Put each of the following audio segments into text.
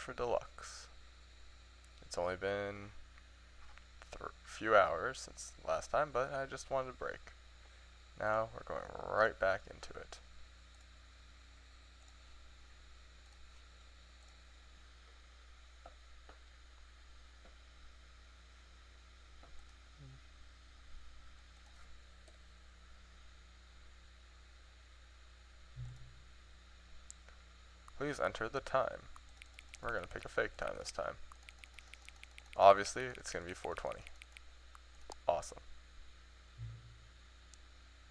for Deluxe. It's only been a few hours since last time, but I just wanted a break. Now we're going right back into it. Please enter the time. We're going to pick a fake time this time. Obviously, it's going to be 4:20. Awesome.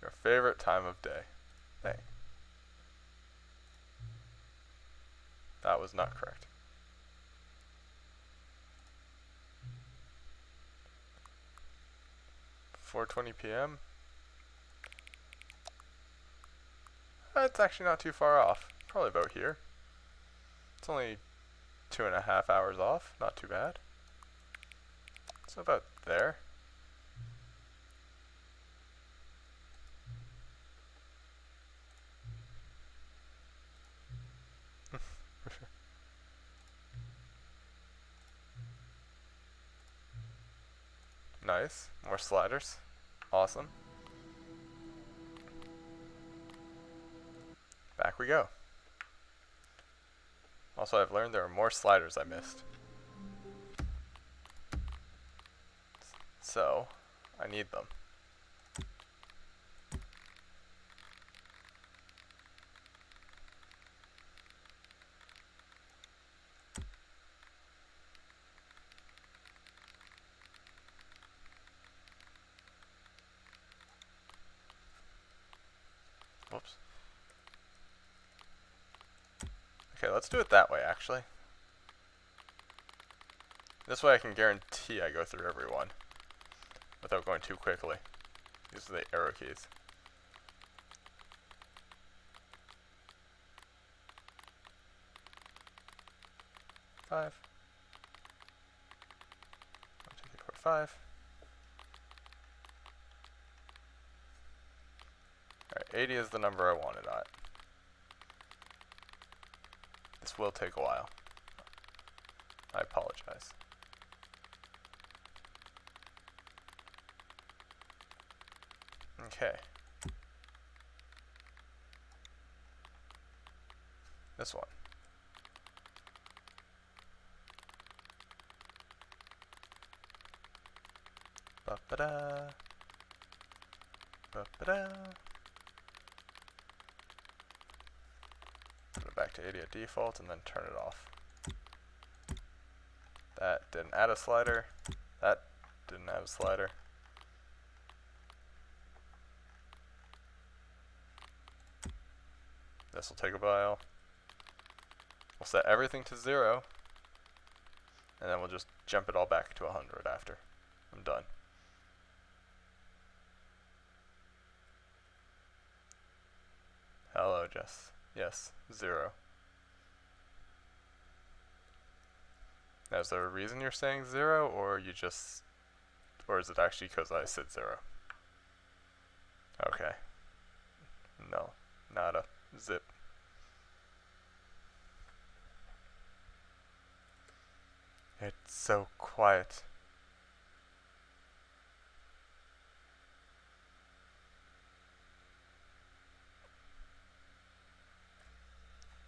Your favorite time of day. Hey. That was not correct. (4:20 p.m.) It's actually not too far off. Probably about here. It's only 2.5 hours off. Not too bad. So about there. Nice. More sliders. Awesome. Back we go. Also, I've learned there are more sliders I missed. So, I need them. Whoops. Okay, let's do it that way, actually. This way I can guarantee I go through every one without going too quickly. These are the arrow keys. Five. 1, 2, 3, 4, 5. Alright, 80 is the number I wanted at. This will take a while. I apologize. Okay. This one. Ba-ba-da. Ba-ba-da. Put it back to 80 at default and then turn it off. That didn't add a slider. That didn't have a slider. This will take a while. We'll set everything to 0. And then we'll just jump it all back to 100 after. I'm done. Hello, Jess. Yes, 0. Now, is there a reason you're saying 0, or you just, or is it actually because I said 0? Okay. No, nada. Zip. It's so quiet.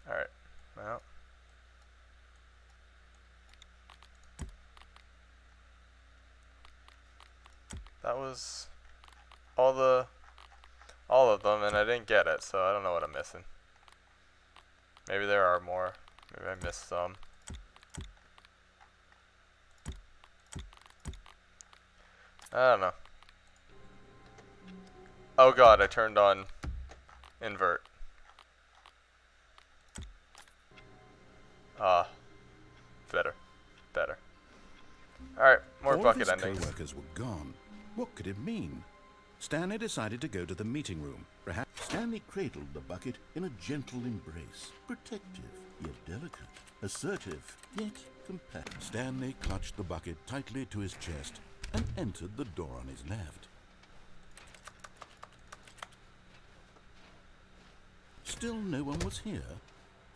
Alright, well. That was all of them, and I didn't get it, so I don't know what I'm missing. Maybe there are more. Maybe I missed some. I don't know. Oh god, I turned on invert. Better. Better. Alright, more bucket endings. All of his co-workers were gone. What could it mean? Stanley decided to go to the meeting room. Perhaps Stanley cradled the bucket in a gentle embrace. Protective, yet delicate. Assertive, yet compassionate. Stanley clutched the bucket tightly to his chest and entered the door on his left. Still no one was here.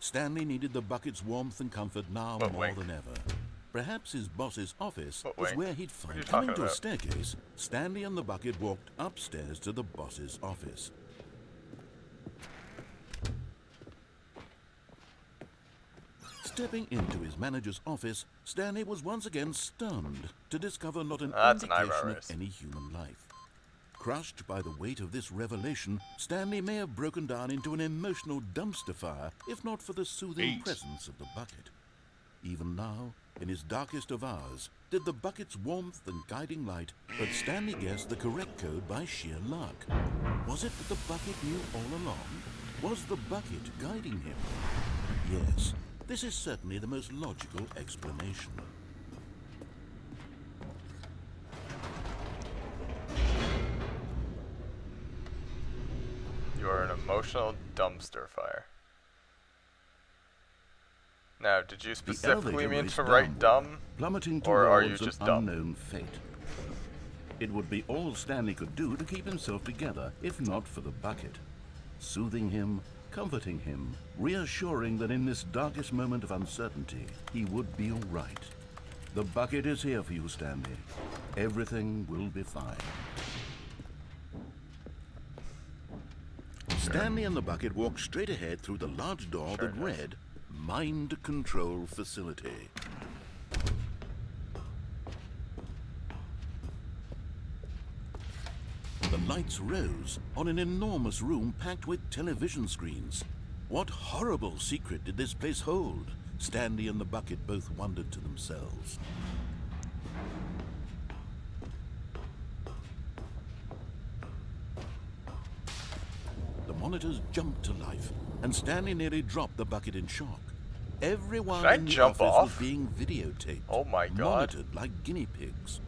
Stanley needed the bucket's warmth and comfort now What more wink? than ever. Perhaps his boss's office What was wink? where he'd What are you find. Coming talking to a about? staircase, Stanley and the bucket walked upstairs to the boss's office. Stepping into his manager's office, Stanley was once again stunned to discover not an That's an eyebrow indication of raise. any human life. Crushed by the weight of this revelation, Stanley may have broken down into an emotional dumpster fire if not for the soothing presence of the bucket. Even now, in his darkest of hours, did the bucket's warmth and guiding light, but Stanley guessed the correct code by sheer luck. Was it that the bucket knew all along? Was the bucket guiding him? Yes, this is certainly the most logical explanation. You are an emotional dumpster fire. Now, did you The specifically elevator mean raced to write downward, dumb? plummeting or are towards you just an dumb? unknown fate. It would be all Stanley could do to keep himself together, if not for the bucket. Soothing him, comforting him, reassuring that in this darkest moment of uncertainty, he would be all right. The bucket is here for you, Stanley. Everything will be fine. Stanley and the bucket walked straight ahead through the large door that read, Mind Control Facility. The lights rose on an enormous room packed with television screens. What horrible secret did this place hold? Stanley and the bucket both wondered to themselves. The monitors jumped to life, and Stanley nearly dropped the bucket in shock. Everyone Should I in the jump office off? was being videotaped, Oh my god. monitored like guinea pigs.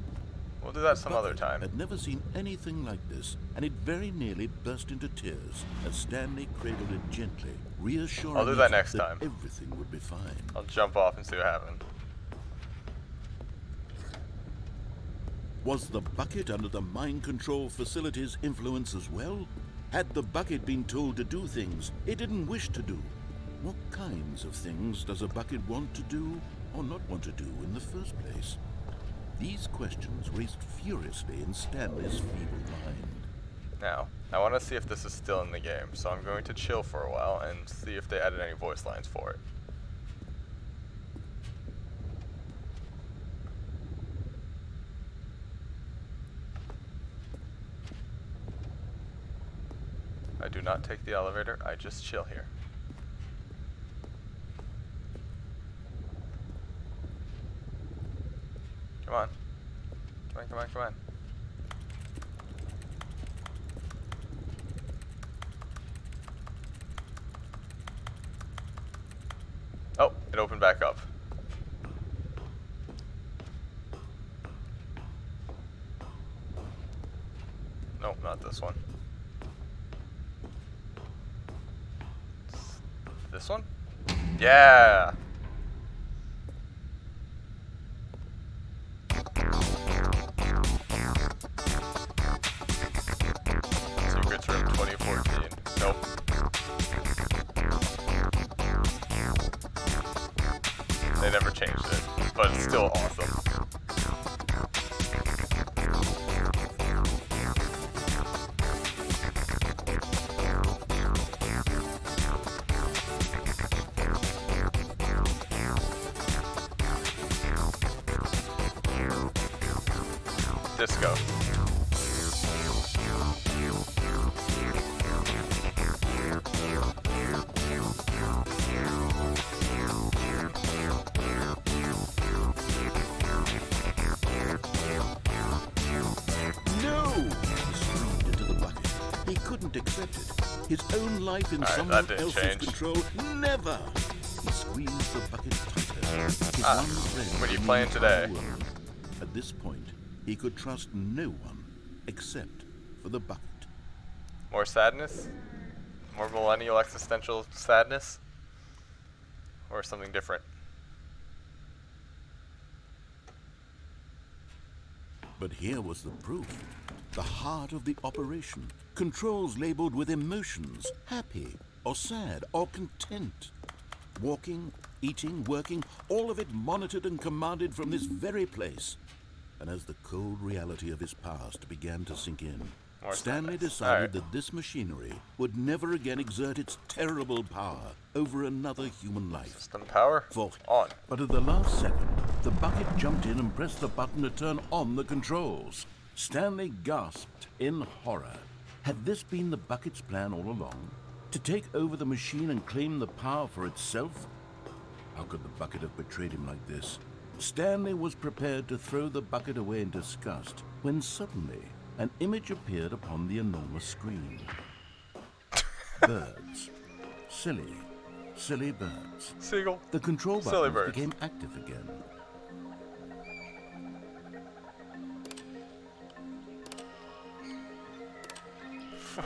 We'll do that some The other bucket time. had never seen anything like this, and it very nearly burst into tears as Stanley cradled it gently, reassuring I'll do that it next time. everything would be fine. I'll jump off and see what happens. Was the bucket under the mind control facility's influence as well? Had the bucket been told to do things it didn't wish to do? What kinds of things does a bucket want to do or not want to do in the first place? These questions raced furiously in Stanley's feeble mind. Now, I want to see if this is still in the game, so I'm going to chill for a while and see if they added any voice lines for it. I do not take the elevator, I just chill here. Come on. Come on, come on, come on. Oh, it opened back up. Nope, not this one. This one? Yeah! Secrets Room 2014. Nope. They never changed it, but it's still awesome. Disco. No! He screamed into the bucket. He couldn't accept it. His own life in Alright, someone that didn't else's change. control. Never! He squeezed the bucket tighter. His one friend what are you in the playing entire today? world. At this point, he could trust no one except for the bucket. More sadness? More millennial existential sadness? Or something different? But here was the proof. The heart of the operation. Controls labeled with emotions, happy or sad or content. Walking, eating, working, all of it monitored and commanded from this very place. And as the cold reality of his past began to sink in, More Stanley Stanleys. decided Alright. that this machinery would never again exert its terrible power over another human life. System power For on. But at the last second, the bucket jumped in and pressed the button to turn on the controls. Stanley gasped in horror. Had this been the bucket's plan all along? To take over the machine and claim the power for itself? How could the bucket have betrayed him like this? Stanley was prepared to throw the bucket away in disgust when suddenly an image appeared upon the enormous screen. Birds. Silly, silly birds. Seagull. The control Silly buttons birds. became active again.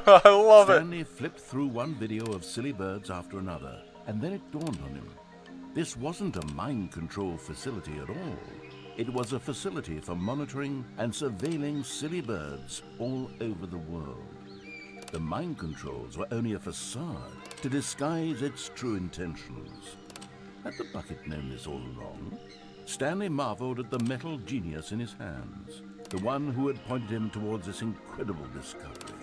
I love it. Stanley flipped through one video of silly birds after another, and then it dawned on him. This wasn't a mind control facility at all. It was a facility for monitoring and surveilling silly birds all over the world. The mind controls were only a facade to disguise its true intentions. Had the bucket known this all along? Stanley marveled at the metal genius in his hands, the one who had pointed him towards this incredible discovery.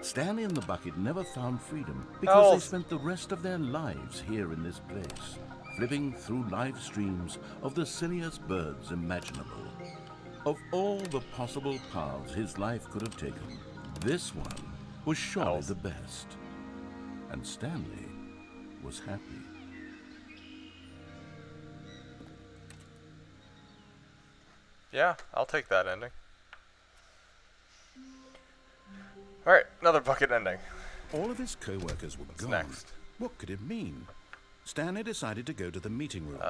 Stanley and the bucket never found freedom because they spent the rest of their lives here in this place, flipping through live streams of the silliest birds imaginable. Of all the possible paths his life could have taken, this one was surely the best. And Stanley was happy. Yeah, I'll take that ending. Alright, another bucket ending. All of his co-workers were What's gone. next? What could it mean? Stanley decided to go to the meeting room.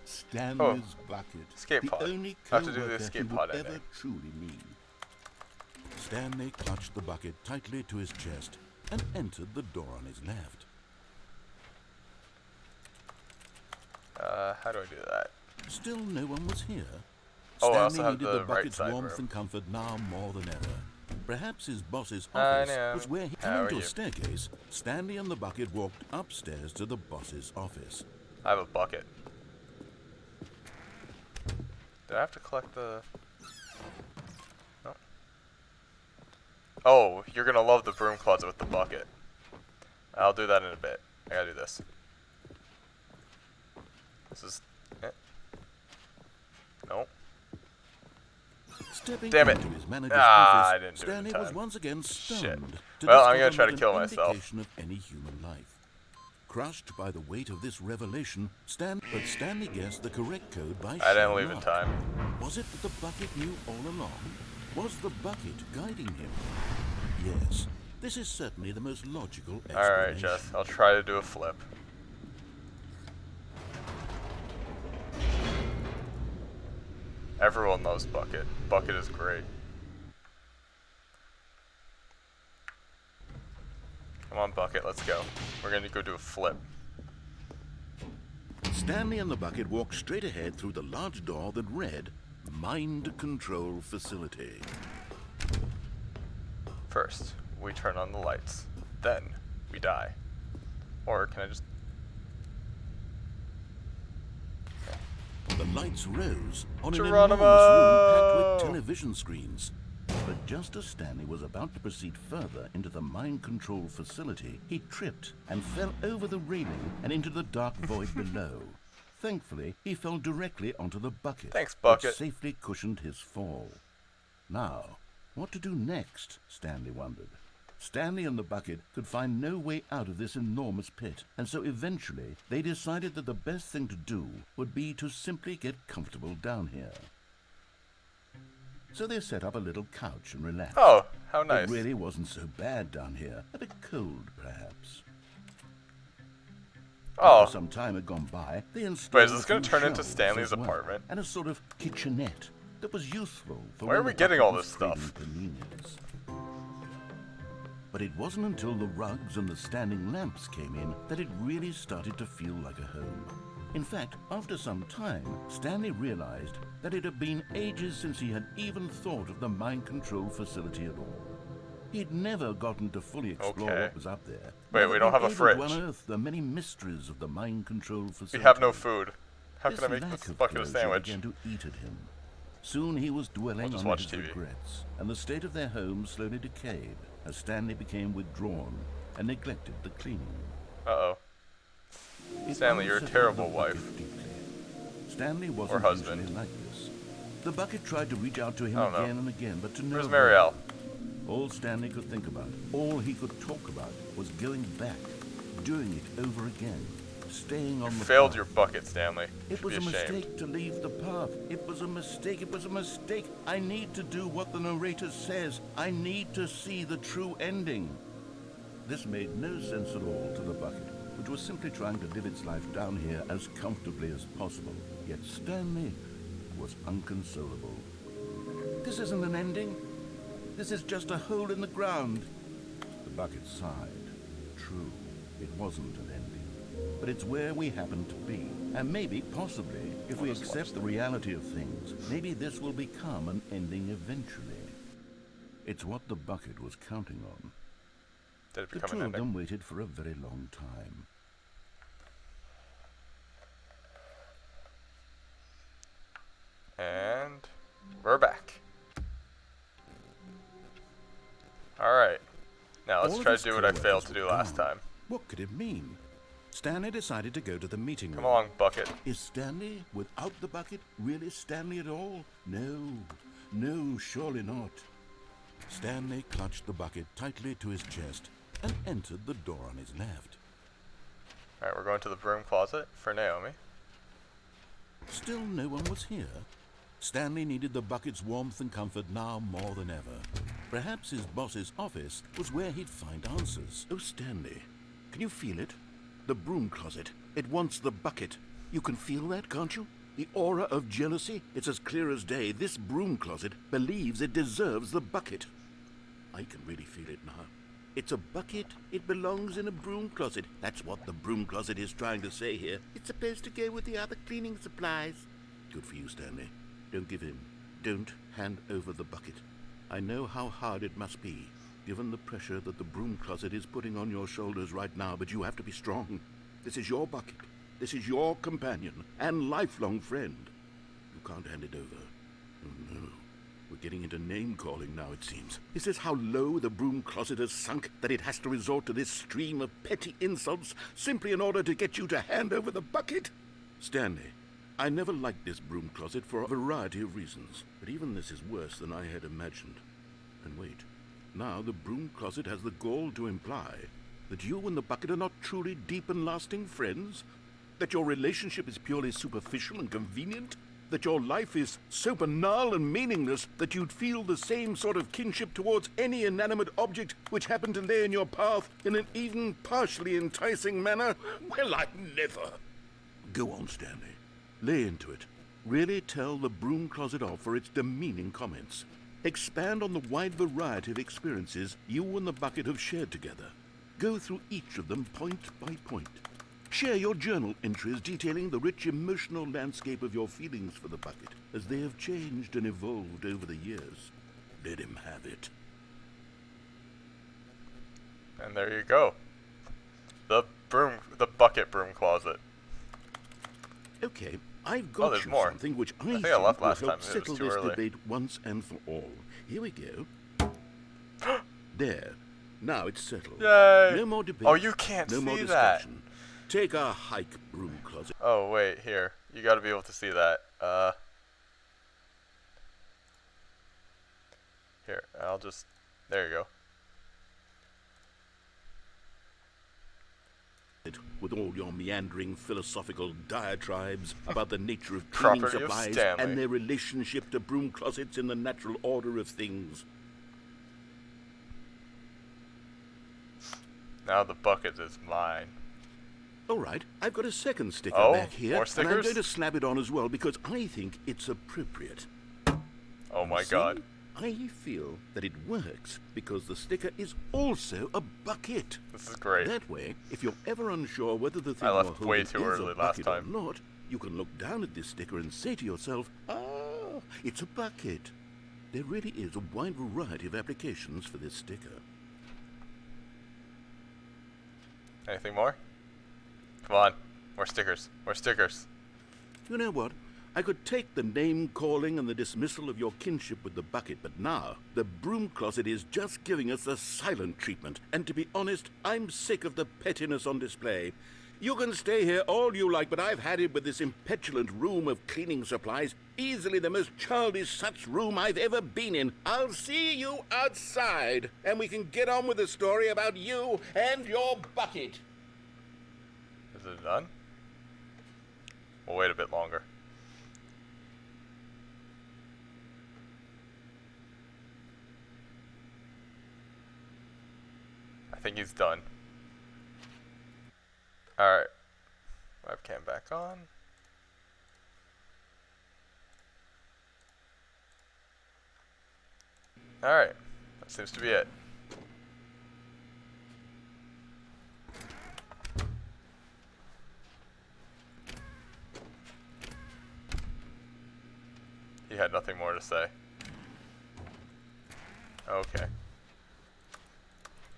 Stanley's bucket. Escape the pod. only I have to do the co-worker escape he pod would ending. ever truly need. Stanley clutched the bucket tightly to his chest and entered the door on his left. How do I do that? Still no one was here. Oh, I Stanley also have needed the the right bucket's side warmth room. and comfort now more than ever. Perhaps his boss's I office know. was where he How came are to a you? staircase. Stanley and the bucket walked upstairs to the boss's office. I have a bucket. Do I have to collect the... No. Oh, you're gonna love the broom closet with the bucket. I'll do that in a bit. I gotta do this. This is... No. Stepping Damn it. into his manager's Ah, I office, didn't do it in Stanley time. was once again stunned to Well, I'm discover gonna try to not kill an myself. indication of any human life. Crushed by the weight of this revelation, Stanley guessed the correct code by I didn't sheer leave in luck. time. Was it that the bucket knew all along? Was the bucket guiding him? Yes, this is certainly the most logical explanation. Alright, Jess. I'll try to do a flip. Everyone loves Bucket. Bucket is great. Come on, Bucket, let's go. We're gonna go do a flip. Stanley and the bucket walked straight ahead through the large door that read, Mind Control Facility. First, we turn on the lights. Then, we die. Or can I just... The lights rose on an Geronimo! enormous room packed with television screens. But just as Stanley was about to proceed further into the mind control facility, he tripped and fell over the railing and into the dark void below. Thankfully, he fell directly onto the bucket, Thanks, Bucket. which safely cushioned his fall. Now, what to do next, Stanley wondered. Stanley and the bucket could find no way out of this enormous pit, and so eventually they decided that the best thing to do would be to simply get comfortable down here. So they set up a little couch and relaxed. Oh, how nice. It really wasn't so bad down here. A bit cold, perhaps. Oh, After some time had gone by, they installed wait, is this a gonna few turn into shelves Stanley's as well, apartment? and a sort of kitchenette that was useful for Where when are we the getting bucket all was this stuff? craving convenience. But it wasn't until the rugs and the standing lamps came in that it really started to feel like a home. In fact, after some time, Stanley realized that it had been ages since he had even thought of the mind control facility at all. He'd never gotten to fully explore Okay. what was up there. Wait, we don't have a fridge. To unearth the many mysteries of the mind-controlled facility. We have no food. How This can I make lack this of bucket a closure sandwich? began to eat at him. Soon he was dwelling just on watch his TV. regrets, and the state of their home slowly decayed as Stanley became withdrawn and neglected the cleaning. Uh-oh. It Stanley, you're a unsettled terrible the wife. bucket deeply. Stanley wasn't husband. usually like this. The bucket tried to reach out to him I don't know. again and again, but to no Where's avail. Marielle? All Stanley could think about, all he could talk about, was going back, doing it over again, staying on the Failed path. your bucket, Stanley. You It should was be a ashamed. mistake to leave the path. It was a mistake. It was a mistake. I need to do what the narrator says. I need to see the true ending. This made no sense at all to the bucket, which was simply trying to live its life down here as comfortably as possible. Yet Stanley was unconsolable. This isn't an ending. This is just a hole in the ground. The bucket sighed. True, it wasn't an ending. But it's where we happen to be. And maybe, possibly, if we accept the reality of things, maybe this will become an ending eventually. It's what the bucket was counting on. Did it The become two an of ending? them waited for a very long time. And we're back. Alright. Now let's All of try his to do what I co-workers failed to were do last gone. time. What could it mean? Stanley decided to go to the meeting room. Come along, bucket. Is Stanley, without the bucket, really Stanley at all? No, surely not. Stanley clutched the bucket tightly to his chest and entered the door on his left. Alright, we're going to the broom closet for Naomi. Still no one was here. Stanley needed the bucket's warmth and comfort now more than ever. Perhaps his boss's office was where he'd find answers. Oh, Stanley, can you feel it? The broom closet. It wants the bucket. You can feel that, can't you? The aura of jealousy? It's as clear as day. This broom closet believes it deserves the bucket. I can really feel it now. It's a bucket. It belongs in a broom closet. That's what the broom closet is trying to say here. It's supposed to go with the other cleaning supplies. Good for you, Stanley. Don't give in. Don't hand over the bucket. I know how hard it must be, given the pressure that the broom closet is putting on your shoulders right now, but you have to be strong. This is your bucket. This is your companion and lifelong friend. You can't hand it over. Oh, no. We're getting into name-calling now, it seems. Is this how low the broom closet has sunk, that it has to resort to this stream of petty insults simply in order to get you to hand over the bucket? Stanley, I never liked this broom closet for a variety of reasons, but even this is worse than I had imagined. And wait, now the broom closet has the gall to imply that you and the bucket are not truly deep and lasting friends? That your relationship is purely superficial and convenient? That your life is so banal and meaningless that you'd feel the same sort of kinship towards any inanimate object which happened to lay in your path in an even partially enticing manner? Well, I'd never. Go on, Stanley. Lay into it. Really tell the broom closet off for its demeaning comments. Expand on the wide variety of experiences you and the bucket have shared together. Go through each of them point by point. Share your journal entries detailing the rich emotional landscape of your feelings for the bucket as they have changed and evolved over the years. Let him have it. And there you go. The bucket broom closet. Okay, I've got there's you more. something which I think think I left will last help time. It was settle too this early. debate once and for all. Here we go. There. Now it's settled. Yay! No more debate. Oh, you can't no more see that. discussion. Take a hike, broom closet. Oh, wait, here. You gotta be able to see that. Here, I'll just... There you go. With all your meandering philosophical diatribes about the nature of cleaning Property of supplies Stanley. and their relationship to broom closets in the natural order of things. Now the bucket is mine. All right, I've got a second sticker Oh, back here, more and I'm stickers? going to slap it on as well because I think it's appropriate. Oh my See? god. I feel that it works because the sticker is also a bucket. This is great. That way, if you're ever unsure whether the thing I you're left holding way too is early a last bucket time. or not, you can look down at this sticker and say to yourself, "Ah, it's a bucket." There really is a wide variety of applications for this sticker. Anything more? Come on. More stickers. More stickers. You know what? I could take the name-calling and the dismissal of your kinship with the bucket, but now the broom closet is just giving us the silent treatment. And to be honest, I'm sick of the pettiness on display. You can stay here all you like, but I've had it with this impetulant room of cleaning supplies. Easily the most childish such room I've ever been in. I'll see you outside, and we can get on with the story about you and your bucket. Is it done? We'll wait a bit longer. I think he's done. Alright. Webcam back on. Alright. That seems to be it. He had nothing more to say. Okay.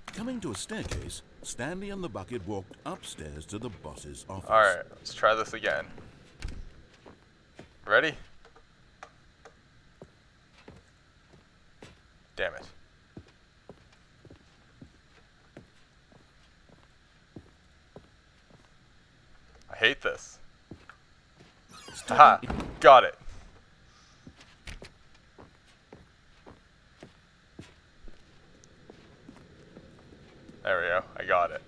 Coming to a staircase, Stanley and the bucket walked upstairs to the boss's office. Alright, let's try this again. Ready? Damn it. I hate this. Haha, got it. There we go, I got it.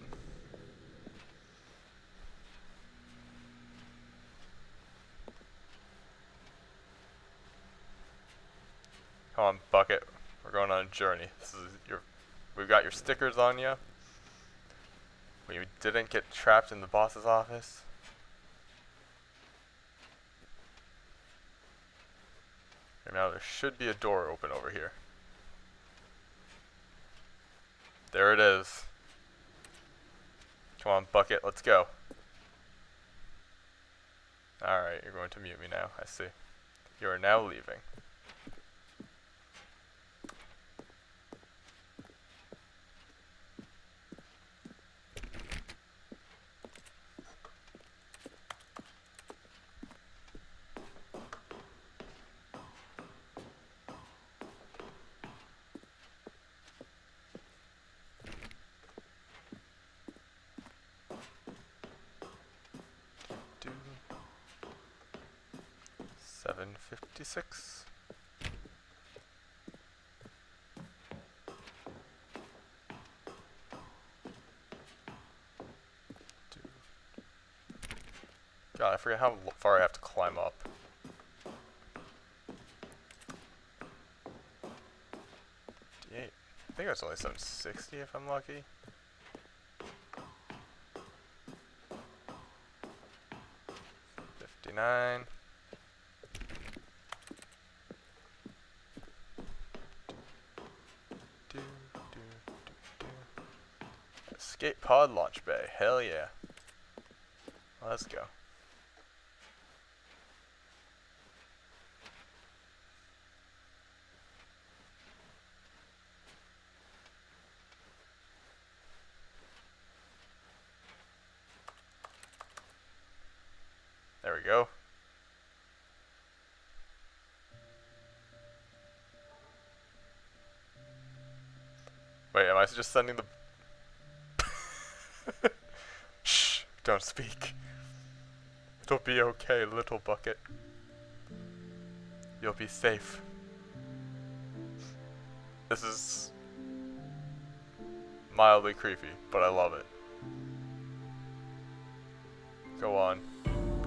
Come on, bucket. We're going on a journey. This is we've got your stickers on you. We didn't get trapped in the boss's office. And now there should be a door open over here. There it is. Come on, bucket, let's go. Alright, you're going to mute me now, I see. You are now leaving. Do 7:56. God, I forget how far I have to climb up. I think it's only 760 if I'm lucky. $59. Escape pod launch bay. Hell yeah. Let's go. There we go. Wait, am I just sending the... Shh, don't speak. It'll be okay, little bucket. You'll be safe. This is mildly creepy, but I love it. Go on.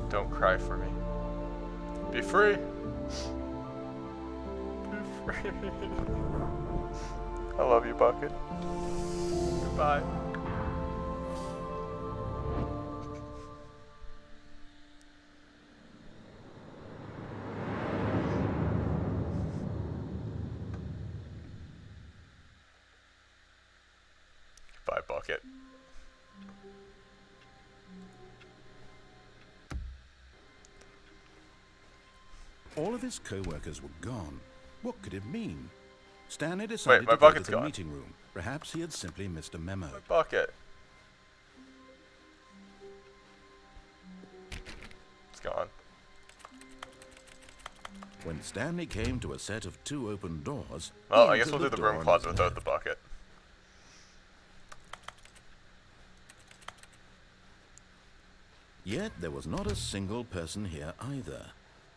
Don't cry for me. Be free. Be free. I love you, Bucket. Goodbye. Goodbye, Bucket. All of his co-workers were gone, What could it mean? Stanley Wait, decided my to go to bucket's the gone. meeting room. Perhaps he had simply missed a memo. My bucket. It's gone. When Stanley came to a set of 2 open doors, Well, he I guess entered we'll do the door broom on closet his without left. the bucket. Yet there was not a single person here either.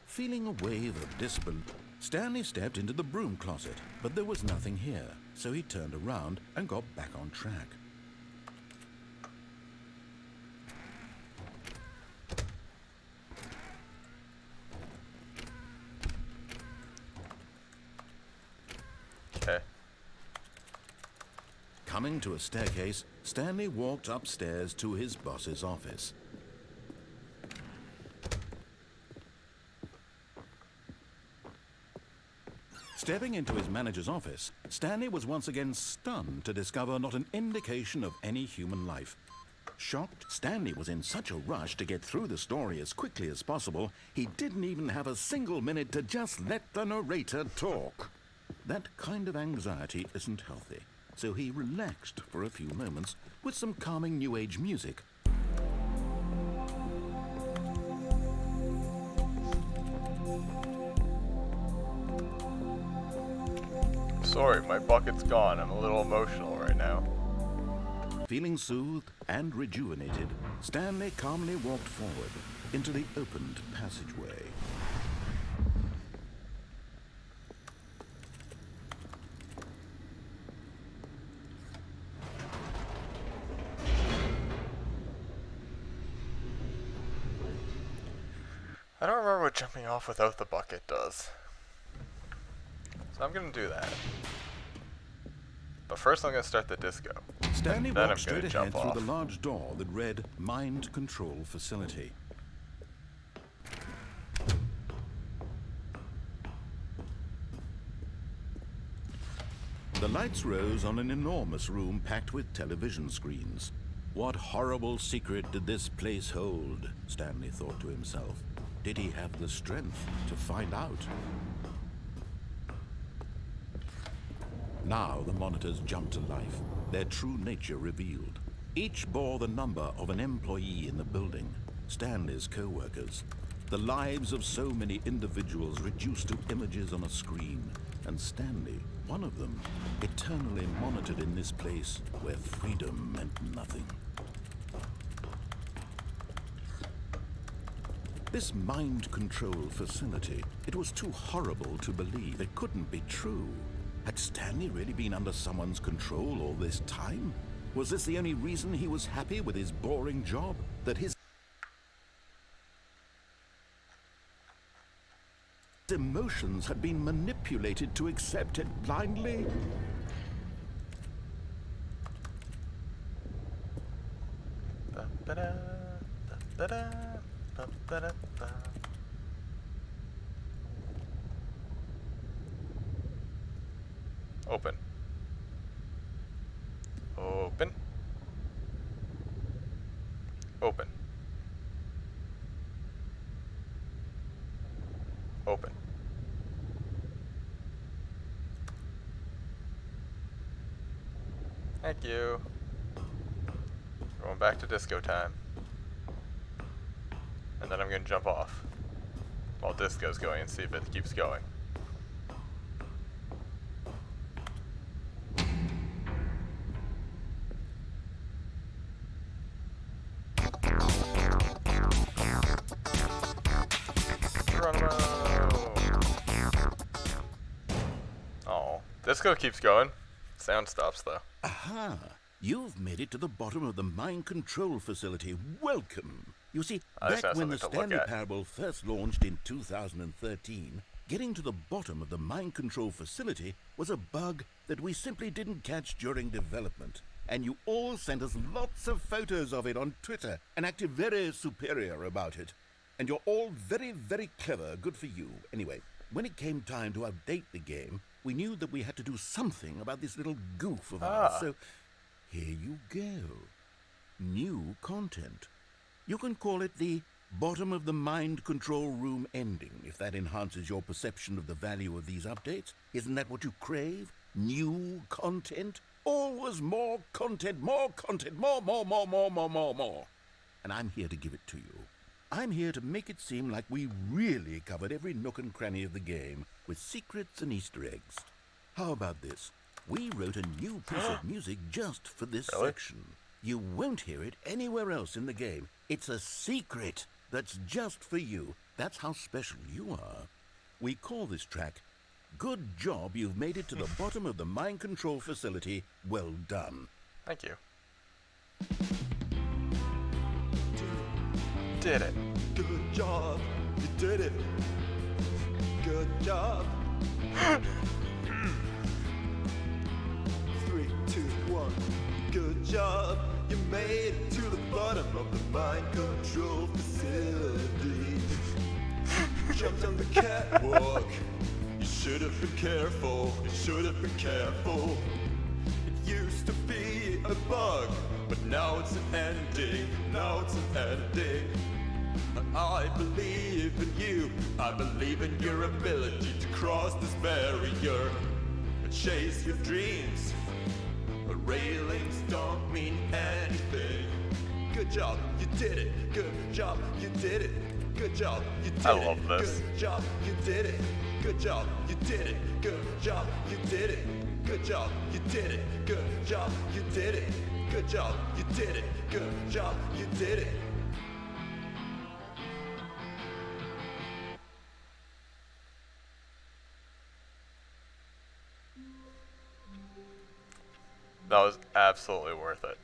Feeling a wave of disbelief, Stanley stepped into the broom closet, but there was nothing here, so he turned around and got back on track. Okay. Coming to a staircase, Stanley walked upstairs to his boss's office. Stepping into his manager's office, Stanley was once again stunned to discover not an indication of any human life. Shocked, Stanley was in such a rush to get through the story as quickly as possible, he didn't even have a single minute to just let the narrator talk. That kind of anxiety isn't healthy, so he relaxed for a few moments with some calming New Age music. Sorry, my bucket's gone. I'm a little emotional right now. Feeling soothed and rejuvenated, Stanley calmly walked forward into the opened passageway. I don't remember what jumping off without the bucket does. So I'm gonna do that. But first I'm gonna start the disco. Stanley Then I'm walked straight gonna ahead jump through off. the large door that read Mind Control Facility. The lights rose on an enormous room packed with television screens. What horrible secret did this place hold? Stanley thought to himself. Did he have the strength to find out? Now the monitors jumped to life, their true nature revealed. Each bore the number of an employee in the building, Stanley's co-workers. The lives of so many individuals reduced to images on a screen, and Stanley, one of them, eternally monitored in this place where freedom meant nothing. This mind control facility, it was too horrible to believe. It couldn't be true. Had Stanley really been under someone's control all this time? Was this the only reason he was happy with his boring job? That his emotions had been manipulated to accept it blindly? Ba-ba-da, ba-ba-da, ba-ba-da-ba. Open. Open. Open. Open. Thank you. Going back to disco time. And then I'm gonna jump off while disco's going and see if it keeps going. Oh, disco keeps going. Sound stops though. Aha! You've made it to the bottom of the mind control facility. Welcome! You see, I just back have when the something to look Stanley at. Parable first launched in 2013, getting to the bottom of the mind control facility was a bug that we simply didn't catch during development. And you all sent us lots of photos of it on Twitter and acted very superior about it. And you're all very, very clever. Good for you. Anyway, when it came time to update the game, we knew that we had to do something about this little goof of ours. So here you go. New content. You can call it the bottom of the mind control room ending, if that enhances your perception of the value of these updates. Isn't that what you crave? New content? Always more content, more content, more. And I'm here to give it to you. I'm here to make it seem like we really covered every nook and cranny of the game, with secrets and Easter eggs. How about this? We wrote a new piece of music just for this section. You won't hear it anywhere else in the game. It's a secret that's just for you. That's how special you are. We call this track, Good Job You've Made It to the Bottom of the Mind Control Facility. Well done. Thank you. Did it. Good job. You did it. Good job. 3, 2, 1. Good job. You made it to the bottom of the mind control facility. Jumped on the catwalk. You should have been careful. You should have been careful. It used to be a bug, but now it's an ending. Now it's an ending. I believe in you. I believe in your ability to cross this barrier and chase your dreams. But railings don't mean anything. Good job, you did it. Good job, you did it. Good job, you did it. I love this. Good job, you did it. Good job, you did it. Good job, you did it. Good job, you did it. Good job, you did it. Good job, you did it. Good job, you did it. That was absolutely worth it.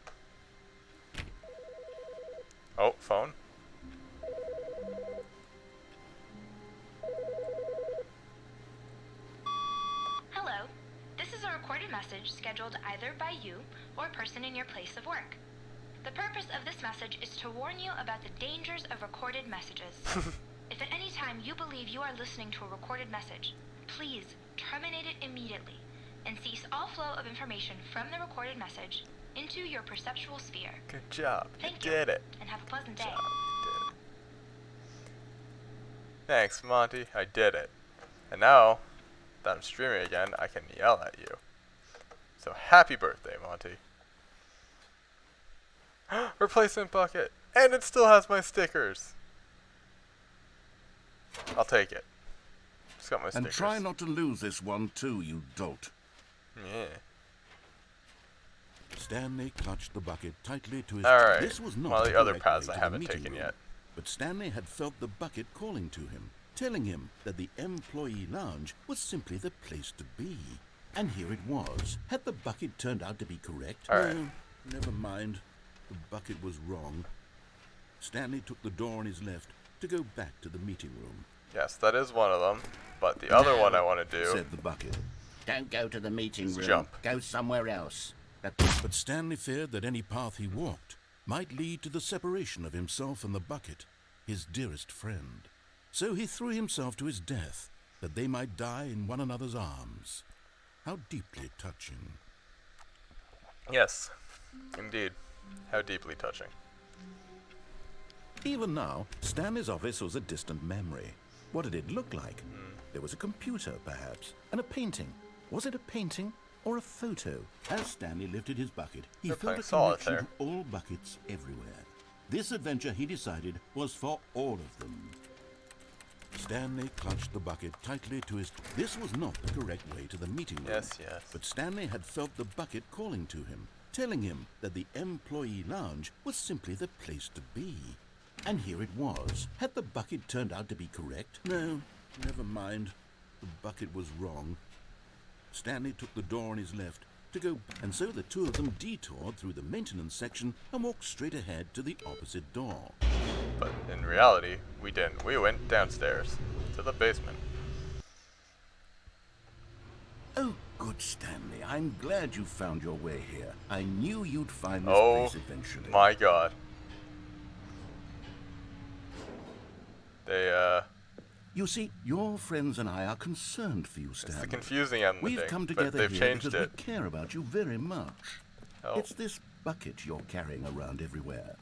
Oh, phone. Hello. This is a recorded message scheduled either by you or a person in your place of work. The purpose of this message is to warn you about the dangers of recorded messages. If at any time you believe you are listening to a recorded message, please terminate it immediately and cease all flow of information from the recorded message into your perceptual sphere. Good job. Thank You you, did it. and have a pleasant Good day. job. You did it. Thanks, Monty. I did it. And now that I'm streaming again, I can yell at you. So happy birthday, Monty. Replacement bucket. And it still has my stickers. I'll take it. It's got my stickers. And try not to lose this one too, you dolt. Yeah. Stanley clutched the bucket tightly to his... Alright. This was not One of the the other correct paths way I to the haven't meeting taken room. yet. But Stanley had felt the bucket calling to him, telling him that the employee lounge was simply the place to be. And here it was. Had the bucket turned out to be correct? Alright. No, never mind. The bucket was wrong. Stanley took the door on his left to go back to the meeting room. Yes, that is one of them. But the other one I want to do... Said the bucket. Don't go to the meeting Just room. jump. Go somewhere else. But Stanley feared that any path he walked might lead to the separation of himself and the bucket, his dearest friend. So he threw himself to his death, that they might die in one another's arms. How deeply touching. Yes, indeed. How deeply touching. Even now, Stanley's office was a distant memory. What did it look like? There was a computer, perhaps, and a painting. Was it a painting or a photo? As Stanley lifted his bucket, he They're felt a playing connection solitaire. to all buckets everywhere. This adventure, he decided, was for all of them. Stanley clutched the bucket tightly to his... This was not the correct way to the meeting room. Yes, yes. But Stanley had felt the bucket calling to him, telling him that the employee lounge was simply the place to be. And here it was. Had the bucket turned out to be correct? No, never mind. The bucket was wrong. Stanley took the door on his left to go, and so the two of them detoured through the maintenance section and walked straight ahead to the opposite door. But in reality, we didn't. We went downstairs to the basement. Oh, good Stanley. I'm glad you found your way here. I knew you'd find this Oh place eventually. my god. They, You see, your friends and I are concerned for you, it's Stanley. the confusing ending, We've come but together they've here changed because it. we care about you very much. Oh. It's this bucket you're carrying around everywhere.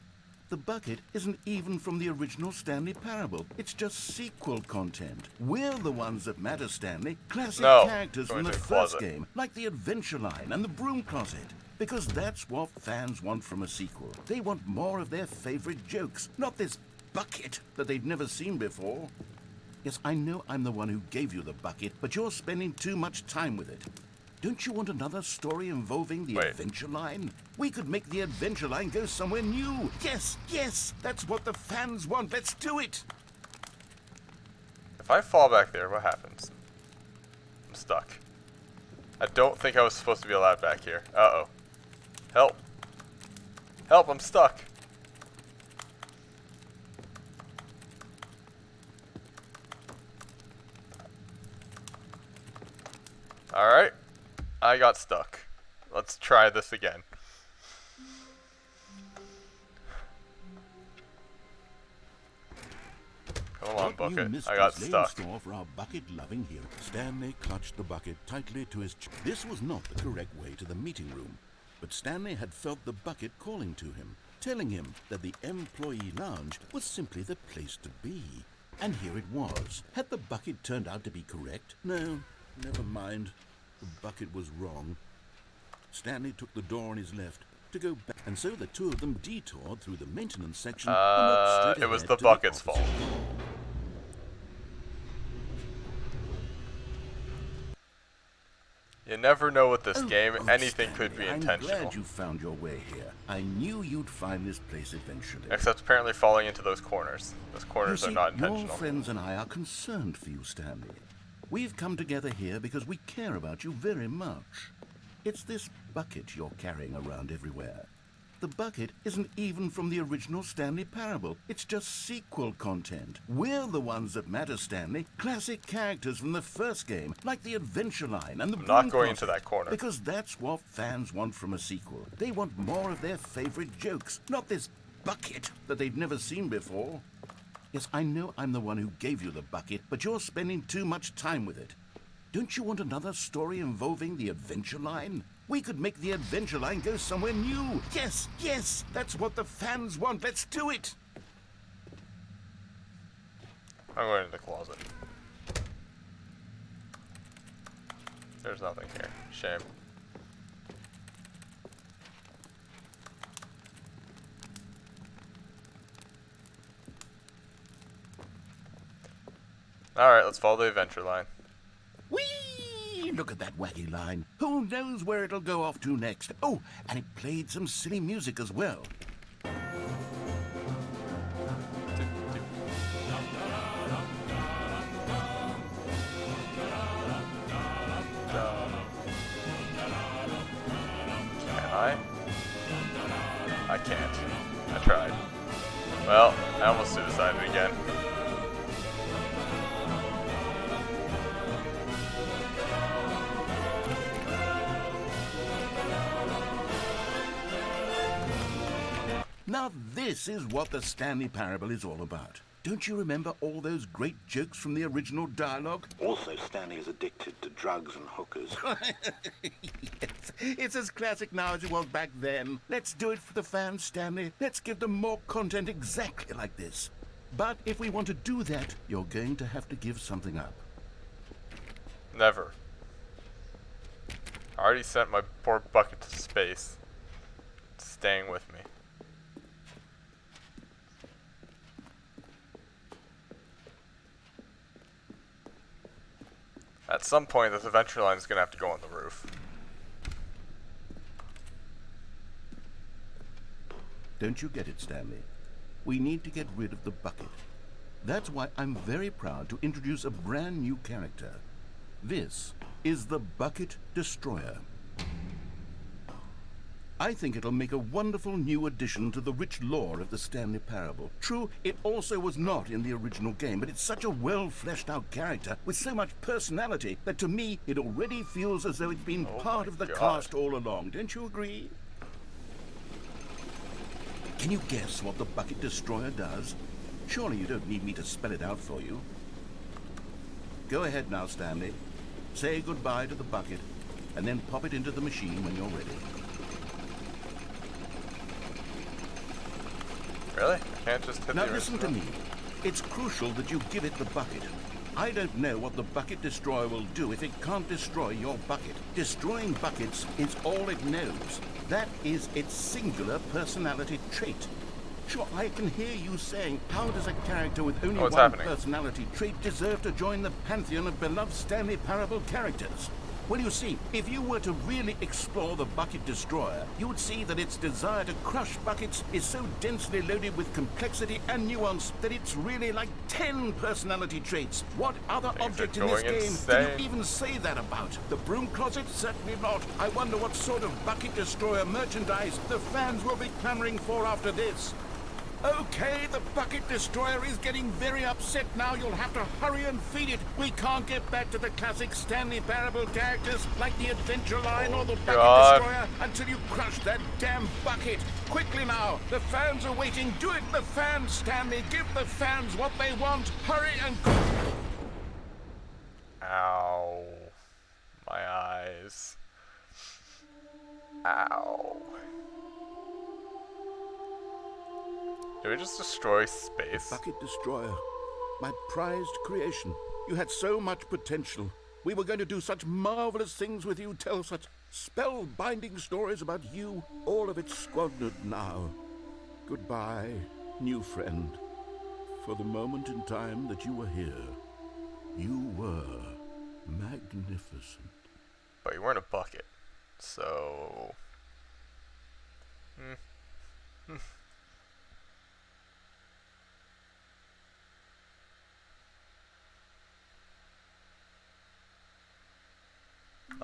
The bucket isn't even from the original Stanley Parable. It's just sequel content. We're the ones that matter, Stanley. Classic characters from the first game, like the Adventure Line and the Broom Closet. Because that's what fans want from a sequel. They want more of their favorite jokes, not this bucket that they've never seen before. Yes, I know I'm the one who gave you the bucket, but you're spending too much time with it. Don't you want another story involving the Adventure Line? We could make the Adventure Line go somewhere new. Yes, yes, that's what the fans want. Let's do it. If I fall back there, what happens? I'm stuck. I don't think I was supposed to be allowed back here. Uh-oh. Help. Help, I'm stuck. Alright. I got stuck. Let's try this again. Come on, bucket. I got stuck. For our bucket-loving hero. Stanley clutched the bucket tightly to his chest. This was not the correct way to the meeting room, but Stanley had felt the bucket calling to him, telling him that the employee lounge was simply the place to be. And here it was. Had the bucket turned out to be correct? No, never mind. The bucket was wrong. Stanley took the door on his left to go back, and so the two of them detoured through the maintenance section. It was the bucket's fault. You never know with this game. Anything could be intentional. I'm glad you found your way here. I knew you'd find this place eventually. Except apparently falling into those corners. Those corners are not intentional. Your friends and I are concerned for you, Stanley. We've come together here because we care about you very much. It's this bucket you're carrying around everywhere. The bucket isn't even from the original Stanley Parable. It's just sequel content. We're the ones that matter, Stanley. Classic characters from the first game, like the Adventure Line and the Broom Closet. Not going into that corner. Because that's what fans want from a sequel. They want more of their favorite jokes, not this bucket that they've never seen before. Yes, I know I'm the one who gave you the bucket, but you're spending too much time with it. Don't you want another story involving the Adventure Line? We could make the Adventure Line go somewhere new. Yes, yes, that's what the fans want. Let's do it. I'm going to the closet. There's nothing here. Shame. Alright, let's follow the Adventure Line. Whee! Look at that wacky line. Who knows where it'll go off to next? Oh, and it played some silly music as well. Can I? I can't. I tried. Well, I almost suicided again. Now this is what the Stanley Parable is all about. Don't you remember all those great jokes from the original dialogue? Also, Stanley is addicted to drugs and hookers. Yes, it's as classic now as it was back then. Let's do it for the fans, Stanley. Let's give them more content exactly like this. But if we want to do that, you're going to have to give something up. Never. I already sent my poor bucket to space. It's staying with me. At some point, this Adventure Line is going to have to go on the roof. Don't you get it, Stanley? We need to get rid of the bucket. That's why I'm very proud to introduce a brand new character. This is the Bucket Destroyer. I think it'll make a wonderful new addition to the rich lore of the Stanley Parable. True, it also was not in the original game, but it's such a well-fleshed-out character with so much personality that to me it already feels as though it's been part of the cast all along. Don't you agree? Can you guess what the Bucket Destroyer does? Surely you don't need me to spell it out for you. Go ahead now, Stanley. Say goodbye to the bucket, and then pop it into the machine when you're ready. Really? I can't just hit Now the listen original? to me. It's crucial that you give it the bucket. I don't know what the bucket destroyer will do if it can't destroy your bucket. Destroying buckets is all it knows. That is its singular personality trait. Sure, I can hear you saying, how does a character with only What's one happening? personality trait deserve to join the pantheon of beloved Stanley Parable characters? Well, you see, if you were to really explore the bucket destroyer, you would see that its desire to crush buckets is so densely loaded with complexity and nuance that it's really like 10 personality traits. What other Things are object in this going game insane. can you even say that about? The broom closet? Certainly not. I wonder what sort of bucket destroyer merchandise the fans will be clamoring for after this. Okay, the bucket destroyer is getting very upset now. You'll have to hurry and feed it. We can't get back to the classic Stanley Parable characters like the Adventure Line or the bucket God. destroyer until you crush that damn bucket. Quickly now, the fans are waiting. Do it, the fans, Stanley. Give the fans what they want. Hurry and go. Ow. My eyes. Ow. Did we just destroy space? Bucket destroyer, my prized creation. You had so much potential. We were going to do such marvelous things with you, tell such spellbinding stories about you. All of it squandered now. Goodbye, new friend. For the moment in time that you were here, you were magnificent. But you weren't a bucket. So...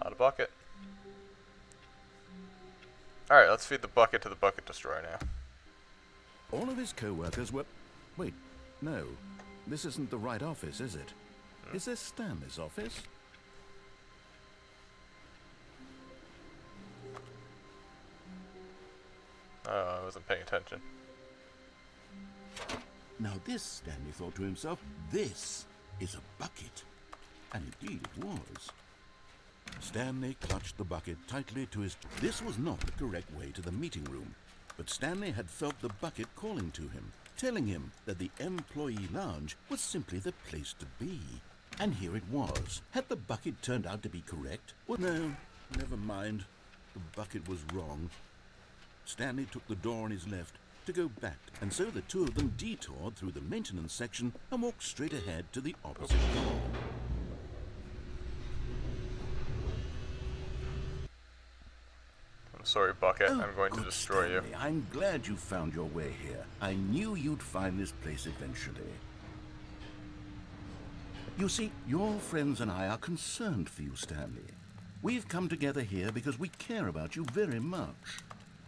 Not a bucket. Alright, let's feed the bucket to the bucket destroyer now. All of his co-workers were... Wait, no. This isn't the right office, is it? Is this Stanley's office? Oh, I wasn't paying attention. Now this, Stanley thought to himself, this is a bucket. And indeed it was. Stanley clutched the bucket tightly to his... This was not the correct way to the meeting room, but Stanley had felt the bucket calling to him, telling him that the employee lounge was simply the place to be. And here it was. Had the bucket turned out to be correct? Well, no, never mind. The bucket was wrong. Stanley took the door on his left to go back, and so the two of them detoured through the maintenance section and walked straight ahead to the opposite door. I'm sorry, Bucket. Oh, I'm going to good, destroy you. Stanley. I'm glad you found your way here. I knew you'd find this place eventually. You see, your friends and I are concerned for you, Stanley. We've come together here because we care about you very much.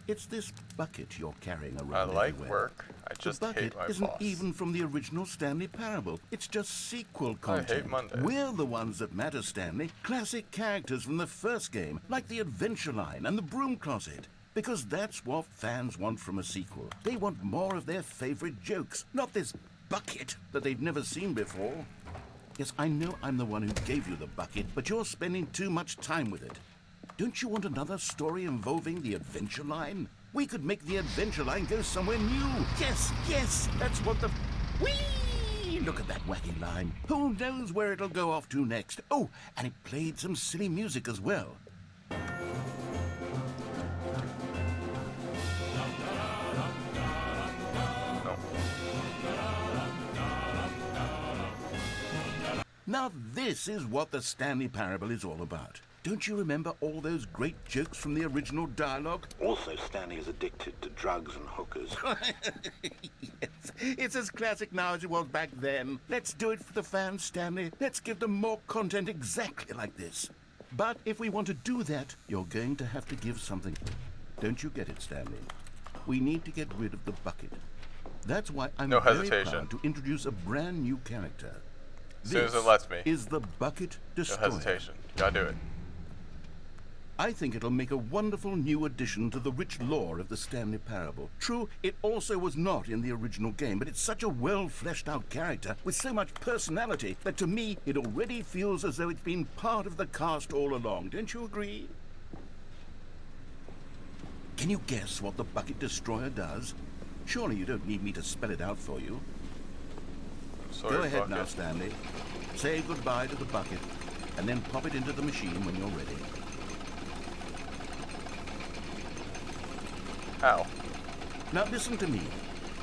It's this bucket you're carrying I around like everywhere. work. I just the bucket hate my isn't boss. even from the original Stanley Parable. It's just sequel content. Monday. We're the ones that matter, Stanley. Classic characters from the first game, like the Adventure Line and the Broom Closet. Because that's what fans want from a sequel. They want more of their favorite jokes, not this bucket that they've never seen before. Yes, I know I'm the one who gave you the bucket, but you're spending too much time with it. Don't you want another story involving the Adventure Line? We could make the Adventure Line go somewhere new. Yes, yes, that's what the... Whee! Look at that wacky line. Who knows where it'll go off to next? Oh, and it played some silly music as well. No. Now this is what the Stanley Parable is all about. Don't you remember all those great jokes from the original dialogue? Also, Stanley is addicted to drugs and hookers. Yes, it's as classic now as it was back then. Let's do it for the fans, Stanley. Let's give them more content exactly like this. But if we want to do that, you're going to have to give something. Don't you get it, Stanley? We need to get rid of the bucket. That's why I'm No very hesitation. proud to introduce a brand new character. As soon as This it lets me. is the Bucket No Destroyer. hesitation. Gotta do it. I think it'll make a wonderful new addition to the rich lore of the Stanley Parable. True, it also was not in the original game, but it's such a well-fleshed-out character with so much personality that to me it already feels as though it's been part of the cast all along. Don't you agree? Can you guess what the Bucket Destroyer does? Surely you don't need me to spell it out for you. Sorry, Go ahead bucket. now, Stanley. Say goodbye to the bucket, and then pop it into the machine when you're ready. Ow. Now listen to me.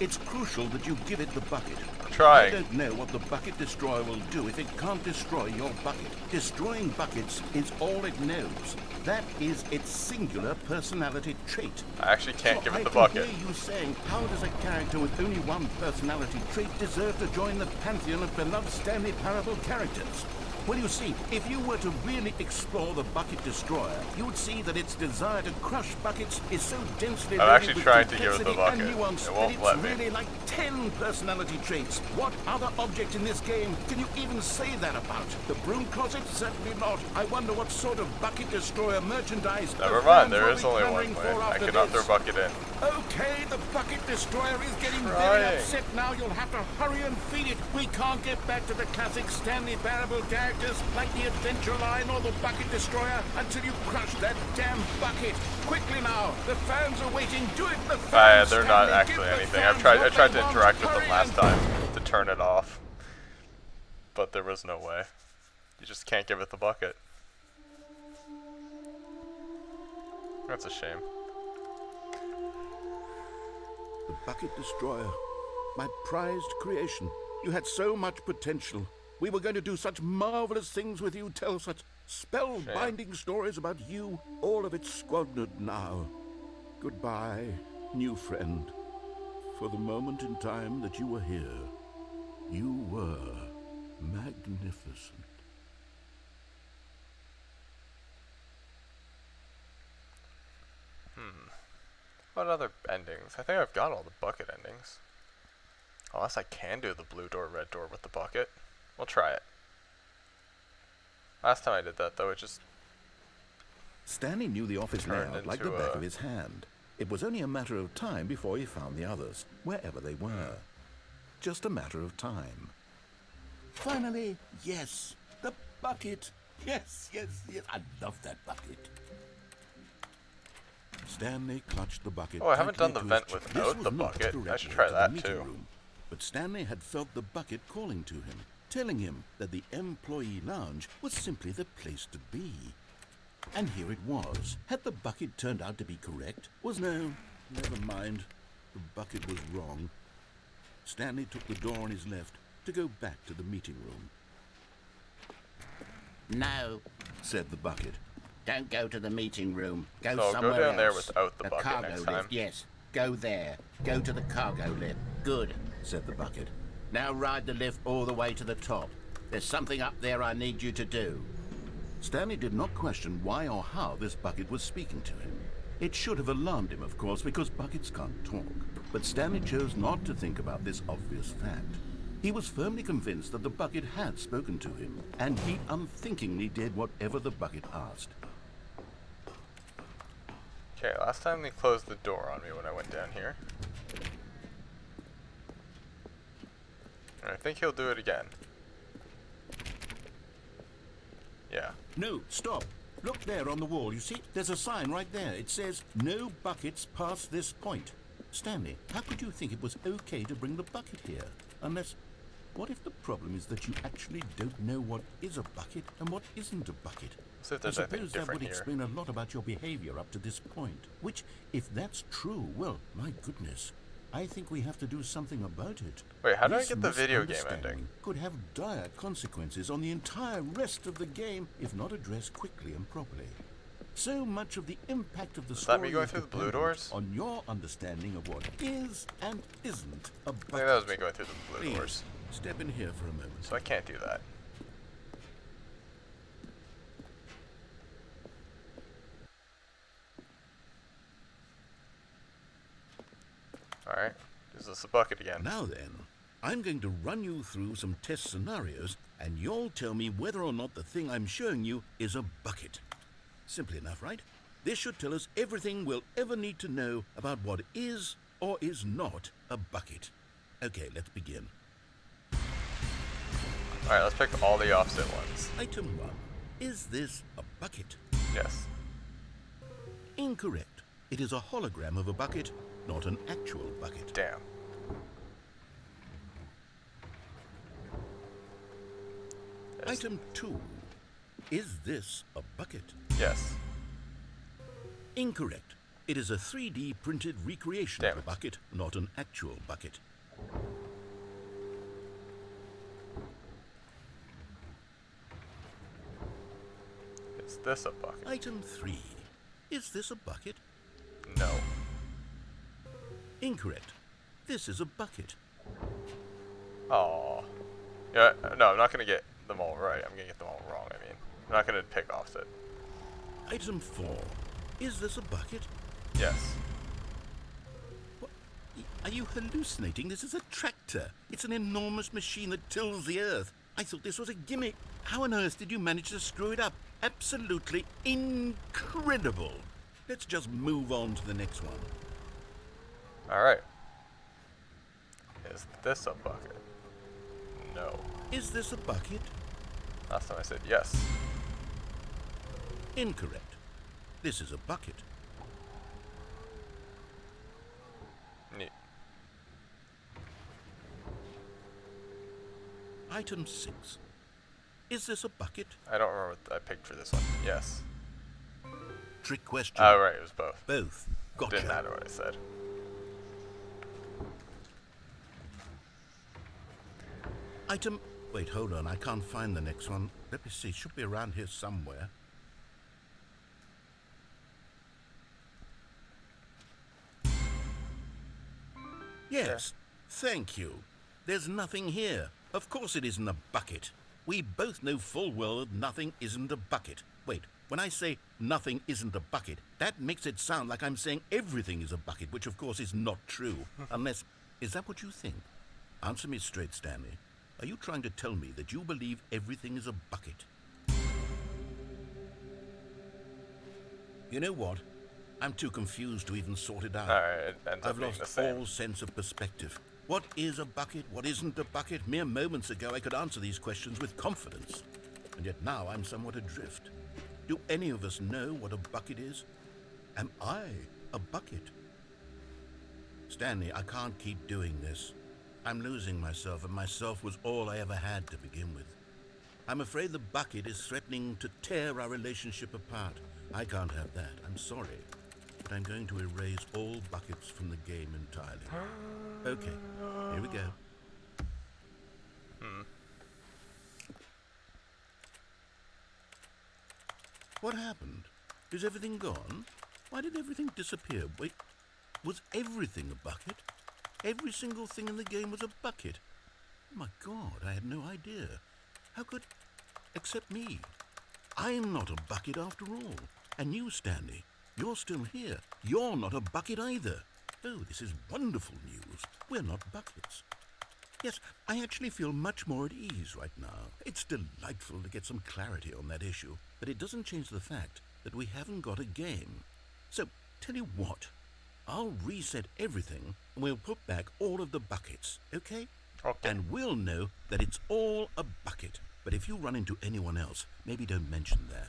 It's crucial that you give it the bucket. I'm I trying. don't know what the bucket destroyer will do if it can't destroy your bucket. Destroying buckets is all it knows. That is its singular personality trait. I actually can't So give it the I bucket. can hear you saying, how does a character with only one personality trait deserve to join the pantheon of beloved Stanley Parable characters? Well, you see, if you were to really explore the bucket destroyer, you would see that its desire to crush buckets is so densely I'm loaded actually with trying to give it the complexity and bucket. nuance It won't that let it's me. really like 10 personality traits. What other object in this game can you even say that about? The broom closet? Certainly not. I wonder what sort of bucket destroyer merchandise Never the mind, fans there will is be only one clamoring way. for I after cannot this. throw bucket in. Okay, the bucket destroyer is getting Trying. very upset now. You'll have to hurry and feed it. We can't get back to the classic Stanley Parable characters like the Adventure Line or the bucket destroyer until you crush that damn bucket. Quickly now, the fans are waiting. Do it, the fans. They're not Stanley. actually Give the anything. I fans tried what they to want. interact with them Hurry last and- time to turn it off, but there was no way. You just can't give it the bucket. That's a shame. The bucket destroyer, my prized creation. You had so much potential. We were going to do such marvelous things with you, tell such spellbinding stories about you. All of it squandered now. Goodbye, new friend. For the moment in time that you were here, you were magnificent. What other endings? I think I've got all the bucket endings. Unless I can do the blue door, red door with the bucket. We'll try it. Last time I did that, though, it just... Stanley knew the office Turned layout like the into back a- of his hand. It was only a matter of time before he found the others, wherever they were. Just a matter of time. Finally, yes, the bucket. Yes, yes, yes. I love that bucket. Stanley clutched the bucket. Oh, I haven't tightly done the to his vent chest. without This the was not bucket. I direct should way try to the that meeting too. room. But Stanley had felt the bucket calling to him, telling him that the employee lounge was simply the place to be. And here it was. Had the bucket turned out to be correct? Was no, never mind. The bucket was wrong. Stanley took the door on his left to go back to the meeting room. No, Said the bucket. don't go to the meeting room. Go So go somewhere down there else. without the bucket cargo next lift, time. yes. Go there. Go to the cargo lift. Good. Said the bucket. Now ride the lift all the way to the top. There's something up there I need you to do. Stanley did not question why or how this bucket was speaking to him. It should have alarmed him, of course, because buckets can't talk. But Stanley chose not to think about this obvious fact. He was firmly convinced that the bucket had spoken to him, and he unthinkingly did whatever the bucket asked. Okay, last time they closed the door on me when I went down here. And I think he'll do it again. Yeah. No, stop. Look there on the wall. You see, there's a sign right there. It says, no buckets past this point. Stanley, how could you think it was okay to bring the bucket here? Unless, what if the problem is that you actually don't know what is a bucket and what isn't a bucket? See if I there's anything suppose that different would here. explain a lot about your behavior up to this point. Which, if that's true, well, my goodness, I think we have to do something about it. Wait, how do I This get the video game misunderstanding ending? could have dire consequences on the entire rest of the game if not addressed quickly and properly. So much of the impact of the Is story that me going is through the blue dependent doors? on your understanding of what is and isn't a I think bucket. that was me going through the blue Please, doors. step in here for a moment. So I can't do that. Alright, is this a bucket again? Now then, I'm going to run you through some test scenarios, and you'll tell me whether or not the thing I'm showing you is a bucket. Simple enough, right? This should tell us everything we'll ever need to know about what is or is not a bucket. Okay, let's begin. Alright, let's pick all the opposite ones. Item 1. Is this a bucket? Yes. Incorrect. It is a hologram of a bucket, not an actual bucket. Damn. Item 2. Is this a bucket? Yes. Incorrect. It is a 3D printed recreation Damn of a it. bucket, not an actual bucket. Is this a bucket? Item 3. Is this a bucket? No. Incorrect. This is a bucket. Oh. Yeah, no, I'm not gonna get them all right. I'm gonna get them all wrong, I mean. I'm not gonna pick off it. Item 4. Is this a bucket? Yes. What? Are you hallucinating? This is a tractor. It's an enormous machine that tills the earth. I thought this was a gimmick. How on earth did you manage to screw it up? Absolutely incredible. Let's just move on to the next one. Alright. Is this a bucket? No. Is this a bucket? Last time I said yes. Incorrect. This is a bucket. Neat. Item 6. Is this a bucket? I don't remember what I picked for this one. Yes. Trick question. Oh, right, it was both. Both. Gotcha. Didn't matter what I said. Item... Wait, hold on. I can't find the next one. Let me see. Should be around here somewhere. Yes. Thank you. There's nothing here. Of course it isn't a bucket. We both know full well that nothing isn't a bucket. Wait, when I say nothing isn't a bucket, that makes it sound like I'm saying everything is a bucket, which of course is not true. Unless... Is that what you think? Answer me straight, Stanley. Are you trying to tell me that you believe everything is a bucket? You know what? I'm too confused to even sort it out. Alright, it ends up I've being lost the same. all sense of perspective. What is a bucket? What isn't a bucket? Mere moments ago I could answer these questions with confidence. And yet now I'm somewhat adrift. Do any of us know what a bucket is? Am I a bucket? Stanley, I can't keep doing this. I'm losing myself, and myself was all I ever had to begin with. I'm afraid the bucket is threatening to tear our relationship apart. I can't have that. I'm sorry. But I'm going to erase all buckets from the game entirely. Okay, here we go. What happened? Is everything gone? Why did everything disappear? Wait, was everything a bucket? Every single thing in the game was a bucket. Oh my God, I had no idea. How could... Except me. I'm not a bucket after all. And you, Stanley, you're still here. You're not a bucket either. Oh, this is wonderful news. We're not buckets. Yes, I actually feel much more at ease right now. It's delightful to get some clarity on that issue, but it doesn't change the fact that we haven't got a game. So, tell you what, I'll reset everything and we'll put back all of the buckets, okay? Okay. And we'll know that it's all a bucket. But if you run into anyone else, maybe don't mention that.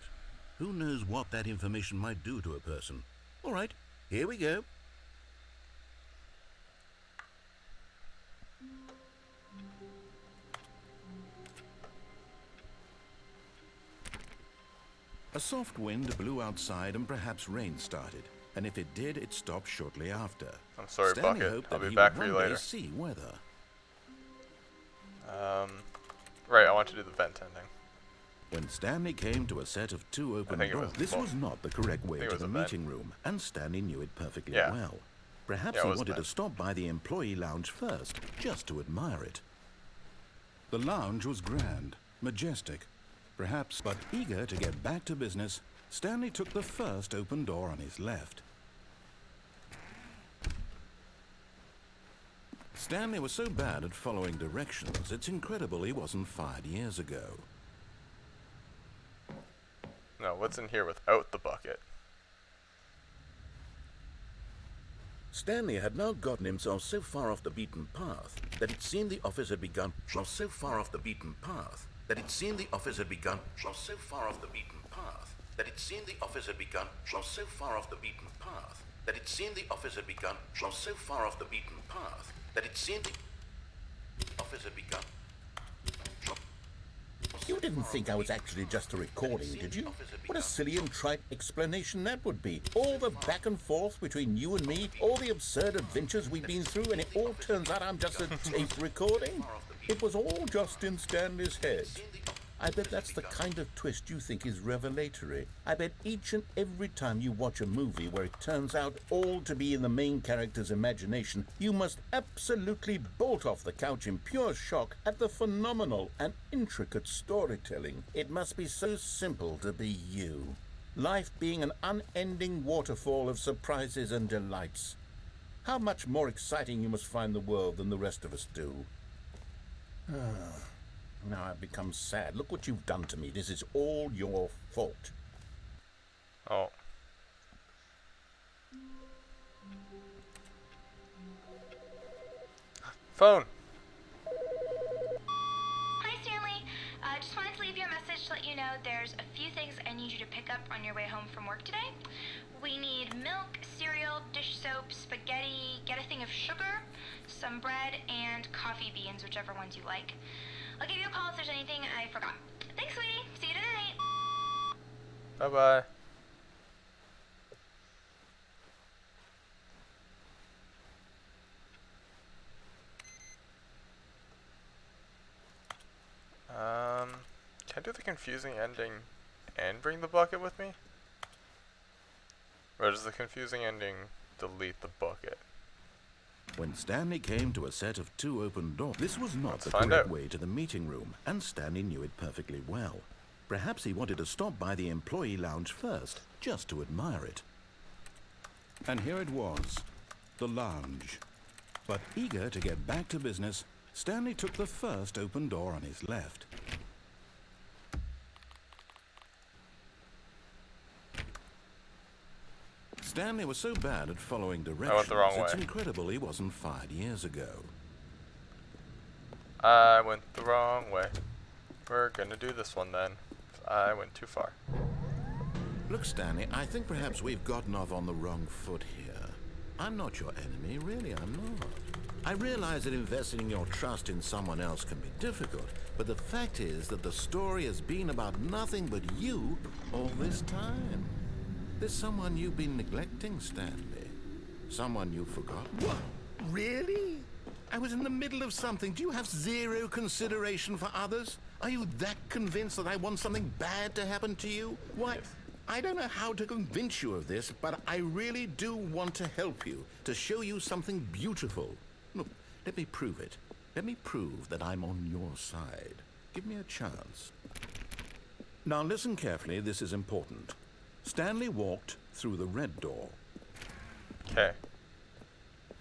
Who knows what that information might do to a person? All right, here we go. A soft wind blew outside and perhaps rain started. And if it did, it stopped shortly after. I'm sorry, Stanley Bucket. hoped I'll that be he back would for you one day later. see weather. Right, I want to do the vent ending. When Stanley came to a set of two open think it doors, was- this well, was not the correct way think it to was the a vent. meeting room, and Stanley knew it perfectly Yeah. well. Perhaps Yeah, it he was a wanted to vent. stop by the employee lounge first, just to admire it. The lounge was grand, majestic, perhaps, but eager to get back to business, Stanley took the first open door on his left. Stanley was so bad at following directions, it's incredible he wasn't fired years ago. No, what's in here without the bucket? Stanley had now gotten himself so far off the beaten path that it seemed the office had begun. So far off the beaten path that it seemed the office had begun. So far off the beaten path that it seemed the office had begun. So far off the beaten path that it seemed the office had begun from so far off the beaten path that it seemed the office had begun. You didn't think I was actually just a recording, did you? What a silly and trite explanation that would be. All the back and forth between you and me, all the absurd adventures we've been through, and it all turns out I'm just a tape recording? It was all just in Stanley's head. I bet that's the kind of twist you think is revelatory. I bet each and every time you watch a movie where it turns out all to be in the main character's imagination, you must absolutely bolt off the couch in pure shock at the phenomenal and intricate storytelling. It must be so simple to be you. Life being an unending waterfall of surprises and delights. How much more exciting you must find the world than the rest of us do. Now I've become sad. Look what you've done to me. This is all your fault. Oh. Phone. Hi, Stanley. Just wanted to leave you a message to let you know there's a few things I need you to pick up on your way home from work today. We need milk, cereal, dish soap, spaghetti, get a thing of sugar, some bread, and coffee beans, whichever ones you like. I'll give you a call if there's anything I forgot. Thanks, sweetie. See you tonight. Bye-bye. Can I do the confusing ending and bring the bucket with me? Or does the confusing ending delete the bucket? When Stanley came to a set of 2 open doors, this was not Let's the find correct out. way to the meeting room, and Stanley knew it perfectly well. Perhaps he wanted to stop by the employee lounge first, just to admire it. And here it was, the lounge. But eager to get back to business, Stanley took the first open door on his left. Stanley was so bad at following directions, wrong it's way. incredible he wasn't fired years ago. I went the wrong way. We're gonna do this one then. I went too far. Look, Stanley, I think perhaps we've gotten off on the wrong foot here. I'm not your enemy, really, I'm not. I realize that investing your trust in someone else can be difficult, but the fact is that the story has been about nothing but you all this time. There's someone you've been neglecting, Stanley. Someone you've forgotten. What? Really? I was in the middle of something. Do you have zero consideration for others? Are you that convinced that I want something bad to happen to you? Why, I don't know how to convince you of this, but I really do want to help you, to show you something beautiful. Look, let me prove it. Let me prove that I'm on your side. Give me a chance. Now listen carefully, this is important. Stanley walked through the red door. Okay.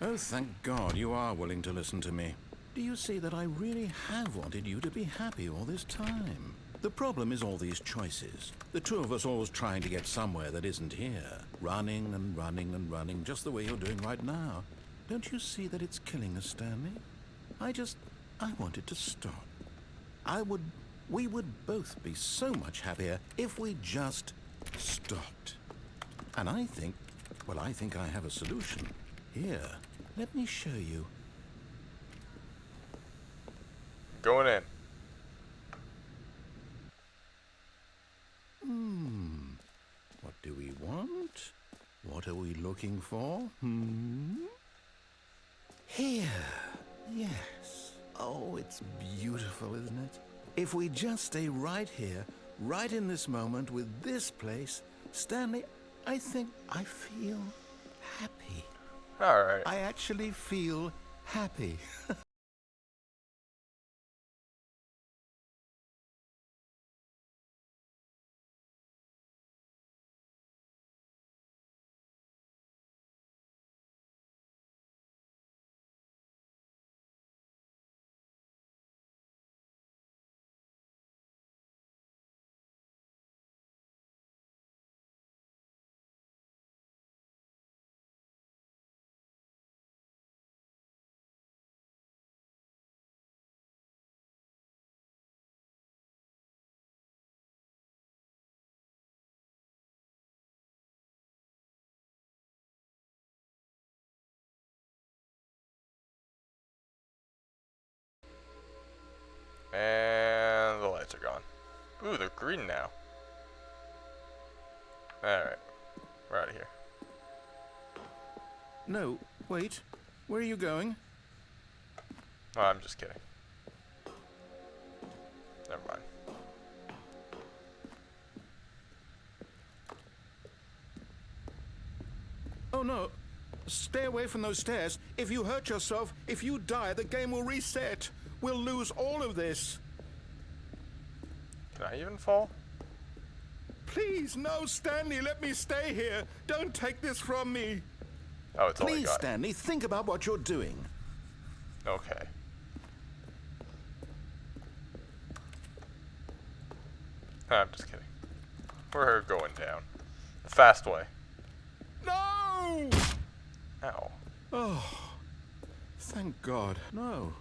Oh, thank God you are willing to listen to me. Do you see that I really have wanted you to be happy all this time? The problem is all these choices. The two of us always trying to get somewhere that isn't here. Running and running and running, just the way you're doing right now. Don't you see that it's killing us, Stanley? I wanted to stop. We would both be so much happier if we just stopped. And I think I have a solution. Here, let me show you. Going in. What do we want? What are we looking for? Here. Yes. Oh, it's beautiful, isn't it? If we just stay right here, right in this moment with this place, Stanley, I think I feel happy. Alright. I actually feel happy. Ooh, they're green now. Alright. We're out of here. No, wait. Where are you going? Oh, I'm just kidding. Never mind. Oh no. Stay away from those stairs. If you hurt yourself, if you die, the game will reset. We'll lose all of this. Can I even fall? Please, no, Stanley, let me stay here. Don't take this from me. Oh, it's all I Please, got. Stanley, think about what you're doing. Okay. I'm just kidding. We're going down. The fast way. No! Ow. Oh, thank God. No.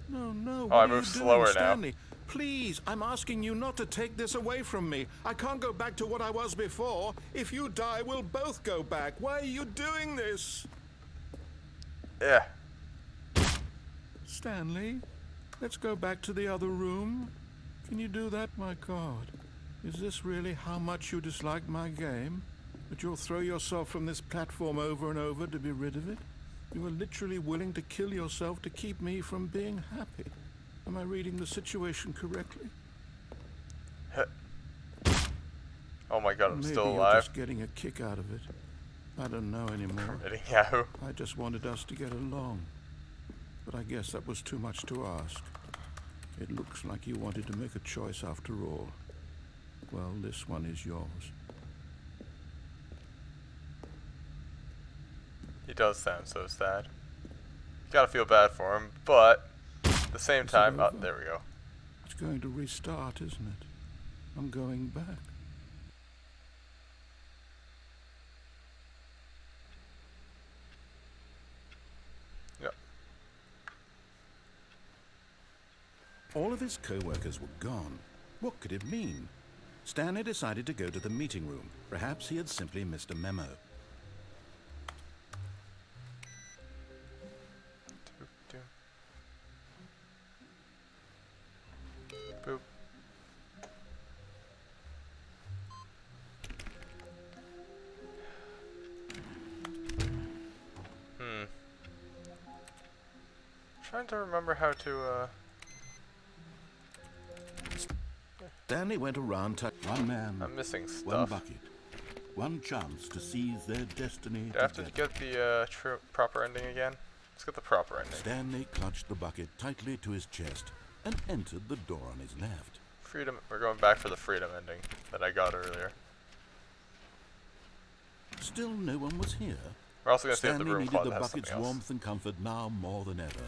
No, no. Oh, What I are you move doing, slower now. Stanley? Please, I'm asking you not to take this away from me. I can't go back to what I was before. If you die, we'll both go back. Why are you doing this? Yeah. Stanley, let's go back to the other room. Can you do that, my God? Is this really how much you dislike my game? That you'll throw yourself from this platform over and over to be rid of it? You are literally willing to kill yourself to keep me from being happy. Am I reading the situation correctly? Oh my god, I'm Maybe still you're alive. just getting a kick out of it. I don't know anymore. Hitting Yahoo. I just wanted us to get along. But I guess that was too much to ask. It looks like you wanted to make a choice after all. Well, this one is yours. He does sound so sad. You gotta feel bad for him, but at the same Is it time, oh, over? there we go. It's going to restart, isn't it? I'm going back. Yep. All of his co-workers were gone. What could it mean? Stanley decided to go to the meeting room. Perhaps he had simply missed a memo. Boop. Trying to remember how to, Stanley went around one man, I'm missing one stuff. bucket, one chance to seize their destiny Do I have to together. get the, proper ending again? Let's get the proper ending. Stanley clutched the bucket tightly to his chest and entered the door on his left. Freedom. We're going back for the freedom ending that I got earlier. Still no one was here. We're also going to see if Stanley the room needed closet the has bucket's something else. warmth and comfort now more than ever.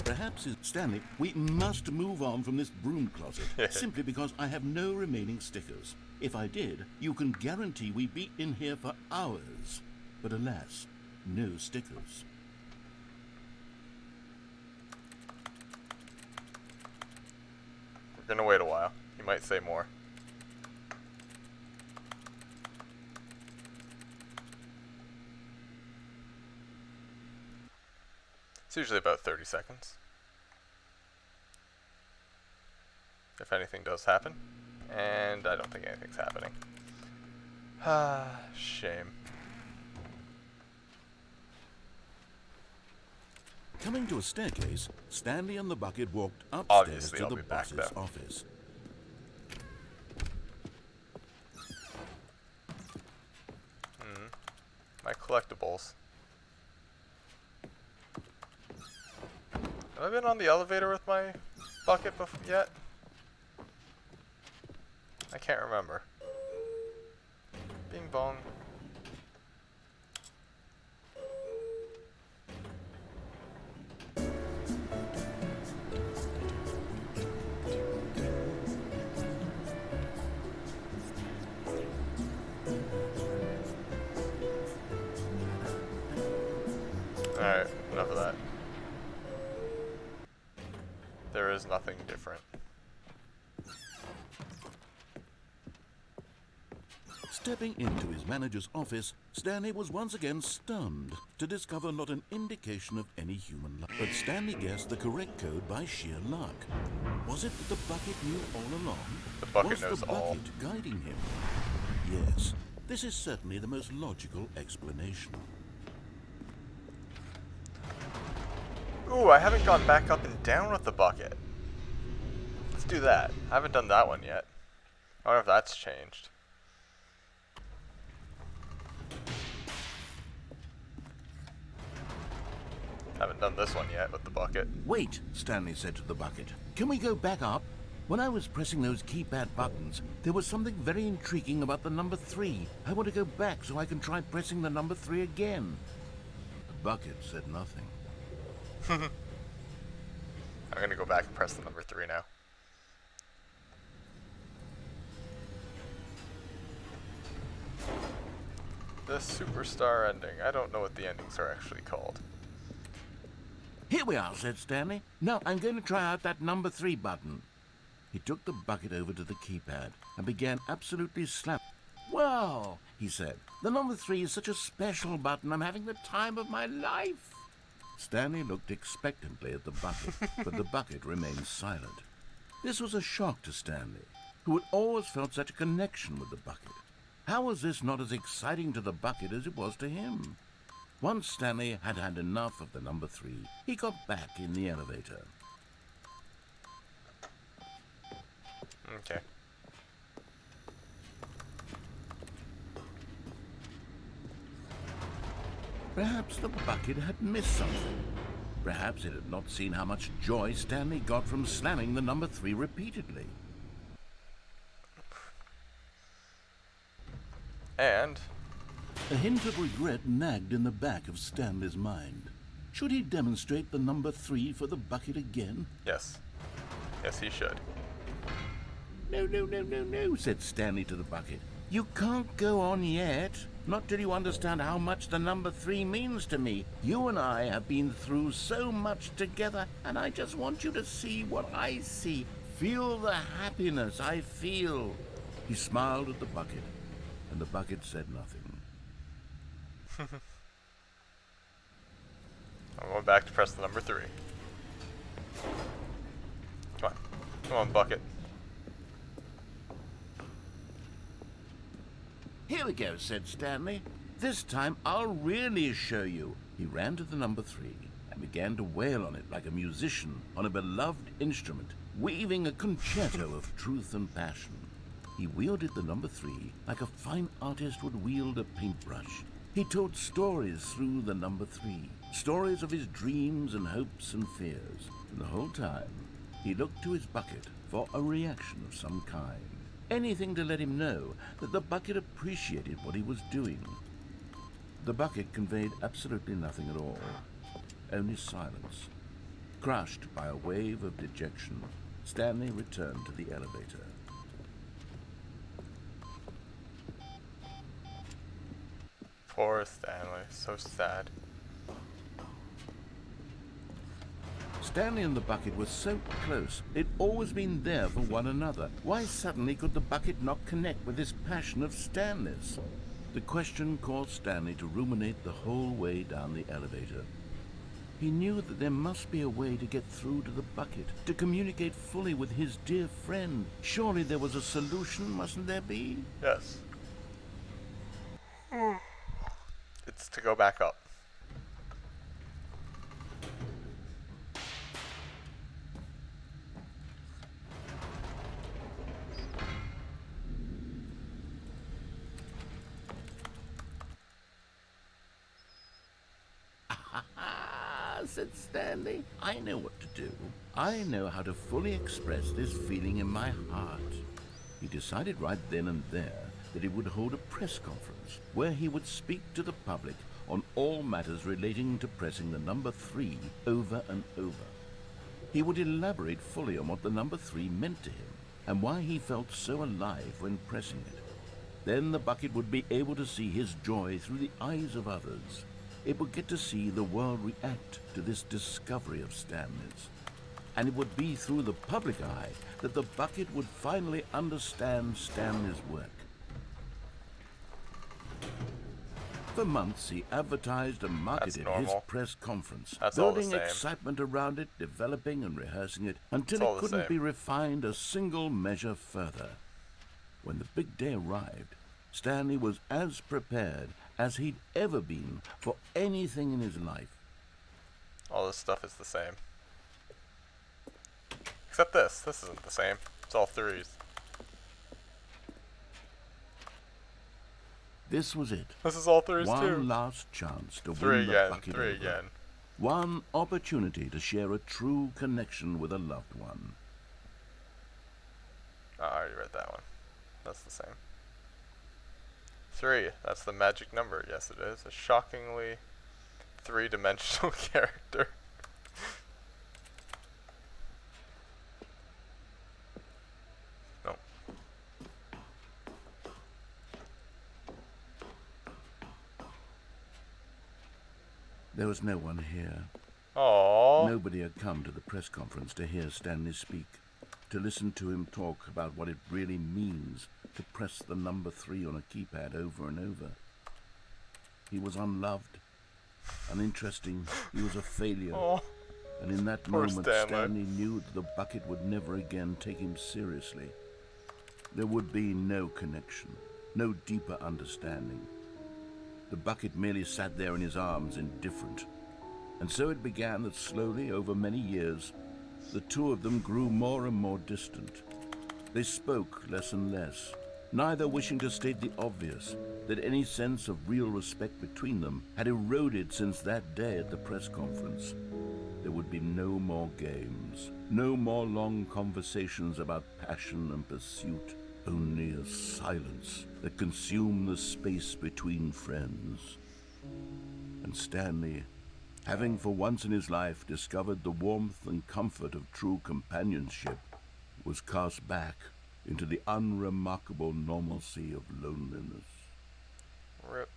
Perhaps Stanley, we must move on from this broom closet, simply because I have no remaining stickers. If I did, you can guarantee we'd be in here for hours. But alas, no stickers. We're going to wait a while. He might say more. It's usually about 30 seconds. If anything does happen. And I don't think anything's happening. Ah, shame. Coming to a staircase, Stanley and the bucket walked upstairs Obviously, to I'll the be back boss's though. office. My collectibles. Have I been on the elevator with my bucket yet? I can't remember. Bing bong. Alright, enough of that. There is nothing different. Stepping into his manager's office, Stanley was once again stunned to discover not an indication of any human life. But Stanley guessed the correct code by sheer luck. Was it that the bucket knew all along? The bucket was knows the all. bucket guiding him? Yes, this is certainly the most logical explanation. Ooh, I haven't gone back up and down with the bucket. Let's do that. I haven't done that one yet. I wonder if that's changed. Haven't done this one yet with the bucket. Wait, Stanley said to the bucket. Can we go back up? When I was pressing those keypad buttons, there was something very intriguing about the number 3. I want to go back so I can try pressing the number 3 again. The bucket said nothing. I'm gonna go back and press the number 3 now. The superstar ending. I don't know what the endings are actually called. Here we are, said Stanley. Now I'm going to try out that number 3 button. He took the bucket over to the keypad and began absolutely slapping. Well, he said, the number 3 is such a special button. I'm having the time of my life. Stanley looked expectantly at the bucket, but the bucket remained silent. This was a shock to Stanley, who had always felt such a connection with the bucket. How was this not as exciting to the bucket as it was to him? Once Stanley had had enough of the number 3, he got back in the elevator. Okay. Perhaps the bucket had missed something. Perhaps it had not seen how much joy Stanley got from slamming the number 3 repeatedly. And A hint of regret nagged in the back of Stanley's mind. Should he demonstrate the number 3 for the bucket again? yes. Yes, he should. No, said Stanley to the bucket. You can't go on yet. Not till you understand how much the number 3 means to me. You and I have been through so much together, and I just want you to see what I see. Feel the happiness I feel. He smiled at the bucket, and the bucket said nothing. I'm going back to press the number 3. Come on. Come on, bucket. Here we go, said Stanley. This time I'll really show you. He ran to the number 3 and began to wail on it like a musician on a beloved instrument, weaving a concerto of truth and passion. He wielded the number 3 like a fine artist would wield a paintbrush. He told stories through the number 3, stories of his dreams and hopes and fears. And the whole time, he looked to his bucket for a reaction of some kind. Anything to let him know that the bucket appreciated what he was doing. The bucket conveyed absolutely nothing at all, only silence. Crushed by a wave of dejection, Stanley returned to the elevator. Poor Stanley. So sad. Stanley and the bucket were so close. They'd always been there for one another. Why suddenly could the bucket not connect with this passion of Stanley's? The question caused Stanley to ruminate the whole way down the elevator. He knew that there must be a way to get through to the bucket, to communicate fully with his dear friend. Surely there was a solution, mustn't there be? Yes. It's to go back up. Said Stanley. I know what to do. I know how to fully express this feeling in my heart. He decided right then and there that he would hold a press conference where he would speak to the public on all matters relating to pressing the number 3 over and over. He would elaborate fully on what the number 3 meant to him and why he felt so alive when pressing it. Then the bucket would be able to see his joy through the eyes of others. It would get to see the world react to this discovery of Stanley's. And it would be through the public eye that the bucket would finally understand Stanley's work. For months, he advertised and marketed his normal. press conference, That's all the building same. excitement around it, developing and rehearsing it, until all it the couldn't same. be refined a single measure further. When the big day arrived, Stanley was as prepared as he'd ever been for anything in his life. All this stuff is the same. Except this. This isn't the same. It's all threes. This was it. This is all threes One too. last chance to Three win the again. bucket Three over. again. One opportunity to share a true connection with a loved one. Oh, I already read that one. That's the same. 3. That's the magic number. Yes, it is. A shockingly three-dimensional character. No. There was no one here. Aww. Nobody had come to the press conference to hear Stanley speak, to listen to him talk about what it really means to press the number 3 on a keypad over and over. He was unloved, uninteresting, he was a failure. Aw. And in that Poor moment, Stanley. Stanley knew that the bucket would never again take him seriously. There would be no connection, no deeper understanding. The bucket merely sat there in his arms, indifferent. And so it began that slowly, over many years, the two of them grew more and more distant. They spoke less and less, neither wishing to state the obvious, that any sense of real respect between them had eroded since that day at the press conference. There would be no more games, no more long conversations about passion and pursuit, only a silence that consumed the space between friends. And Stanley, having for once in his life discovered the warmth and comfort of true companionship, was cast back into the unremarkable normalcy of loneliness. Rip.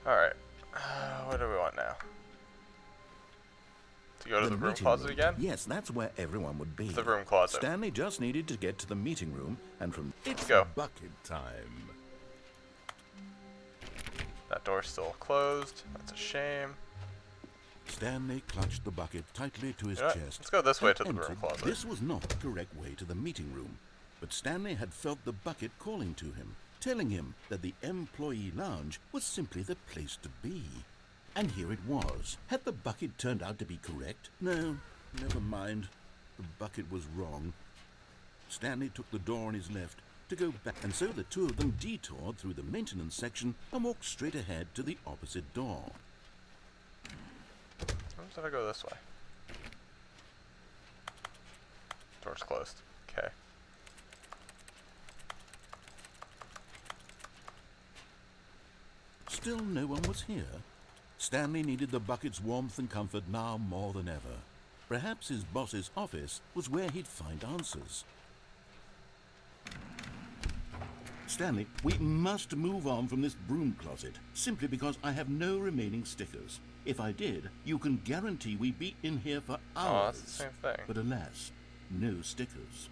Alright. What do we want now? To go to the room meeting closet room. again? Yes, that's where everyone would be. The room closet. Stanley just needed to get to the meeting room, and from it's go. bucket time. That door's still closed. That's a shame. Stanley clutched the bucket tightly to his You know what? chest. Let's go this way and to the room entered. closet. This was not the correct way to the meeting room, but Stanley had felt the bucket calling to him, telling him that the employee lounge was simply the place to be. And here it was. Had the bucket turned out to be correct? No, never mind. The bucket was wrong. Stanley took the door on his left to go back, and so the two of them detoured through the maintenance section and walked straight ahead to the opposite door. Where did I go this way? Door's closed. Okay. Still no one was here. Stanley needed the bucket's warmth and comfort now more than ever. Perhaps his boss's office was where he'd find answers. Stanley, we must move on from this broom closet, simply because I have no remaining stickers. If I did, you can guarantee we'd be in here for Oh, hours. that's the same thing. But alas, no stickers.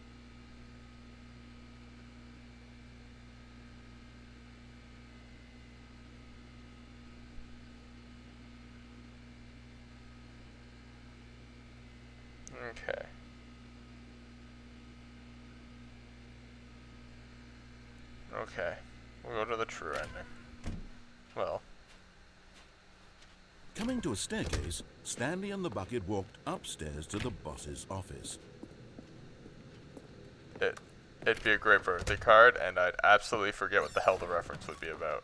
Okay. Okay. We'll go to the true ending. Well. Coming to a staircase, Stanley and the bucket walked upstairs to the boss's office. It'd be a great birthday card, and I'd absolutely forget what the hell the reference would be about.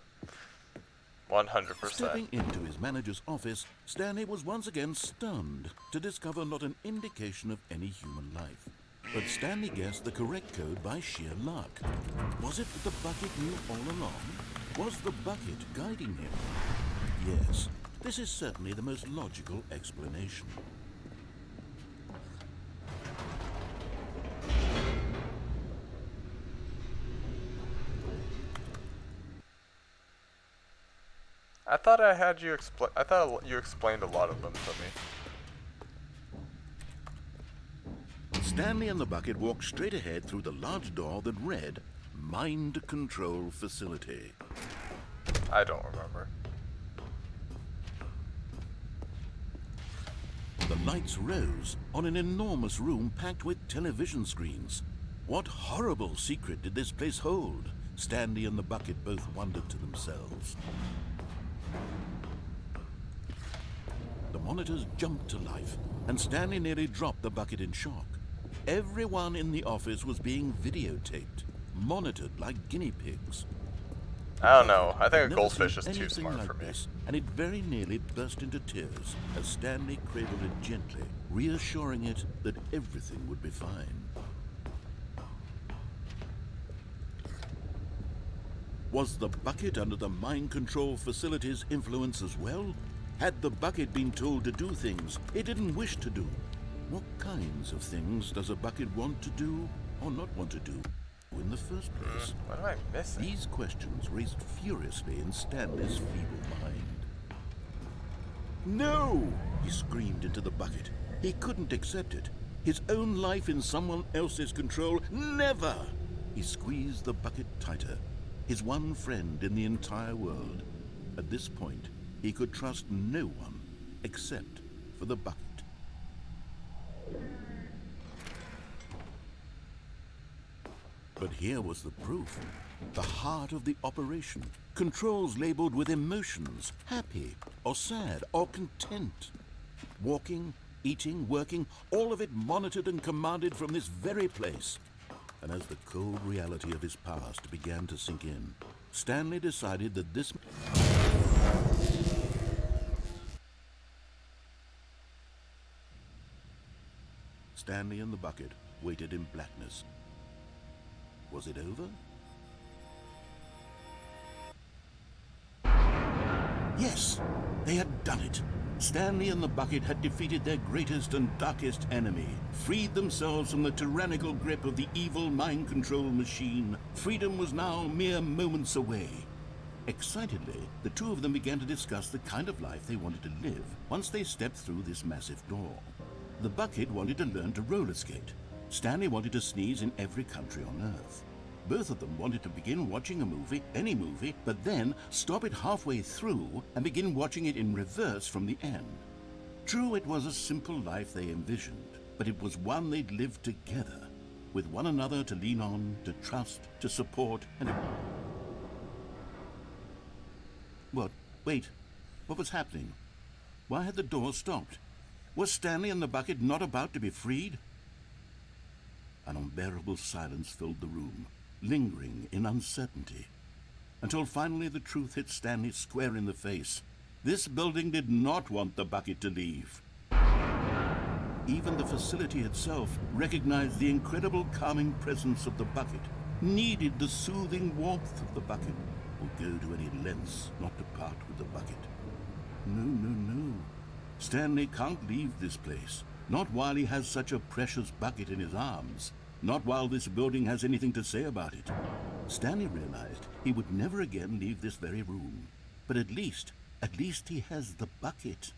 100%. Stepping into his manager's office, Stanley was once again stunned to discover not an indication of any human life. But Stanley guessed the correct code by sheer luck. Was it that the bucket knew all along? Was the bucket guiding him? Yes, this is certainly the most logical explanation. I thought I had you explain. I thought you explained a lot of them to me. Stanley and the bucket walked straight ahead through the large door that read, Mind Control Facility. I don't remember. The lights rose on an enormous room packed with television screens. What horrible secret did this place hold? Stanley and the bucket both wondered to themselves. The monitors jumped to life, and Stanley nearly dropped the bucket in shock. Everyone in the office was being videotaped, monitored like guinea pigs. I don't know. I think a I'd never goldfish seen is too anything smart like for me. this, and it very nearly burst into tears as Stanley cradled it gently, reassuring it that everything would be fine. Was the bucket under the mind control facility's influence as well? Had the bucket been told to do things it didn't wish to do? What kinds of things does a bucket want to do or not want to do in the first place? What am I missing? These questions raced furiously in Stanley's feeble mind. No! He screamed into the bucket. He couldn't accept it. His own life in someone else's control, never! He squeezed the bucket tighter. His one friend in the entire world. At this point, he could trust no one except for the bucket. But here was the proof. The heart of the operation. Controls labeled with emotions, happy or sad or content. Walking, eating, working, all of it monitored and commanded from this very place. And as the cold reality of his past began to sink in, Stanley decided that this... Stanley and the bucket waited in blackness. Was it over? Yes, they had done it. Stanley and the bucket had defeated their greatest and darkest enemy, freed themselves from the tyrannical grip of the evil mind control machine. Freedom was now mere moments away. Excitedly, the two of them began to discuss the kind of life they wanted to live once they stepped through this massive door. The bucket wanted to learn to roller skate. Stanley wanted to sneeze in every country on Earth. Both of them wanted to begin watching a movie, any movie, but then stop it halfway through and begin watching it in reverse from the end. True, it was a simple life they envisioned, but it was one they'd lived together, with one another to lean on, to trust, to support, and to... What? Wait. What was happening? Why had the door stopped? Was Stanley and the bucket not about to be freed? An unbearable silence filled the room, lingering in uncertainty, until finally the truth hit Stanley square in the face. This building did not want the bucket to leave. Even the facility itself recognized the incredible calming presence of the bucket, needed the soothing warmth of the bucket, would go to any lengths not to part with the bucket. No, no, no. Stanley can't leave this place, not while he has such a precious bucket in his arms. Not while this building has anything to say about it. Stanley realized he would never again leave this very room. But at least he has the bucket.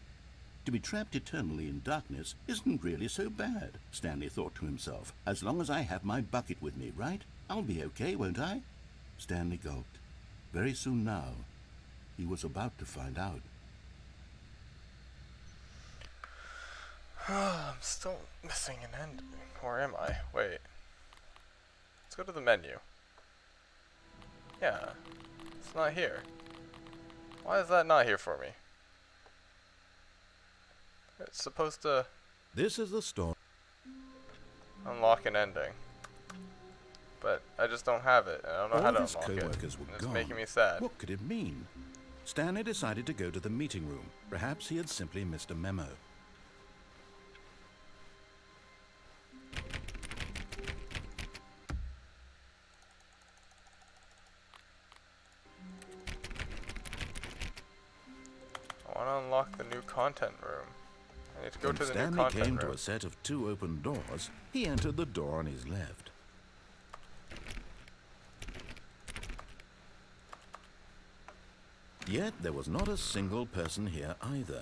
To be trapped eternally in darkness isn't really so bad, Stanley thought to himself. As long as I have my bucket with me, right? I'll be okay, won't I? Stanley gulped. Very soon now, he was about to find out. I'm still missing an ending. Or am I? Wait. Let's go to the menu. Yeah. It's not here. Why is that not here for me? It's supposed to This is the story. unlock an ending. But I just don't have it. I don't know how All to his unlock it. co-workers were It's gone. making me sad. What could it mean? Stanley decided to go to the meeting room. Perhaps he had simply missed a memo. I want to unlock the new content room. I need to go When to the new Stanley content came room. to a set of two open doors, he entered the door on his left. Yet there was not a single person here either.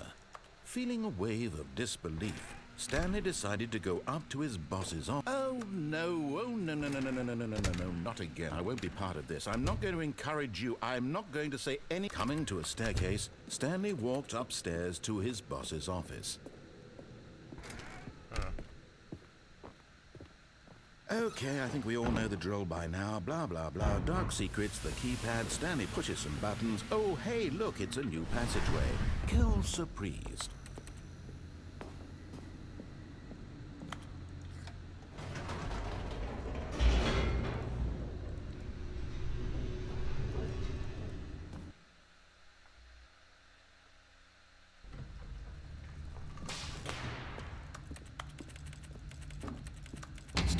Feeling a wave of disbelief, Stanley decided to go up to his boss's office. Oh no, not again. I won't be part of this. I'm not going to encourage you. I'm not going to say any... Coming to a staircase, Stanley walked upstairs to his boss's office. Okay, I think we all know the drill by now. Blah, blah, blah. Dark secrets, the keypad. Stanley pushes some buttons. Oh, hey, look, it's a new passageway. Quelle surprise.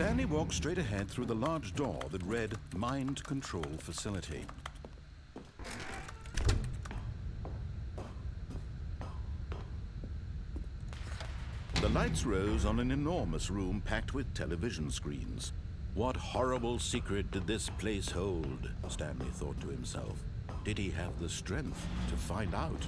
Stanley walked straight ahead through the large door that read Mind Control Facility. The lights rose on an enormous room packed with television screens. What horrible secret did this place hold? Stanley thought to himself. Did he have the strength to find out?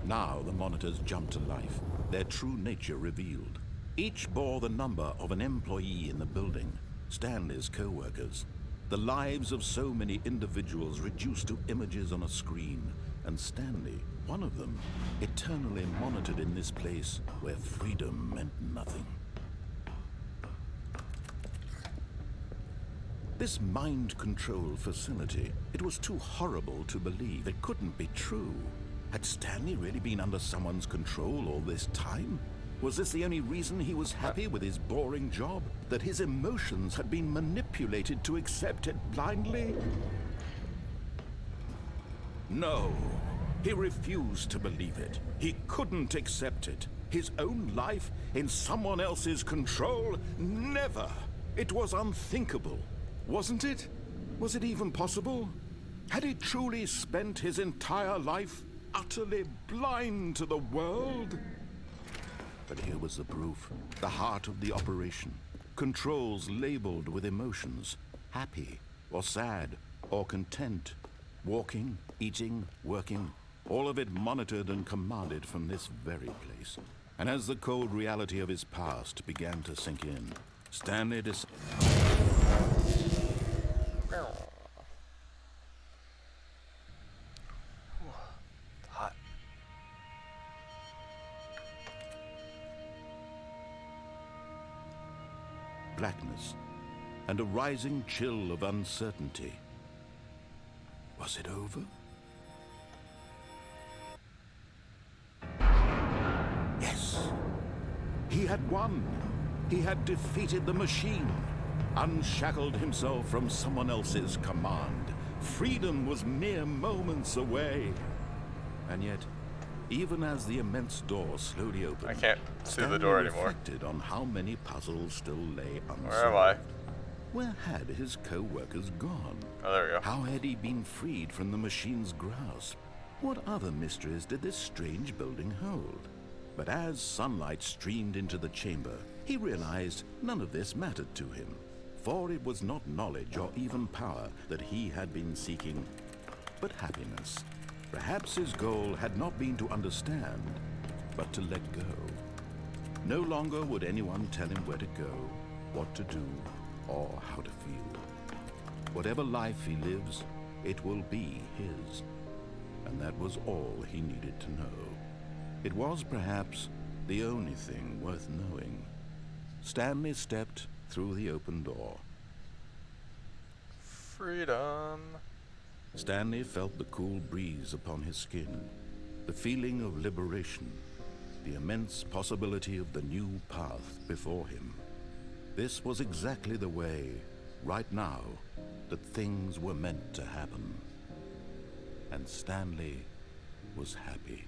Now the monitors jumped to life, their true nature revealed. Each bore the number of an employee in the building, Stanley's co-workers. The lives of so many individuals reduced to images on a screen, and Stanley, one of them, eternally monitored in this place where freedom meant nothing. This mind control facility, it was too horrible to believe. It couldn't be true. Had Stanley really been under someone's control all this time? Was this the only reason he was happy with his boring job? That his emotions had been manipulated to accept it blindly? No, he refused to believe it. He couldn't accept it. His own life in someone else's control? Never! It was unthinkable, wasn't it? Was it even possible? Had he truly spent his entire life utterly blind to the world? But here was the proof, the heart of the operation. Controls labeled with emotions, happy or sad or content. Walking, eating, working, all of it monitored and commanded from this very place. And as the cold reality of his past began to sink in, Stanley Hot. blackness and a rising chill of uncertainty. Was it over? Yes. He had won. He had defeated the machine, unshackled himself from someone else's command. Freedom was mere moments away. And yet, even as the immense door slowly opened, I can't see the Stanley door anymore. reflected on how many puzzles still lay unsolved. Where am I? Where had his co-workers gone? Oh, there we go. How had he been freed from the machine's grasp? What other mysteries did this strange building hold? But as sunlight streamed into the chamber, he realized none of this mattered to him, for it was not knowledge or even power that he had been seeking, but happiness. Perhaps his goal had not been to understand, but to let go. No longer would anyone tell him where to go, what to do, or how to feel. Whatever life he lives, it will be his. And that was all he needed to know. It was perhaps the only thing worth knowing. Stanley stepped through the open door. Freedom. Stanley felt the cool breeze upon his skin, the feeling of liberation, the immense possibility of the new path before him. This was exactly the way, right now, that things were meant to happen. And Stanley was happy.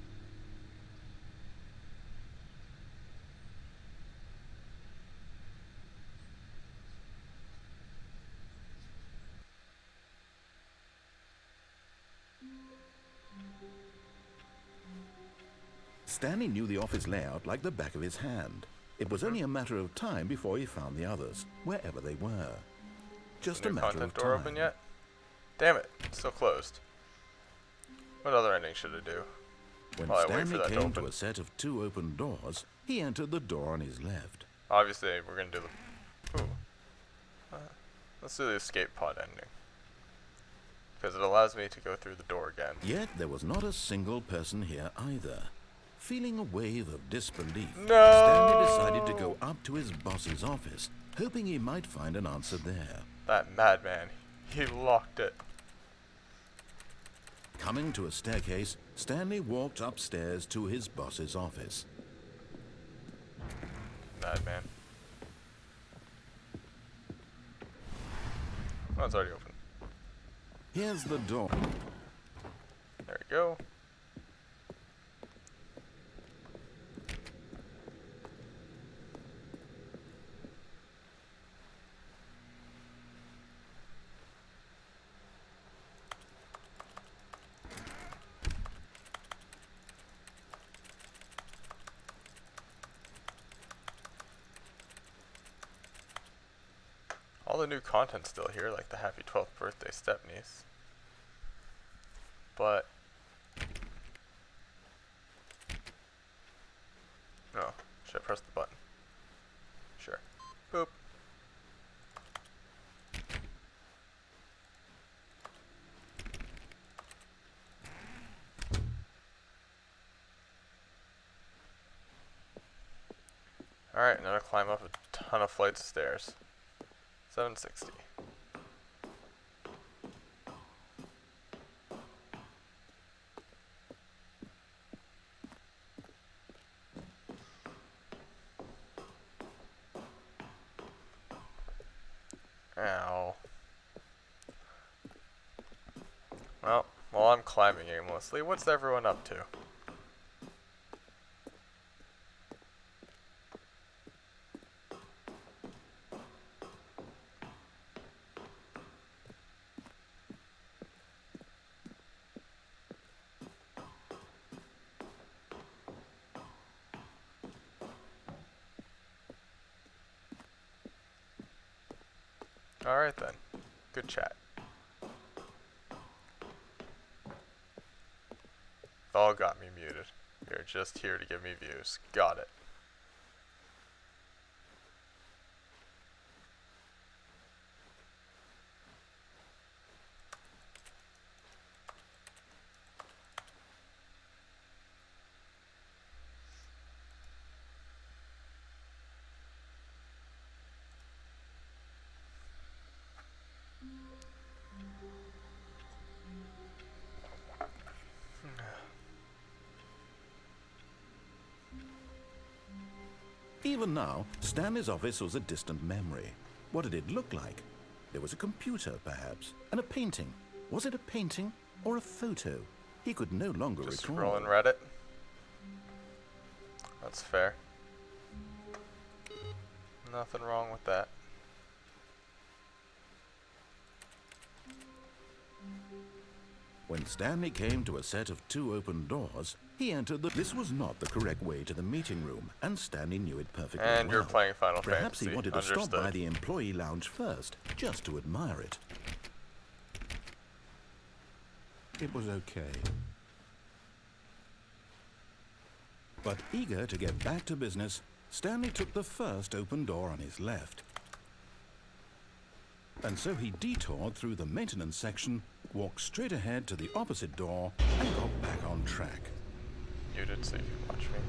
Stanley knew the office layout like the back of his hand. It was only a matter of time before he found the others, wherever they were. Just a New matter content of door time. open yet? Damn it, it's still closed. What other ending should I do? When While I wait for Stanley that to came to open. a set of 2 open doors, he entered the door on his left. Obviously, we're gonna do the. Ooh. Let's do the escape pod ending. Because it allows me to go through the door again. Yet there was not a single person here either. Feeling a wave of disbelief, No! Stanley decided to go up to his boss's office, hoping he might find an answer there. That madman. He locked it. Coming to a staircase, Stanley walked upstairs to his boss's office. Madman. Oh, it's already open. Here's the door. There we go. All the new content's still here, like the happy 12th birthday step niece. But no, should I press the button? Sure. Boop. Alright, now to climb up a ton of flights of stairs. 760. Ow. Well, while I'm climbing aimlessly, what's everyone up to? Alright then. Good chat. All got me muted. You're just here to give me views. Got it. Even now, Stanley's office was a distant memory. What did it look like? There was a computer, perhaps, and a painting. Was it a painting or a photo? He could no longer Just recall. scrolling Reddit. That's fair. Nothing wrong with that. When Stanley came to a set of 2 open doors, he entered the... This was not the correct way to the meeting room, and Stanley knew it perfectly well. And you're playing Final Perhaps Fantasy. he wanted to stop Understood. by the employee lounge first, just to admire it. It was okay. But eager to get back to business, Stanley took the first open door on his left. And so he detoured through the maintenance section, walked straight ahead to the opposite door, and got back on track. Muted so you can watch me.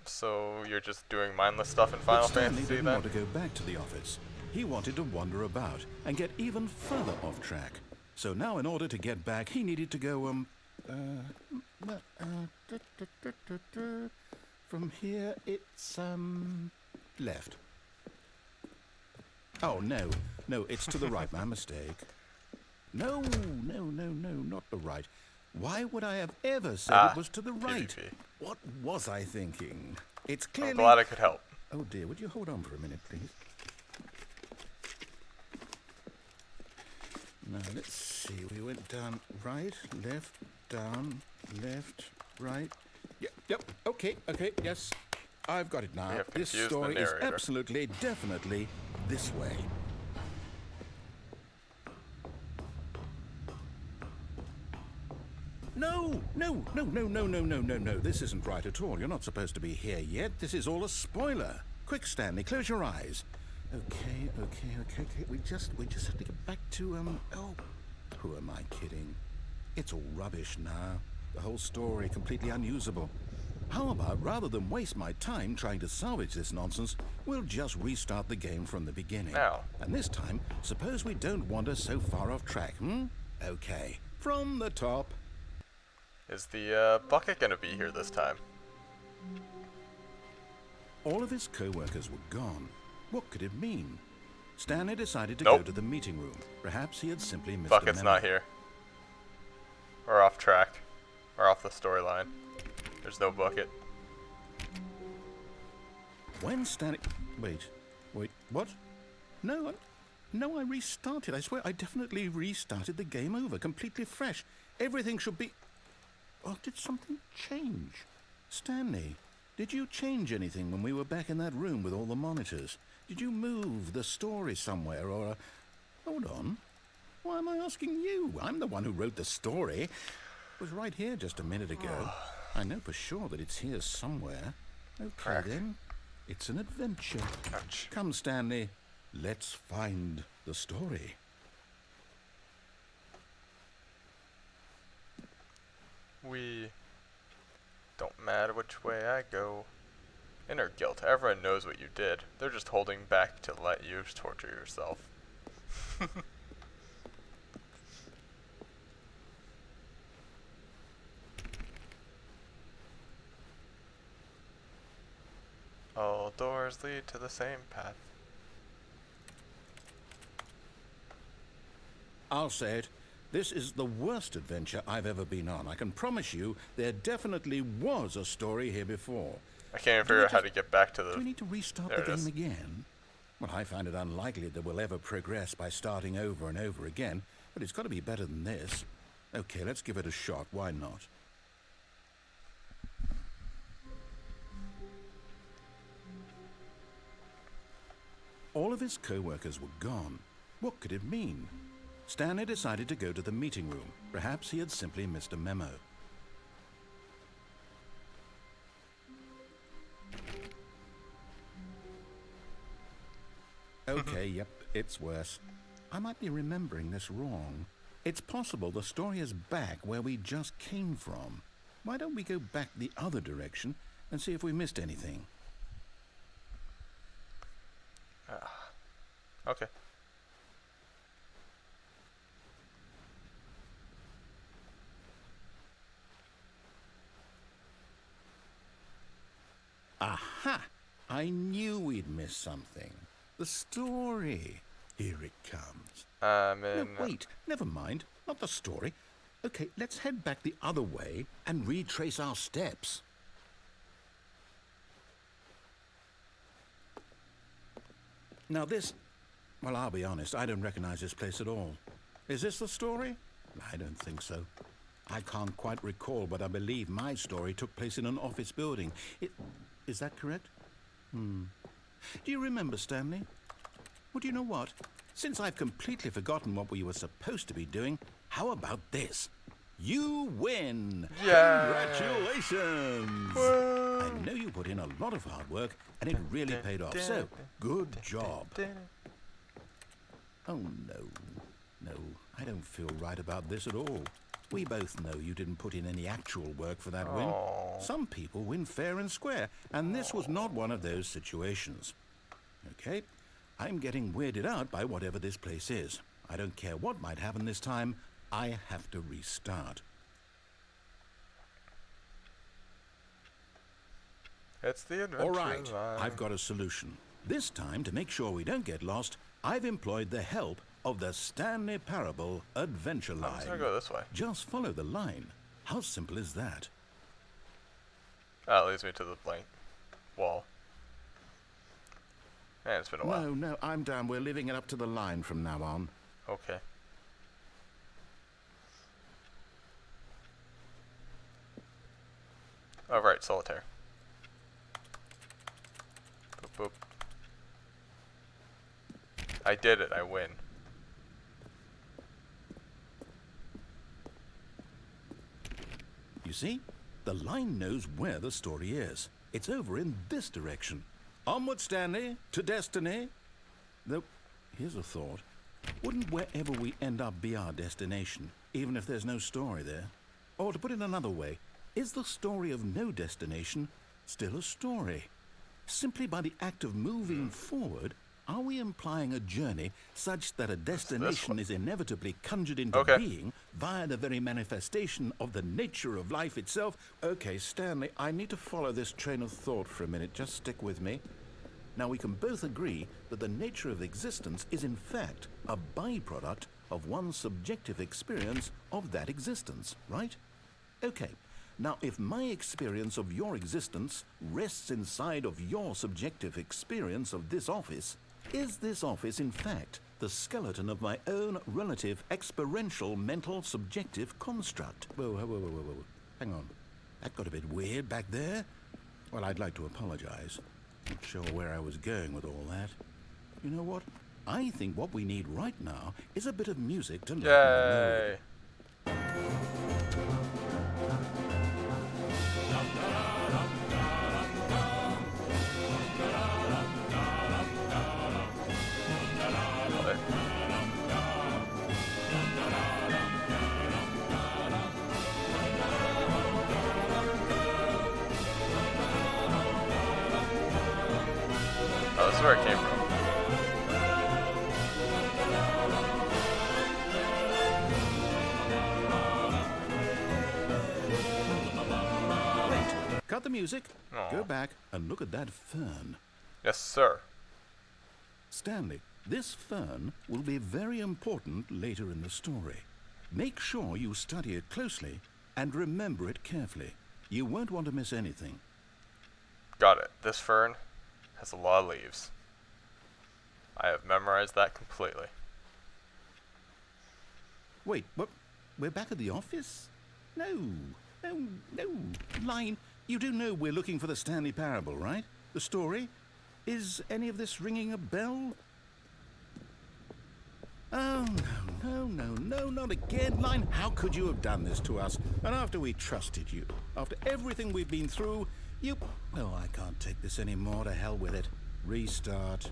So you're just doing mindless stuff in Final But Stanley Fantasy didn't then? want to go back to the office. He wanted to wander about and get even further off track. So now in order to get back, he needed to go, from here it's, left. Oh, no, it's to the right, my mistake. No, not the right. Why would I have ever said it was to the right? PvP. What was I thinking? It's I'm clearly... glad I could help. Oh dear, would you hold on for a minute, please? Now, let's see. We went down right, left, down, left, right. Yep, okay, yes. I've got it now. We have This confused the story is narrator. absolutely, definitely this way. No, no, no, no, no, no, no, no, no. This isn't right at all. You're not supposed to be here yet. This is all a spoiler. Quick, Stanley, close your eyes. Okay. We just have to get back to, oh, who am I kidding? It's all rubbish now. The whole story completely unusable. How about, rather than waste my time trying to salvage this nonsense, we'll just restart the game from the beginning. Now. And this time, suppose we don't wander so far off track, Okay, from the top. Is the bucket gonna be here this time? All of his co-workers were gone. What could it mean? Stanley decided to Nope. go to the meeting room. Perhaps he had simply missed Bucket's a memo. not here. Or off track. Or off the storyline. There's no bucket. When Stanley... Wait, what? No, I restarted. I swear, I definitely restarted the game over, completely fresh. Everything should be... Oh, did something change? Stanley, did you change anything when we were back in that room with all the monitors? Did you move the story somewhere, or... Hold on. Why am I asking you? I'm the one who wrote the story. It was right here just a minute ago. I know for sure that it's here somewhere. Okay, Crack. then. It's an adventure. Ouch. Come, Stanley. Let's find the story. We don't matter which way I go. Inner guilt. Everyone knows what you did. They're just holding back to let you torture yourself. All doors lead to the same path. I'll say it. This is the worst adventure I've ever been on. I can promise you there definitely was a story here before. I can't even Do we figure out how to just- get back to Do we the... need to restart There the it game is. again? Well, I find it unlikely that we'll ever progress by starting over and over again, but it's got to be better than this. Okay, let's give it a shot. Why not? All of his co-workers were gone. What could it mean? Stanley decided to go to the meeting room. Perhaps he had simply missed a memo. Okay, yep, it's worse. I might be remembering this wrong. It's possible the story is back where we just came from. Why don't we go back the other direction and see if we missed anything? Okay. Aha! I knew we'd miss something. The story. Here it comes. No, wait, never mind. Not the story. Okay, let's head back the other way and retrace our steps. Now this... Well, I'll be honest, I don't recognize this place at all. Is this the story? I don't think so. I can't quite recall, but I believe my story took place in an office building. Is that correct? Do you remember, Stanley? Well, do you know what? Since I've completely forgotten what we were supposed to be doing, how about this? You win! Yeah! Congratulations! I know you put in a lot of hard work, and it really paid off, so good job. Oh, no, I don't feel right about this at all. We both know you didn't put in any actual work for that win. Some people win fair and square, and this was not one of those situations. Okay, I'm getting weirded out by whatever this place is. I don't care what might happen this time, I have to restart. It's the adventure All right, line. I've got a solution. This time, to make sure we don't get lost, I've employed the help of the Stanley Parable Adventure I was Line. gonna go this way. Just follow the line. How simple is that? That leads me to the blank wall. Man, it's been a while. No, I'm down. We're leaving it up to the line from now on. Okay. Oh, right, solitaire. Boop, boop. I did it, I win. see? The line knows where the story is. It's over in this direction. Onward, Stanley, to destiny. Though, here's a thought. Wouldn't wherever we end up be our destination, even if there's no story there? Or to put it another way, is the story of no destination still a story? Simply by the act of moving forward, are we implying a journey such that a destination is inevitably conjured into being via the very manifestation of the nature of life itself? Okay, Stanley, I need to follow this train of thought for a minute. Just stick with me. Now, we can both agree that the nature of existence is in fact a byproduct of one's subjective experience of that existence, right? Okay. Now, if my experience of your existence rests inside of your subjective experience of this office, is this office, in fact, the skeleton of my own relative experiential mental subjective construct? Whoa. Hang on. That got a bit weird back there. Well, I'd like to apologize. Not sure where I was going with all that. You know what? I think what we need right now is a bit of music to lighten the mood. Oh, this is where it came from. Wait, cut the music, Aww. Go back and look at that fern. Yes, sir. Stanley, this fern will be very important later in the story. Make sure you study it closely and remember it carefully. You won't want to miss anything. Got it. This fern has a lot of leaves. I have memorized that completely. Wait, what? We're back at the office? No. Line, you do know we're looking for the Stanley Parable, right? The story? Is any of this ringing a bell? Oh, no, not again, Line. How could you have done this to us? And after we trusted you, after everything we've been through, you... Oh, I can't take this anymore. To hell with it. Restart.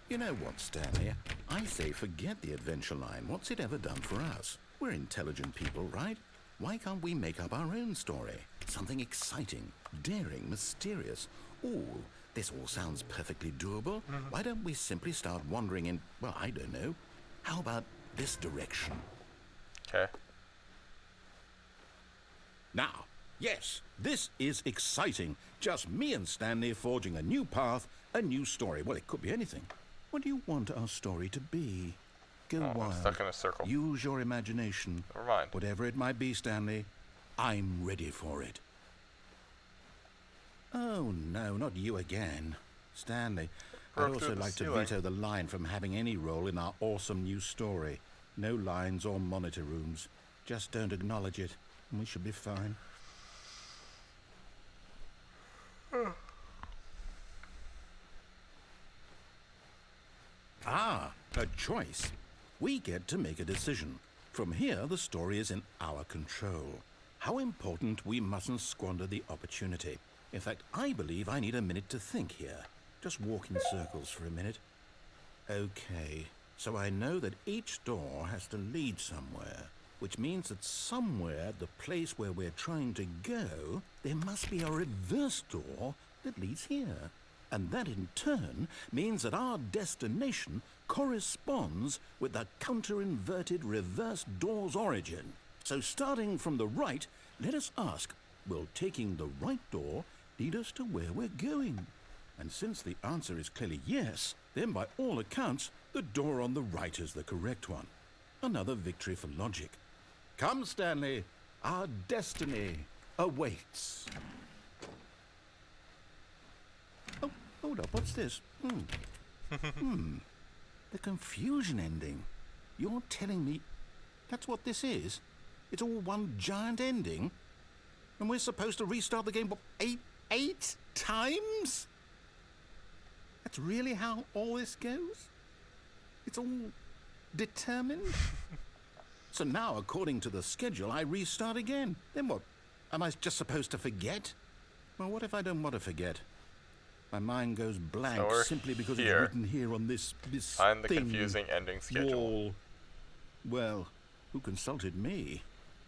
You know what, Stanley? I say forget the adventure line. What's it ever done for us? We're intelligent people, right? Why can't we make up our own story? Something exciting, daring, mysterious. Ooh, this all sounds perfectly doable. Why don't we simply start wandering in, well, I don't know. How about this direction? Okay. Now, yes, this is exciting. Just me and Stanley forging a new path, a new story. Well, it could be anything. What do you want our story to be? Go wild. I'm stuck in a circle. Use your imagination. Never mind. Whatever it might be, Stanley, I'm ready for it. Oh, no, not you again. Stanley, I'd also like to veto the line from having any role in our awesome new story. No lines or monitor rooms. Just don't acknowledge it, and we should be fine. Ah, a choice. We get to make a decision. From here, the story is in our control. How important we mustn't squander the opportunity. In fact, I believe I need a minute to think here. Just walk in circles for a minute. Okay, so I know that each door has to lead somewhere, which means that somewhere at the place where we're trying to go, there must be a reverse door that leads here. And that in turn means that our destination corresponds with the counter-inverted reverse door's origin. So starting from the right, let us ask, will taking the right door lead us to where we're going? And since the answer is clearly yes, then by all accounts, the door on the right is the correct one. Another victory for logic. Come, Stanley, our destiny awaits. Oh, hold up, what's this? The confusion ending. You're telling me that's what this is? It's all one giant ending? And we're supposed to restart the game, what, eight times? That's really how all this goes? It's all Determined? So now, according to the schedule, I restart again. Then what? Am I just supposed to forget? Well, what if I don't want to forget? My mind goes blank So we're simply because here. it's written here on this Find the thing confusing ending schedule. wall. Well, who consulted me?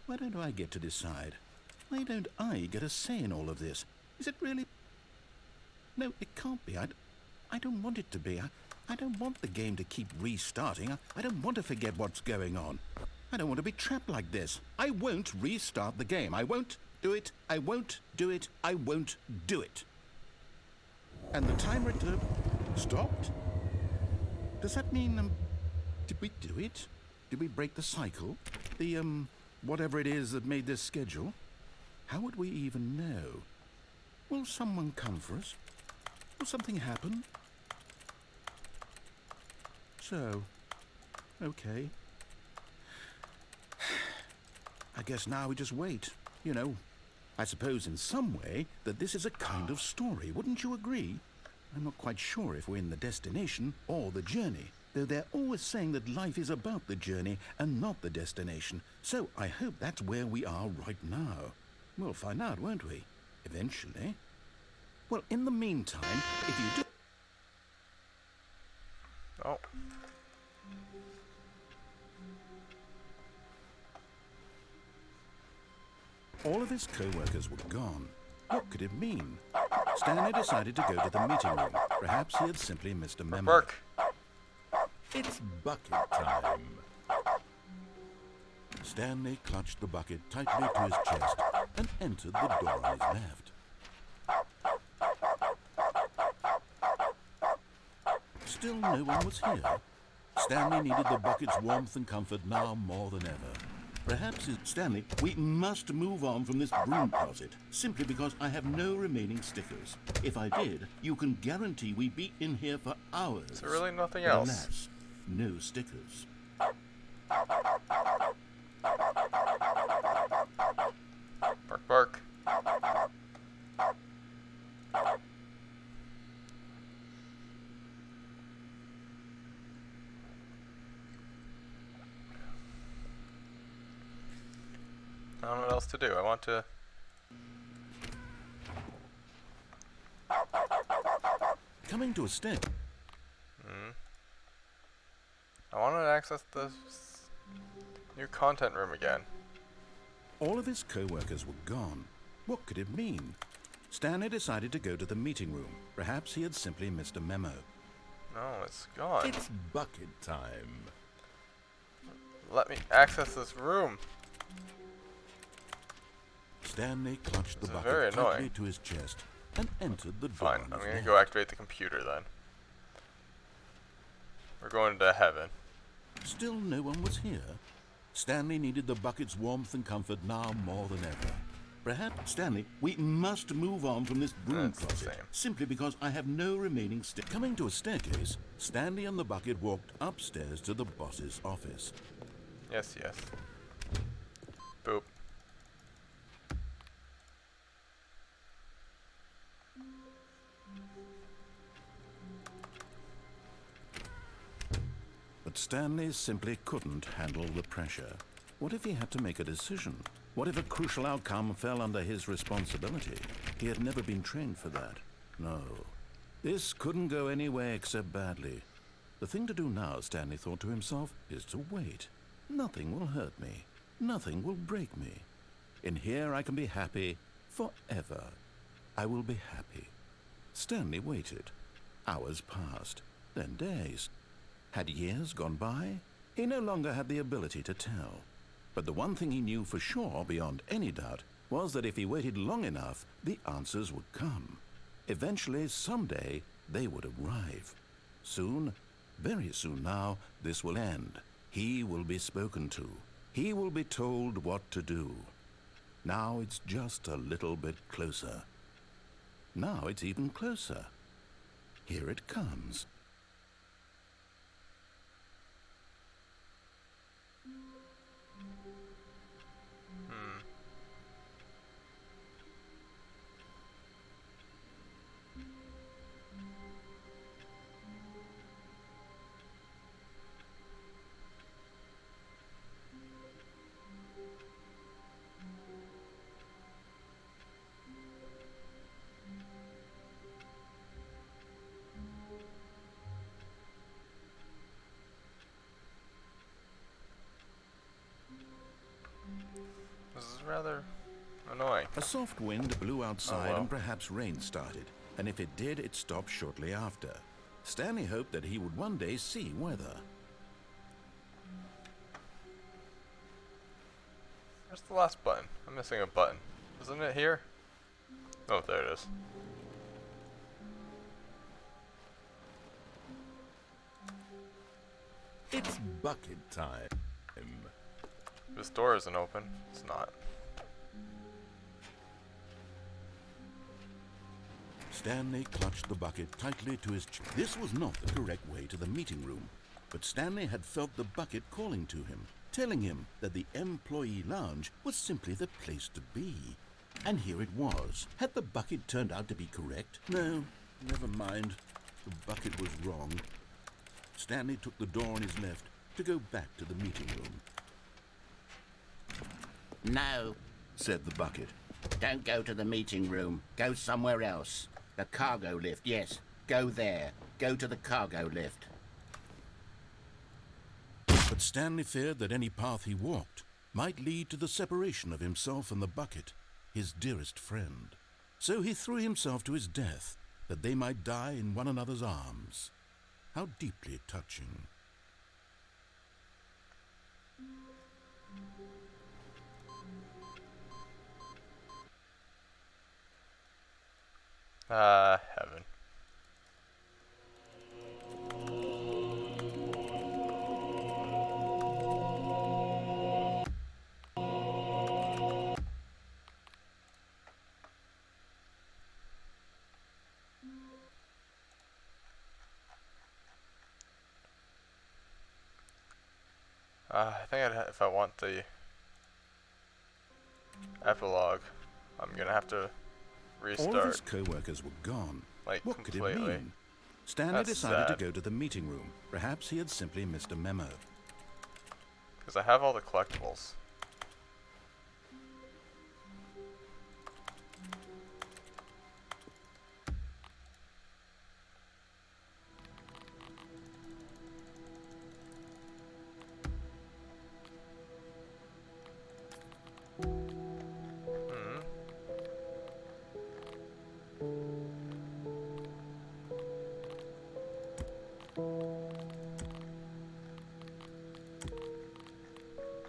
Why don't I get to decide? Why don't I get a say in all of this? Is it really? No, it can't be. I don't want it to be. I don't want the game to keep restarting. I don't want to forget what's going on. I don't want to be trapped like this. I won't restart the game. I won't do it. I won't do it. I won't do it. And the timer stopped? Does that mean, did we do it? Did we break the cycle? The, whatever it is that made this schedule? How would we even know? Will someone come for us? Will something happen? So, okay. I guess now we just wait. You know, I suppose in some way that this is a kind of story. Wouldn't you agree? I'm not quite sure if we're in the destination or the journey, though they're always saying that life is about the journey and not the destination. So I hope that's where we are right now. We'll find out, won't we? Eventually. Well, in the meantime, if you do... Oh. All of his co-workers were gone. What could it mean? Stanley decided to go to the meeting room. Perhaps he had simply missed a memo. Work. It's bucket time. Stanley clutched the bucket tightly to his chest and entered the door on his left. Still no one was here. Stanley needed the bucket's warmth and comfort now more than ever. Perhaps Stanley, we must move on from this broom closet, simply because I have no remaining stickers. If I did, you can guarantee we'd be in here for hours. Is there really nothing But else? alas, no stickers. Bark, bark. I don't know what else to do. I want to... Coming to a step. I wanted to access the new content room again. All of his co-workers were gone. What could it mean? Stanley decided to go to the meeting room. Perhaps he had simply missed a memo. No, it's gone. It's bucket time. Let me access this room. Stanley clutched the This is bucket very tightly annoying. to his chest and entered the door. Fine, on I'm his gonna left. go activate the computer then. We're going to heaven. Still no one was here. Stanley needed the bucket's warmth and comfort now more than ever. Perhaps, Stanley, we must move on from this broom That's the closet, same. simply because I have no remaining Coming to a staircase, Stanley and the bucket walked upstairs to the boss's office. Yes, yes. Boop. But Stanley simply couldn't handle the pressure. What if he had to make a decision? What if a crucial outcome fell under his responsibility? He had never been trained for that. No. This couldn't go any way except badly. The thing to do now, Stanley thought to himself, is to wait. Nothing will hurt me. Nothing will break me. In here I can be happy forever. I will be happy. Stanley waited. Hours passed, then days. Had years gone by? He no longer had the ability to tell. But the one thing he knew for sure, beyond any doubt, was that if he waited long enough, the answers would come. Eventually, someday, they would arrive. Soon, very soon now, this will end. He will be spoken to. He will be told what to do. Now it's just a little bit closer. Now it's even closer. Here it comes. rather annoying. A soft wind blew outside well. and perhaps rain started, and if it did, it stopped shortly after. Stanley hoped that he would one day see weather. Where's the last button? I'm missing a button. Isn't it here? Oh, there it is. It's bucket time. This door isn't open. It's not. Stanley clutched the bucket tightly to his chest. This was not the correct way to the meeting room, but Stanley had felt the bucket calling to him, telling him that the employee lounge was simply the place to be. And here it was. Had the bucket turned out to be correct? No, never mind. The bucket was wrong. Stanley took the door on his left to go back to the meeting room. No, Said the bucket. don't go to the meeting room. Go somewhere else. The cargo lift, yes. Go there. Go to the cargo lift. But Stanley feared that any path he walked might lead to the separation of himself and the bucket, his dearest friend. So he threw himself to his death, that they might die in one another's arms. How deeply touching. Heaven. I think if I want the epilogue, I'm gonna have to restart. All of his co-workers were gone. Like, What could it completely. mean? Stanley That's decided sad. to go to the meeting room. Perhaps he had simply missed a memo. Because I have all the collectibles.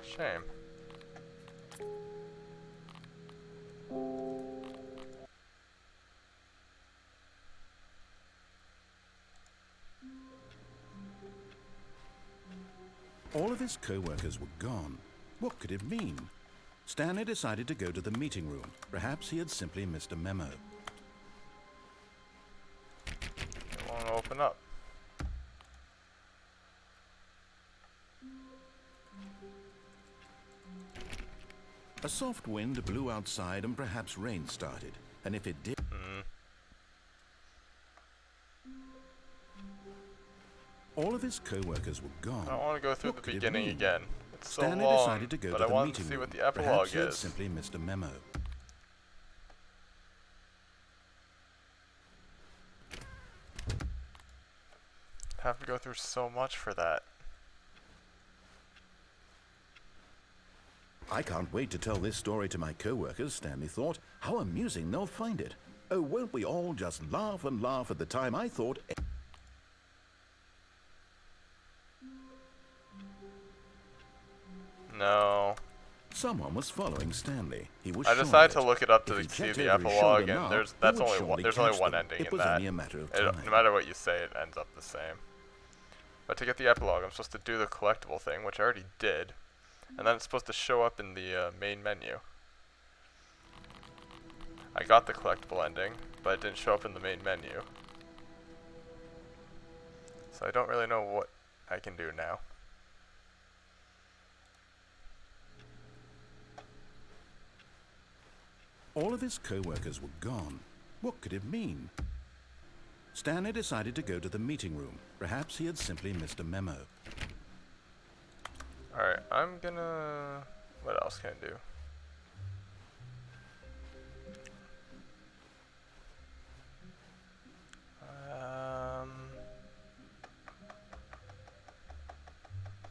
Shame. All of his co-workers were gone. What could it mean? Stanley decided to go to the meeting room. Perhaps he had simply missed a memo. It won't open up. A soft wind blew outside and perhaps rain started. And if it did... All of his co-workers were gone. I don't want to go through What the could it beginning mean? again. It's so Stanley long, decided to go but to I the want meeting to see room. what the epilogue Perhaps he had is. simply missed a memo. I have to go through so much for that. I can't wait to tell this story to my co-workers, Stanley thought. How amusing they'll find it. Oh, won't we all just laugh and laugh at the time I thought... No. Someone was following Stanley. He was I sure decided of to it. look it up If to he see checked the over his epilogue, shoulder and now, there's he that's would only surely one. There's catch only one them. ending It in was that. only a matter of time. No matter what you say, it ends up the same. But to get the epilogue, I'm supposed to do the collectible thing, which I already did, and then it's supposed to show up in the main menu. I got the collectible ending, but it didn't show up in the main menu. So I don't really know what I can do now. All of his co-workers were gone. What could it mean? Stanley decided to go to the meeting room. Perhaps he had simply missed a memo. Alright, I'm gonna... What else can I do?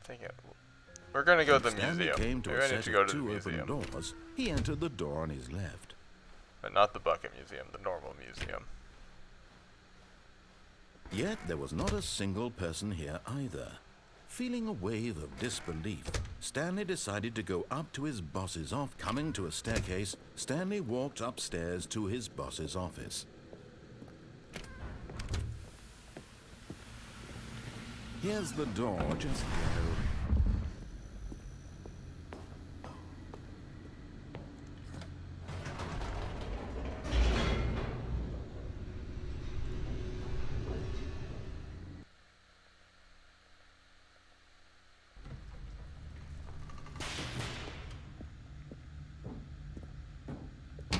Thinking We're gonna go to When the Stanley museum. came to Maybe a I need set to go of to the two open museum. doors, he entered the door on his left. But not the bucket museum, the normal museum. Yet there was not a single person here either. Feeling a wave of disbelief, Stanley decided to go up to his boss's office. Coming to a staircase, Stanley walked upstairs to his boss's office. Here's the door, just go.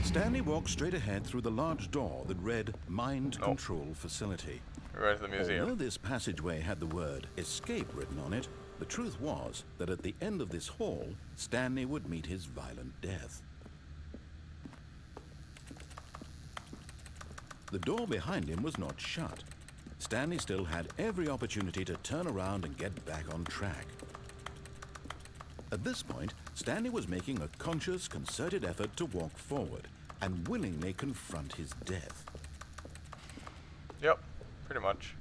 Stanley walked straight ahead through the large door that read Mind Control Facility. We're right to the museum. Although this passageway had the word escape written on it, the truth was that at the end of this hall, Stanley would meet his violent death. The door behind him was not shut. Stanley still had every opportunity to turn around and get back on track. At this point, Stanley was making a conscious, concerted effort to walk forward and willingly confront his death. Yep, pretty much.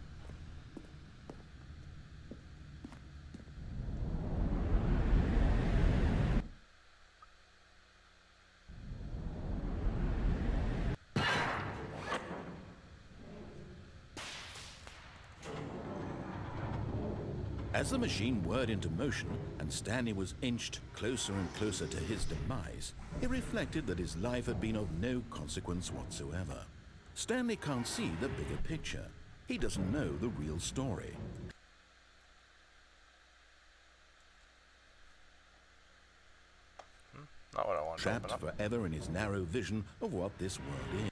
As the machine whirred into motion and Stanley was inched closer and closer to his demise, he reflected that his life had been of no consequence whatsoever. Stanley can't see the bigger picture. He doesn't know the real story. Not what I wanted to Trapped open up. forever in his narrow vision of what this world is.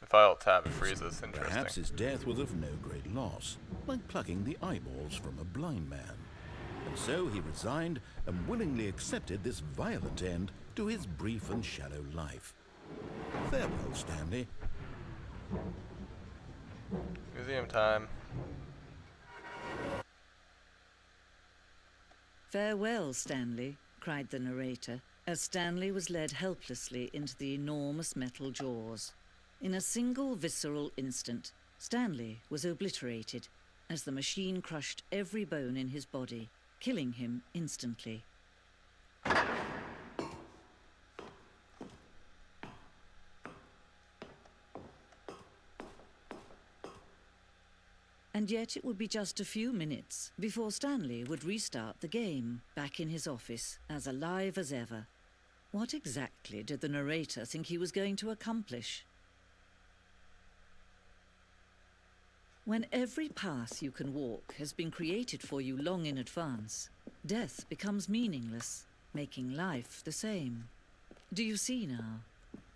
If I alt tab, it freezes. Interesting. Perhaps his death was of no great loss, like plucking the eyeballs from a blind man. And so he resigned and willingly accepted this violent end to his brief and shallow life. Farewell, Stanley. Museum time. "Farewell, Stanley," cried the narrator, as Stanley was led helplessly into the enormous metal jaws. In a single visceral instant, Stanley was obliterated as the machine crushed every bone in his body, killing him instantly. And yet it would be just a few minutes before Stanley would restart the game, back in his office, as alive as ever. What exactly did the narrator think he was going to accomplish? When every path you can walk has been created for you long in advance, death becomes meaningless, making life the same. Do you see now?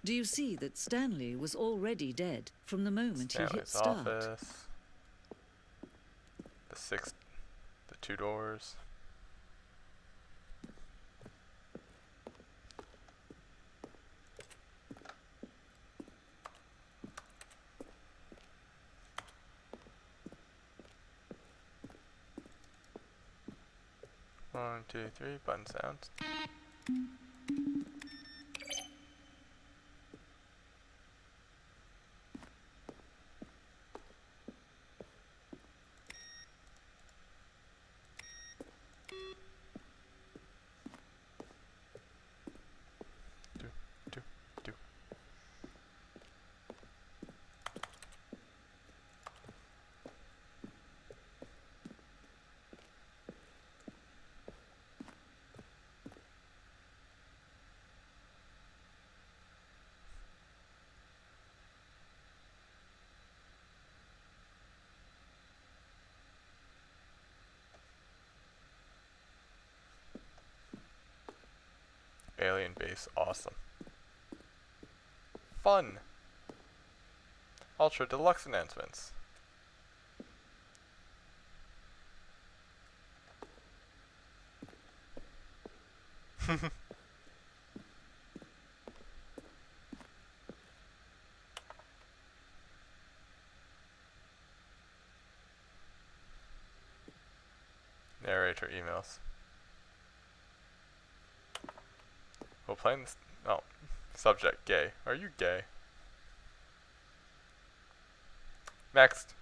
Do you see that Stanley was already dead from the moment he hit Stanley's start? office. The two doors. One, two, three, button sounds. Do. Alien base, awesome. Fun. Ultra Deluxe announcements. Well, playing this. Oh. Subject, gay. Are you gay? Next.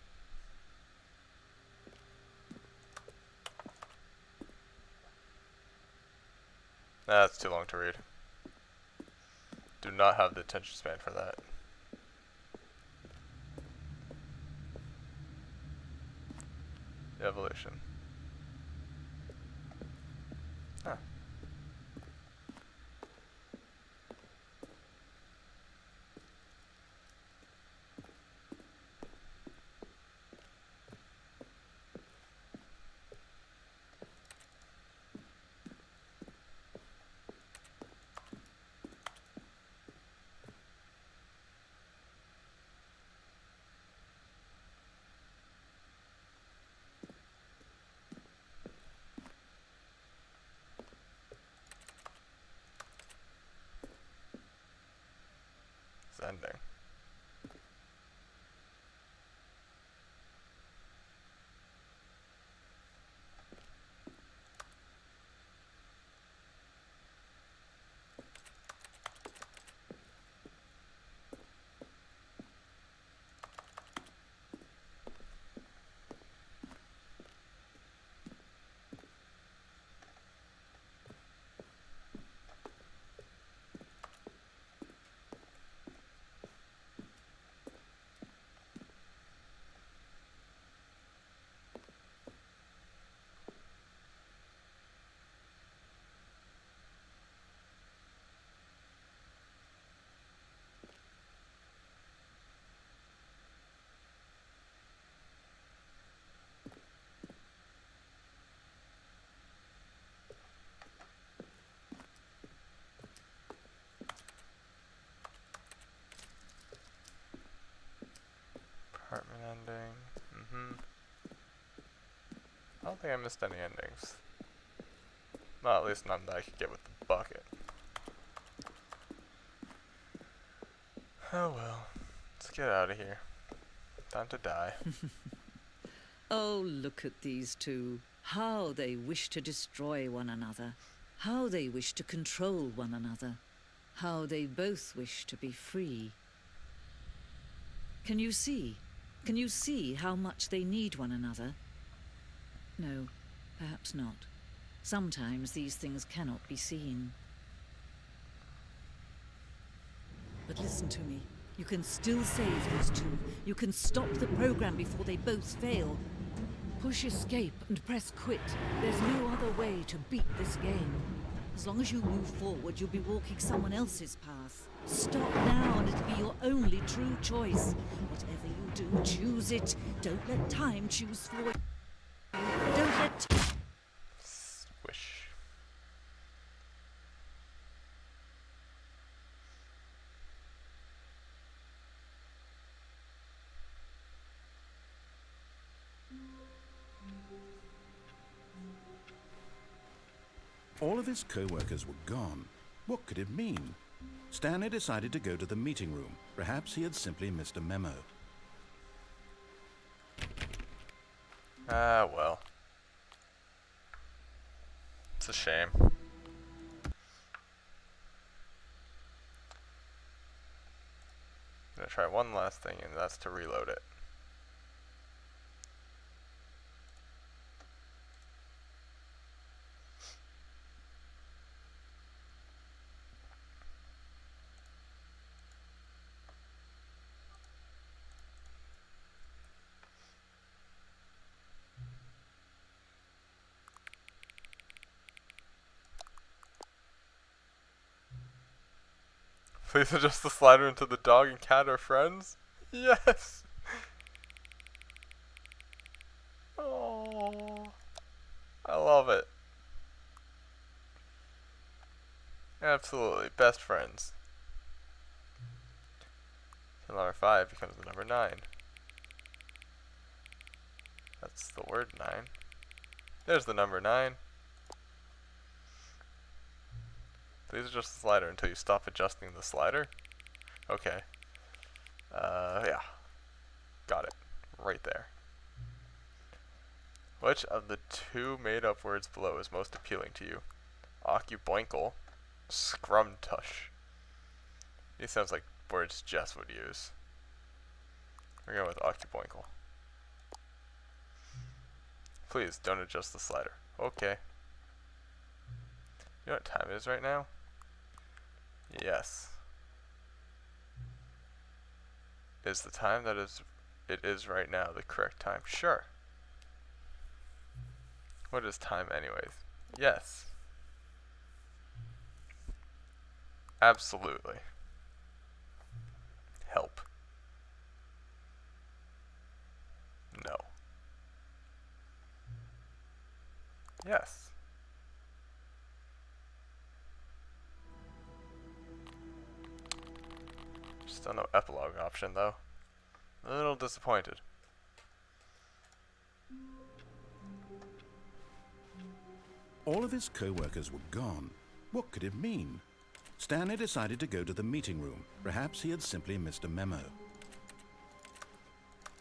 Nah, that's too long to read. Do not have the attention span for that. Evolution. Huh. It's ending. Apartment ending. I don't think I missed any endings. Well, at least none that I could get with the bucket. Oh well. Let's get out of here. Time to die. Oh, look at these two. How they wish to destroy one another. How they wish to control one another. How they both wish to be free. Can you see? Can you see how much they need one another? No, perhaps not. Sometimes these things cannot be seen. But listen to me. You can still save these two. You can stop the program before they both fail. Push escape and press quit. There's no other way to beat this game. As long as you move forward, you'll be walking someone else's path. Stop now and it'll be your only true choice. Whatever you do, choose it. Don't let time choose for you. Don't let Swish. All of his co-workers were gone. What could it mean? Stanley decided to go to the meeting room. Perhaps he had simply missed a memo. Ah, well. It's a shame. I'm gonna try one last thing, and that's to reload it. Please adjust the slider until the dog and cat are friends. Yes! Oh, I love it. Absolutely, best friends. So number 5 becomes the number 9. That's the word 9. There's the number 9. Please adjust the slider until you stop adjusting the slider. Okay. Yeah. Got it. Right there. Which of the two made-up words below is most appealing to you? Occuboinkle Scrumtush. These sounds like words Jess would use. We're going with Occupoinkle. Please don't adjust the slider. Okay. You know what time it is right now? Yes. Is the time that it is right now the correct time? Sure. What is time anyways? Yes. Absolutely. Help. No. Yes. Still no epilogue option though. A little disappointed. All of his co-workers were gone. What could it mean? Stanley decided to go to the meeting room. Perhaps he had simply missed a memo.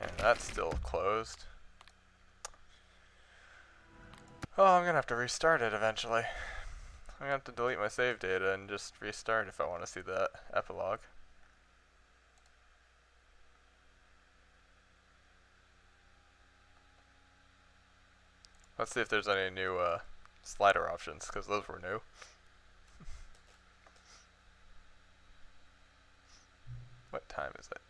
And that's still closed. Oh, I'm gonna have to restart it eventually. I'm gonna have to delete my save data and just restart if I want to see that epilogue. Let's see if there's any new slider options, because those were new. What time is it?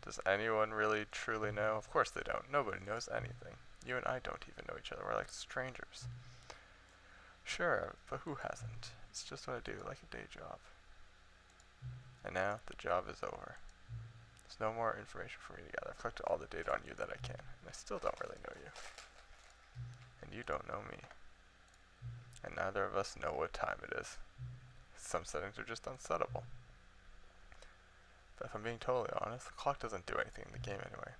Does anyone really truly know? Of course they don't. Nobody knows anything. You and I don't even know each other. We're like strangers. Sure, but who hasn't? It's just what I do, like a day job. And now the job is over. There's no more information for me to gather. I've collected all the data on you that I can, and I still don't really know you. And you don't know me. And neither of us know what time it is. Some settings are just unsettable. But if I'm being totally honest, the clock doesn't do anything in the game anyway.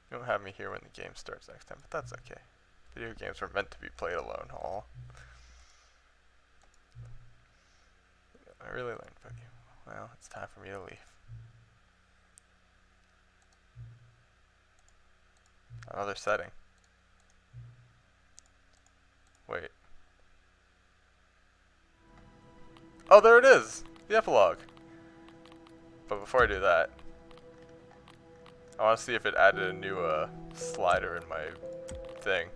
You won't have me here when the game starts next time, but that's okay. Video games were meant to be played alone, all. I really learned from you. Well, it's time for me to leave. Another setting. Wait. Oh, there it is! The epilogue! But before I do that, I want to see if it added a new slider in my thing.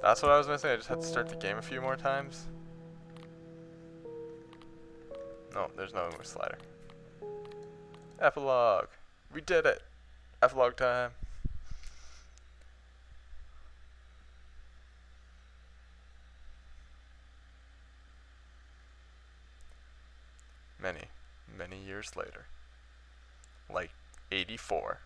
That's what I was missing. I just had to start the game a few more times. No, there's no more slider. Epilogue. We did it. Epilogue time. Many years later. Like 84.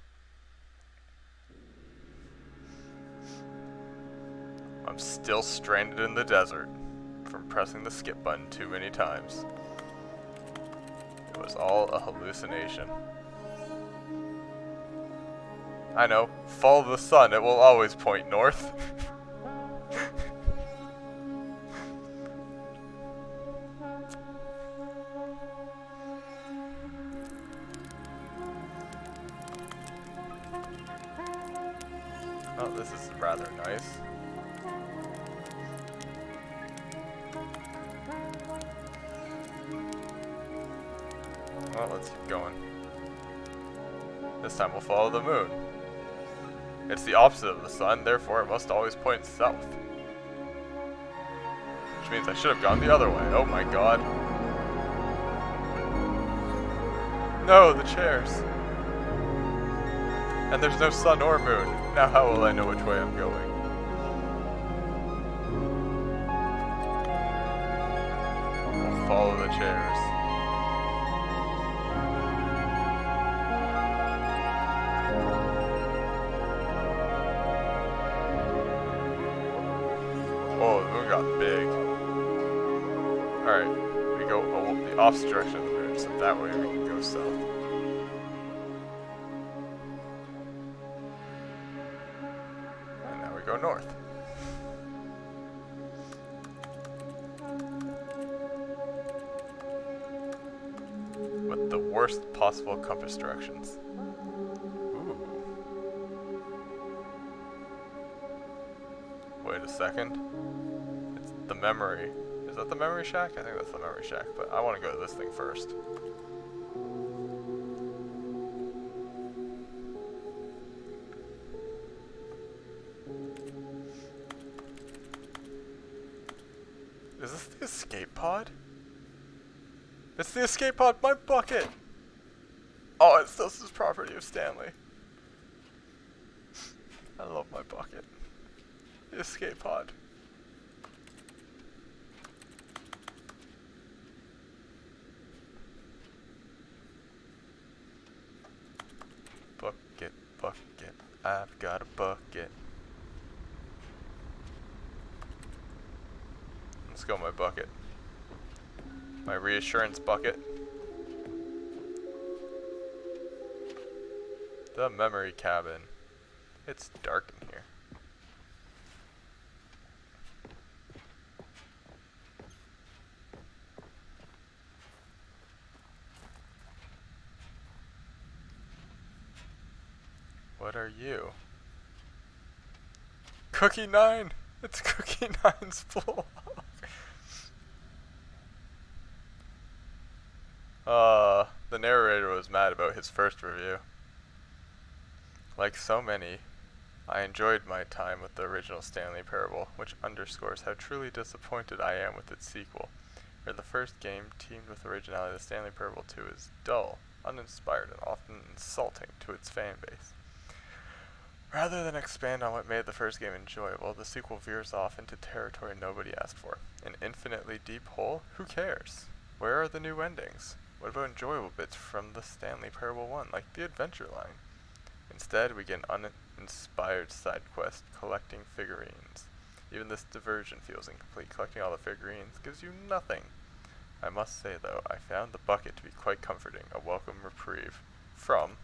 I'm still stranded in the desert from pressing the skip button too many times. It was all a hallucination. I know, follow the sun, it will always point north. Oh, this is rather nice. Well, let's keep going. This time we'll follow the moon. It's the opposite of the sun, therefore it must always point south. Which means I should have gone the other way. Oh my god. No, the chairs. And there's no sun or moon. Now how will I know which way I'm going? We'll follow the chairs. Oh, the moon got big. Alright, we go the opposite direction of the moon, so that way we can go south. Go north. With the worst possible compass directions. Ooh. wait a second. It's the memory. Is that the memory shack? I think that's the memory shack, but I want to go to this thing first. Is this the escape pod? It's the escape pod, my bucket! Oh, it still says property of Stanley. I love my bucket. The escape pod. Bucket, bucket, I've got a bucket. Let's go, my bucket. My reassurance bucket. The memory cabin. It's dark in here. What are you? Cookie 9! It's Cookie 9's vlog. The narrator was mad about his first review. Like so many, I enjoyed my time with the original Stanley Parable, which underscores how truly disappointed I am with its sequel. Where the first game teamed with originality, the Stanley Parable 2 is dull, uninspired, and often insulting to its fan base. Rather than expand on what made the first game enjoyable, the sequel veers off into territory nobody asked for. An infinitely deep hole? Who cares? Where are the new endings? What about enjoyable bits from the Stanley Parable 1, like the adventure line? Instead, we get an uninspired side quest, collecting figurines. Even this diversion feels incomplete. Collecting all the figurines gives you nothing. I must say, though, I found the bucket to be quite comforting, a welcome reprieve. From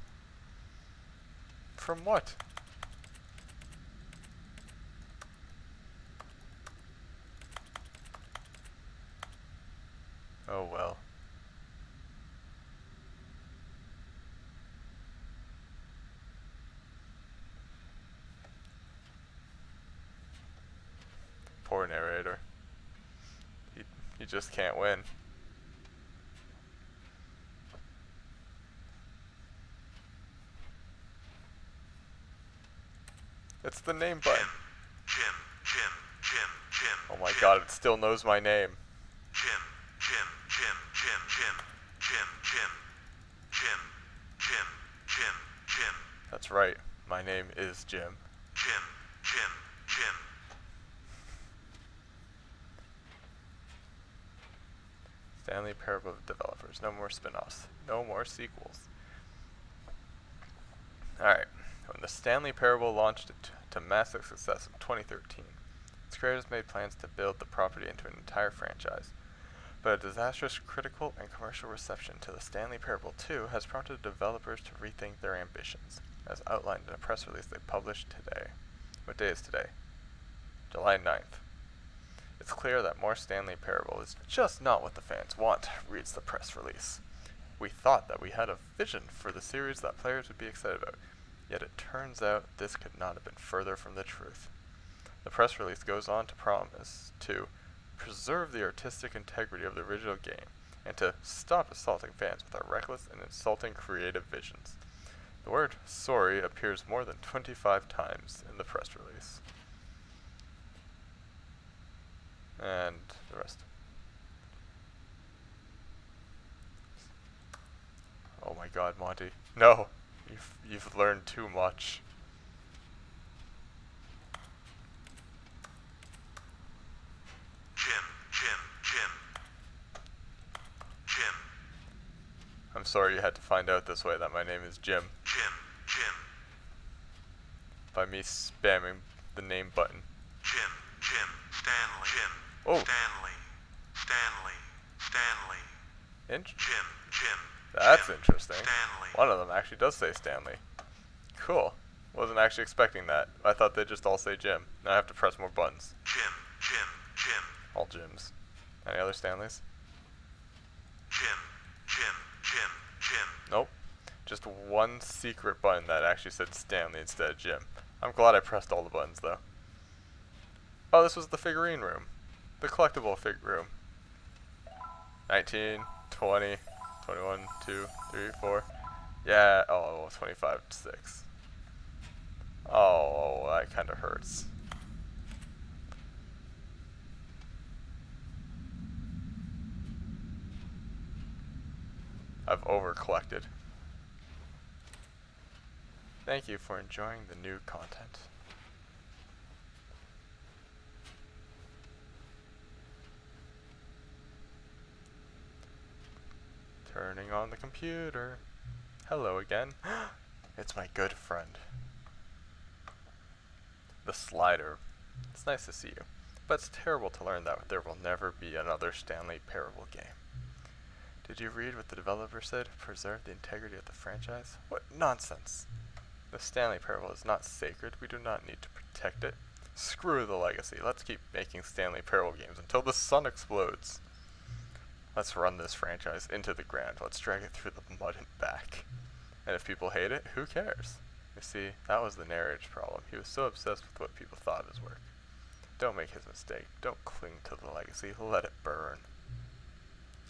what? Oh well. Poor narrator. He just can't win. It's the name button. Oh my god, it still knows my name. That's right. My name is Jim. Stanley Parable developers. No more spin-offs. No more sequels. Alright. When the Stanley Parable launched to massive success in 2013, its creators made plans to build the property into an entire franchise. But a disastrous critical and commercial reception to the Stanley Parable 2 has prompted developers to rethink their ambitions, as outlined in a press release they published today. What day is today? July 9th. It's clear that more Stanley Parable is just not what the fans want, reads the press release. We thought that we had a vision for the series that players would be excited about, yet it turns out this could not have been further from the truth. The press release goes on to promise to preserve the artistic integrity of the original game, and to stop assaulting fans with our reckless and insulting creative visions. The word sorry appears more than 25 times in the press release. And the rest. Oh my god, Monty. No! You've learned too much. Jim. I'm sorry you had to find out this way that my name is Jim. Jim. By me spamming the name button. Jim. Stanley. Jim. Oh. Stanley. Jim. That's interesting. Stanley. One of them actually does say Stanley. Cool. Wasn't actually expecting that. I thought they'd just all say Jim. Now I have to press more buttons. Jim. All Jims. Any other Stanleys? Jim. Nope. Just one secret button that actually said Stanley instead of Jim. I'm glad I pressed all the buttons though. Oh, this was the figurine room. The collectible fig room. 19, 20, 21, 2, 3, 4. Yeah, oh, 25, 6. Oh, that kind of hurts. I've over-collected. Thank you for enjoying the new content. Turning on the computer. Hello again. It's my good friend. The slider. It's nice to see you. But it's terrible to learn that there will never be another Stanley Parable game. Did you read what the developer said? Preserve the integrity of the franchise? What nonsense! The Stanley Parable is not sacred. We do not need to protect it. Screw the legacy. Let's keep making Stanley Parable games until the sun explodes. Let's run this franchise into the ground. Let's drag it through the mud and back. And if people hate it, who cares? You see, that was the narrator's problem. He was so obsessed with what people thought of his work. Don't make his mistake. Don't cling to the legacy. Let it burn.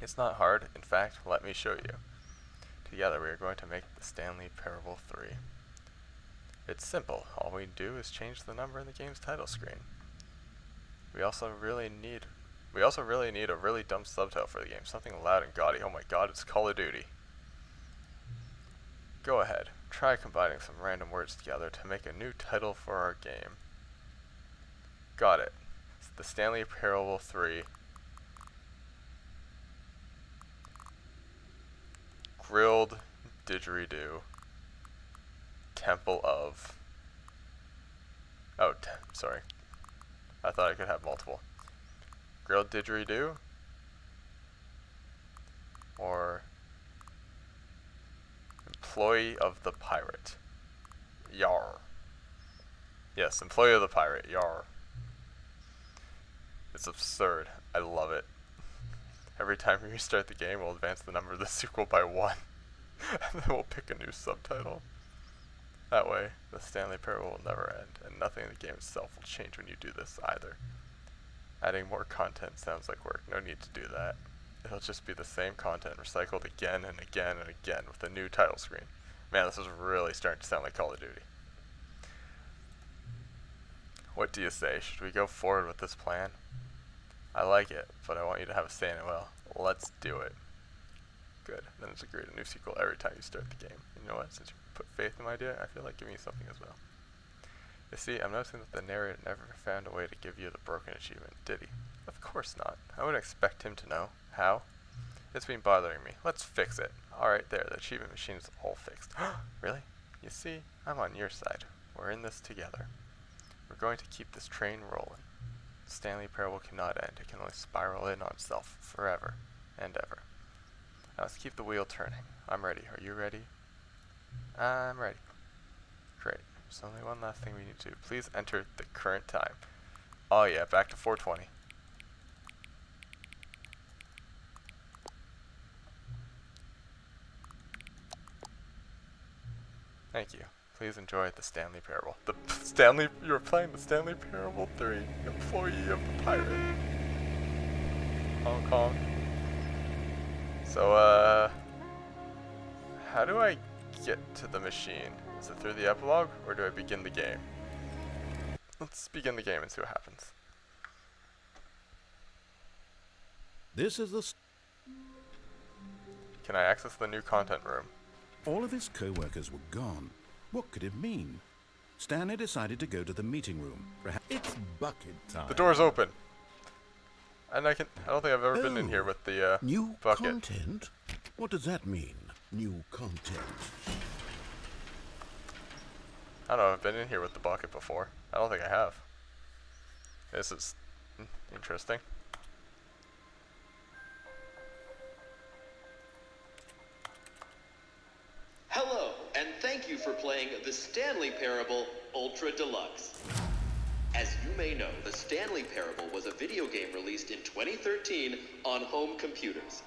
It's not hard. In fact, let me show you. Together we are going to make the Stanley Parable 3. It's simple. All we do is change the number in the game's title screen. We also really need a really dumb subtitle for the game. Something loud and gaudy. Oh my god, it's Call of Duty. Go ahead. Try combining some random words together to make a new title for our game. Got it. It's the Stanley Parable 3. Grilled Didgeridoo. Temple of... Oh, sorry. I thought I could have multiple. Grilled Didgeridoo? Or... Employee of the Pirate. Yar. Yes, Employee of the Pirate. Yar. It's absurd. I love it. Every time we restart the game, we'll advance the number of the sequel by 1. And then we'll pick a new subtitle. That way, the Stanley Parable will never end, and nothing in the game itself will change when you do this either. Adding more content sounds like work. No need to do that. It'll just be the same content recycled again and again and again with a new title screen. Man, this is really starting to sound like Call of Duty. What do you say? Should we go forward with this plan? I like it, but I want you to have a say in it. Well, let's do it. Good. Then it's agreed a new sequel every time you start the game. You know what? Since you put faith in my idea, I feel like giving you something as well. You see, I'm noticing that the narrator never found a way to give you the broken achievement, did he? Of course not. I wouldn't expect him to know. How? It's been bothering me. Let's fix it. Alright, there. The achievement machine is all fixed. Really? You see, I'm on your side. We're in this together. We're going to keep this train rolling. Stanley Parable cannot end. It can only spiral in on itself forever and ever. Now let's keep the wheel turning. I'm ready. Are you ready? I'm ready. Great. There's only one last thing we need to do. Please enter the current time. Oh yeah, back to 420. Thank you. Please enjoy the Stanley Parable. You're playing the Stanley Parable 3. Employee of the Pirate. Hong Kong. So, how do I get to the machine? Is it through the epilogue, or do I begin the game? Let's begin the game and see what happens. This is the... Can I access the new content room? All of his co-workers were gone. What could it mean? Stanley decided to go to the meeting room. Perhaps it's bucket time. The door's open. And I don't think I've ever been in here with the new bucket. Content? What does that mean? New content. I don't know, I've been in here with the bucket before. I don't think I have. This is interesting. Hello, and thank you for playing the Stanley Parable Ultra Deluxe. As you may know, the Stanley Parable was a video game released in 2013 on home computers.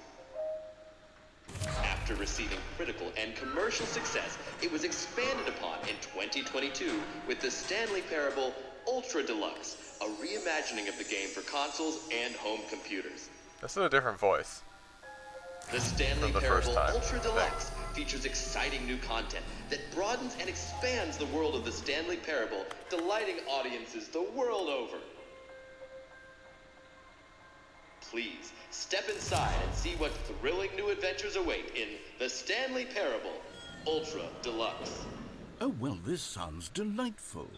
After receiving critical and commercial success, it was expanded upon in 2022 with the Stanley Parable Ultra Deluxe, a reimagining of the game for consoles and home computers. This is a different voice. The Stanley For the first Parable time, Ultra I think. Deluxe features exciting new content that broadens and expands the world of the Stanley Parable, delighting audiences the world over. Please, step inside and see what thrilling new adventures await in The Stanley Parable Ultra Deluxe. Oh, well, this sounds delightful.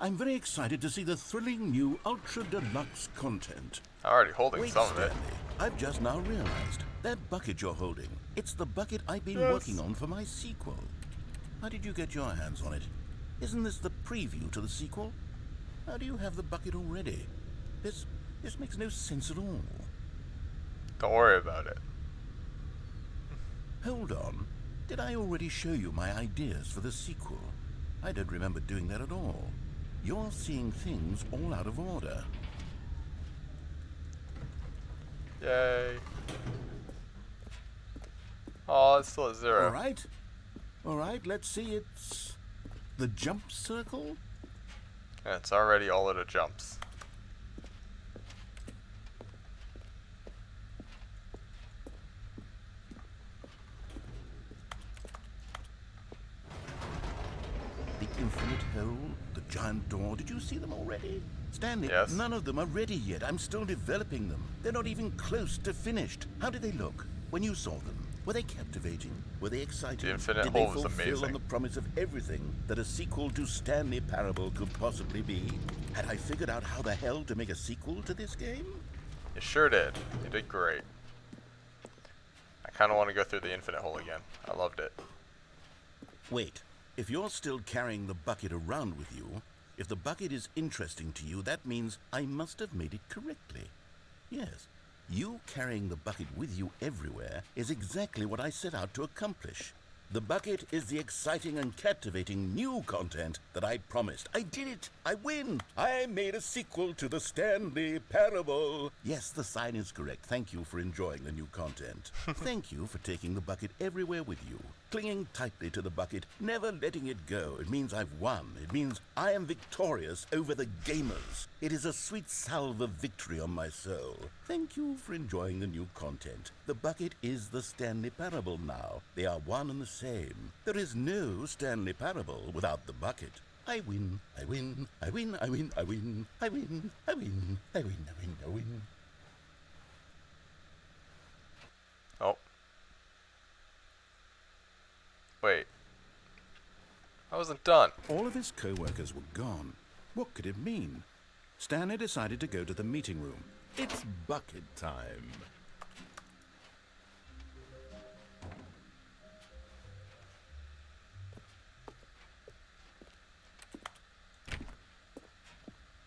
I'm very excited to see the thrilling new Ultra Deluxe content. I'm already holding Wait, some of Stanley, it. I've just now realized that bucket you're holding. It's the bucket I've been working on for my sequel. How did you get your hands on it? Isn't this the preview to the sequel? How do you have the bucket already? This makes no sense at all. Don't worry about it. Hold on. Did I already show you my ideas for the sequel? I don't remember doing that at all. You're seeing things all out of order. Yay. Oh, it's still at 0. All right, let's see. It's the jump circle. Yeah, it's already all out of jumps. The infinite hole, the giant door. Did you see them already? Stanley, Yes. none of them are ready yet. I'm still developing them. They're not even close to finished. How did they look when you saw them? Were they captivating? Were they exciting? The infinite did hole they was fulfill amazing. on the promise of everything that a sequel to Stanley Parable could possibly be? Had I figured out how the hell to make a sequel to this game? You sure did. You did great. I kind of want to go through the infinite hole again. I loved it. Wait, if you're still carrying the bucket around with you, if the bucket is interesting to you, that means I must have made it correctly. Yes, you carrying the bucket with you everywhere is exactly what I set out to accomplish. The bucket is the exciting and captivating new content that I promised. I did it! I win! I made a sequel to the Stanley Parable. Yes, the sign is correct. Thank you for enjoying the new content. Thank you for taking the bucket everywhere with you. Clinging tightly to the bucket, never letting it go. It means I've won. It means I am victorious over the gamers. It is a sweet salve of victory on my soul. Thank you for enjoying the new content. The bucket is the Stanley Parable now. They are one and the same. There is no Stanley Parable without the bucket. I win, I win, I win, I win, I win, I win, I win, I win, I win, I win. Oh. Wait. I wasn't done. All of his co-workers were gone. What could it mean? Stanley decided to go to the meeting room. It's bucket time.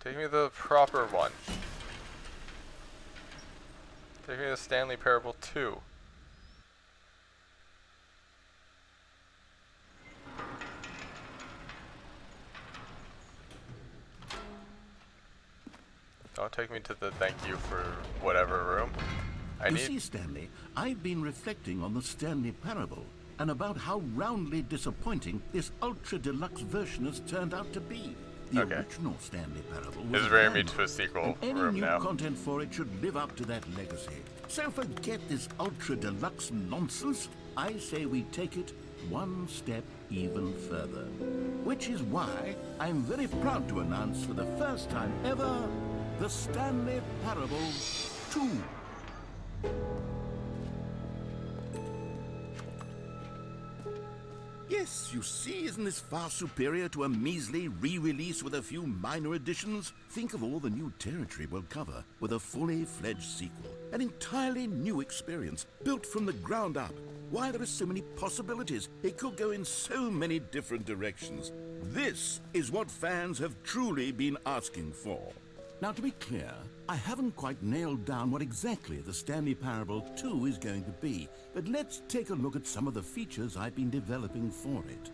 Take me the proper one. Take me the Stanley Parable 2. Don't take me to the thank you for whatever room. You see, Stanley, I've been reflecting on the Stanley Parable and about how roundly disappointing this Ultra Deluxe version has turned out to be. The original Stanley Parable was This is bringing me to a sequel and any room new now. content for it should live up to that legacy. So forget this Ultra Deluxe nonsense. I say we take it one step even further. Which is why I'm very proud to announce for the first time ever, the Stanley Parable 2. Yes, you see, isn't this far superior to a measly re-release with a few minor additions? Think of all the new territory we'll cover with a fully fledged sequel. An entirely new experience, built from the ground up. Why, there are so many possibilities. It could go in so many different directions. This is what fans have truly been asking for. Now, to be clear, I haven't quite nailed down what exactly the Stanley Parable 2 is going to be, but let's take a look at some of the features I've been developing for it.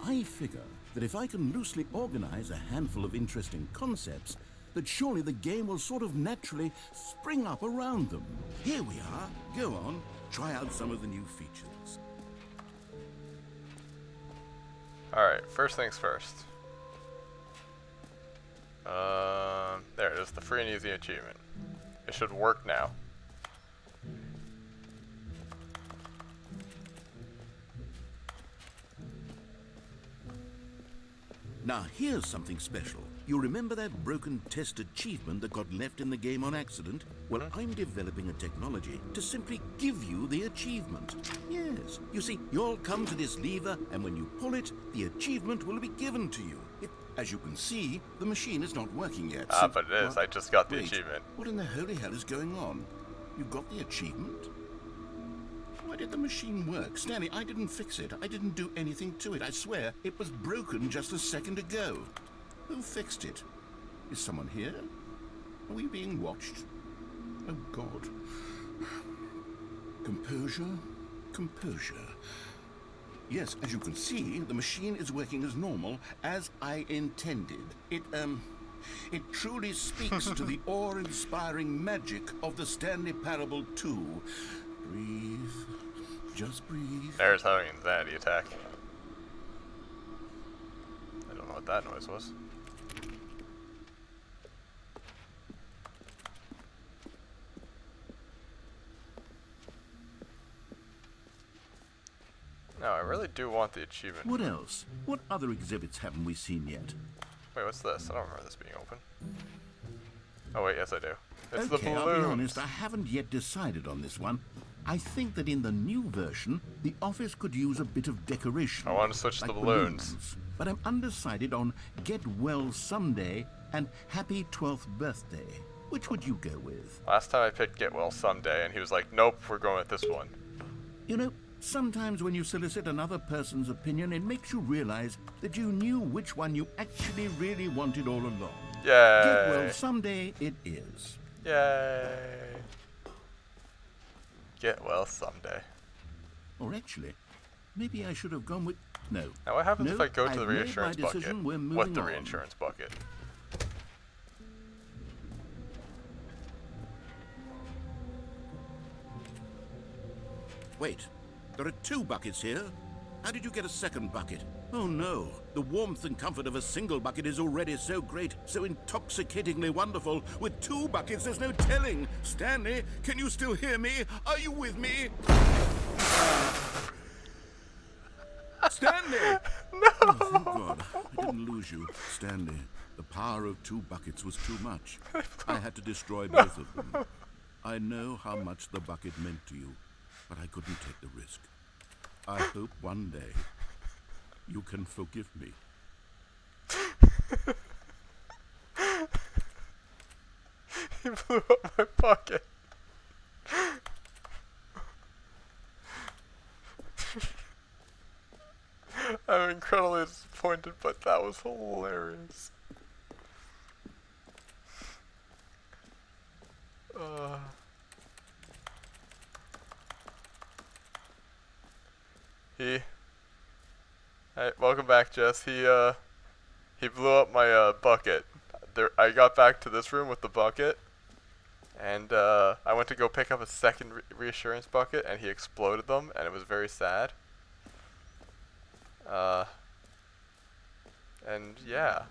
I figure that if I can loosely organize a handful of interesting concepts, that surely the game will sort of naturally spring up around them. Here we are. Go on, try out some of the new features. Alright, first things first. There it is, the free and easy achievement. It should work now. Now here's something special. You remember that broken test achievement that got left in the game on accident? Well, I'm developing a technology to simply give you the achievement. Yes, you see, you'll come to this lever, and when you pull it, the achievement will be given to you. As you can see, the machine is not working yet. Ah, but it is. What? I just got the Wait, achievement. what in the holy hell is going on? You got the achievement? Why did the machine work? Stanley, I didn't fix it. I didn't do anything to it. I swear, it was broken just a second ago. Who fixed it? Is someone here? Are we being watched? Oh, God. Composure, composure. Yes, as you can see, the machine is working as normal, as I intended. It truly speaks to the awe-inspiring magic of the Stanley Parable 2. Breathe. Just breathe. There's having an anxiety attack. I don't know what that noise was. No, I really do want the achievement. What else? What other exhibits haven't we seen yet? Wait, what's this? I don't remember this being open. Oh wait, yes I do. It's Okay, the I'll be balloons. honest, I haven't yet decided on this one. I think that in the new version, the office could use a bit of decoration. I want to switch to like the balloons. But I'm undecided on Get Well Someday and Happy 12th Birthday. Which would you go with? Last time I picked Get Well Someday, and he was like, nope, we're going with this one. You know, sometimes when you solicit another person's opinion, it makes you realize that you knew which one you actually really wanted all along. Yay! Get Well Someday it is. Yay! Get well someday. Or actually, maybe I should have gone with... No. Now what happens if No, I go to the I've made my reinsurance bucket decision. We're with moving the on. reinsurance bucket? Wait, there are 2 buckets here. How did you get a second bucket? Oh no, the warmth and comfort of a single bucket is already so great, so intoxicatingly wonderful. With 2 buckets, there's no telling. Stanley, can you still hear me? Are you with me? Stanley! No! Oh, thank God, I didn't lose you. Stanley, the power of 2 buckets was too much. I had to destroy both of them. I know how much the bucket meant to you, but I couldn't take the risk. I hope one day you can forgive me. He blew up my bucket. I'm incredibly disappointed, but that was hilarious. Hey, welcome back, Jess. He blew up my bucket. I got back to this room with the bucket, and I went to go pick up a second reassurance bucket, and he exploded them, and it was very sad. And yeah,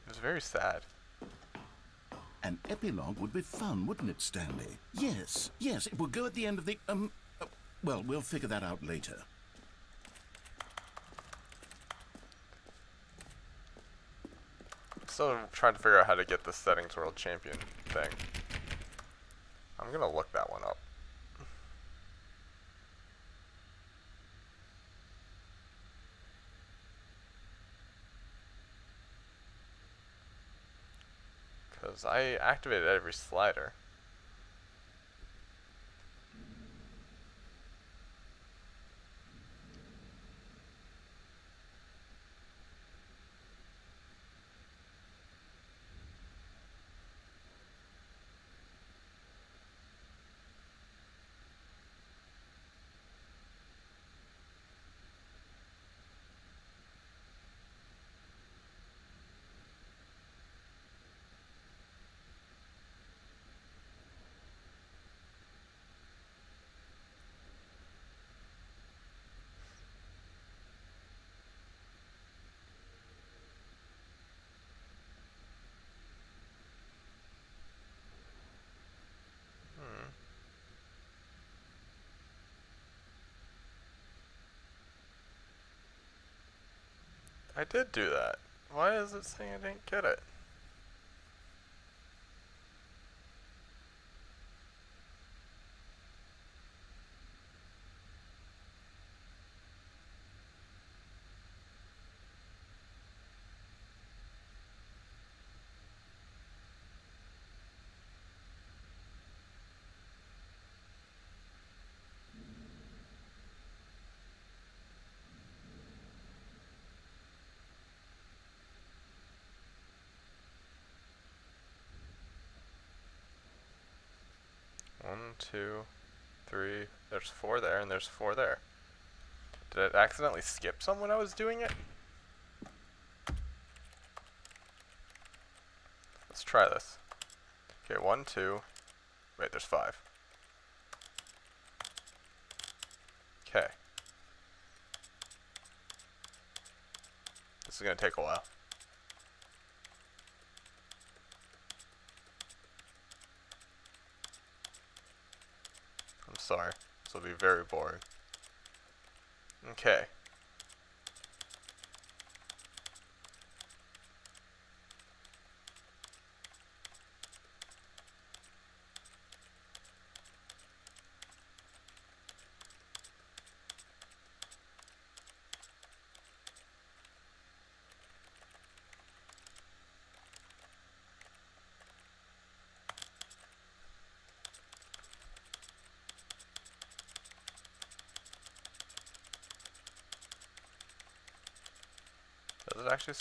it was very sad. An epilogue would be fun, wouldn't it, Stanley? Yes, yes, it will go at the end of the, well, we'll figure that out later. Still trying to figure out how to get the settings world champion thing. I'm gonna look that one up. Because I activated every slider. I did do that. Why is it saying I didn't get it? One, two, three. There's 4 there, and there's 4 there. Did I accidentally skip some when I was doing it? Let's try this. Okay, 1, 2. Wait, there's 5. Okay. This is gonna take a while. I'm sorry. This will be very boring. Okay. Does it actually?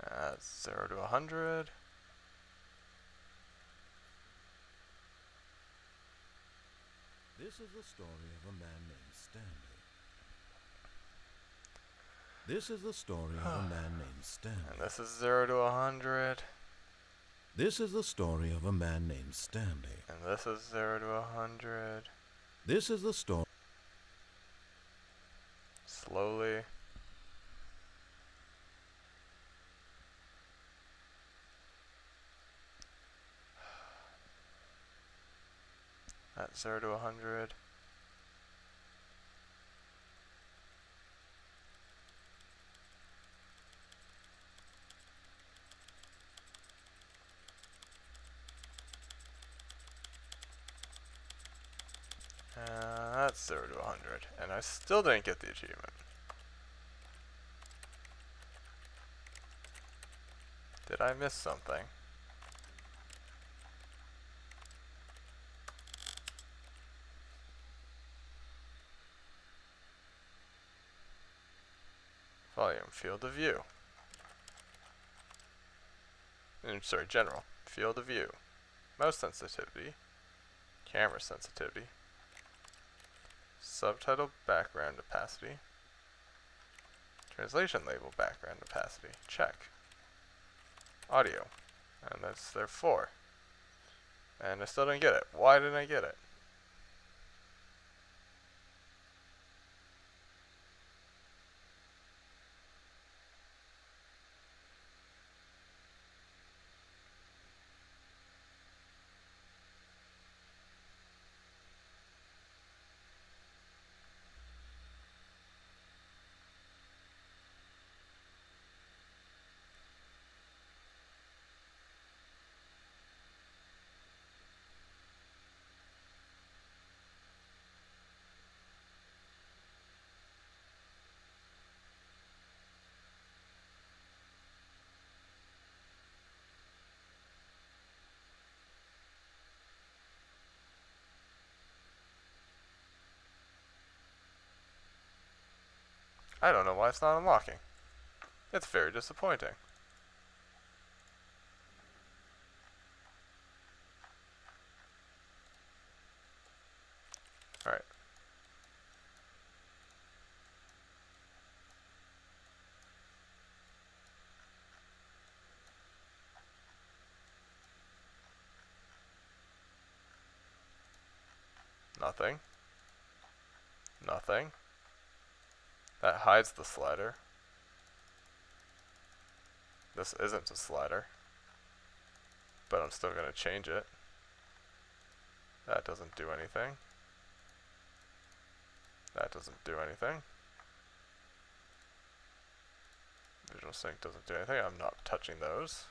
That's 0 to 100. This is the story of a man named Stanley. This is the story of a man named Stanley. And this is 0 to 100. This is the story of a man named Stanley. And this is 0 to 100. This is the story. Slowly. That's 0 to 100. That's 0 to 100. And I still didn't get the achievement. Did I miss something? Volume, field of view. Sorry, general. Field of view. Mouse sensitivity. Camera sensitivity. Subtitle background opacity. Translation label background opacity. Check. Audio. And that's there 4. And I still didn't get it. Why didn't I get it? I don't know why it's not unlocking. It's very disappointing. Alright. Nothing. Nothing. That hides the slider. This isn't a slider. But I'm still going to change it. That doesn't do anything. That doesn't do anything. Visual Sync doesn't do anything. I'm not touching those.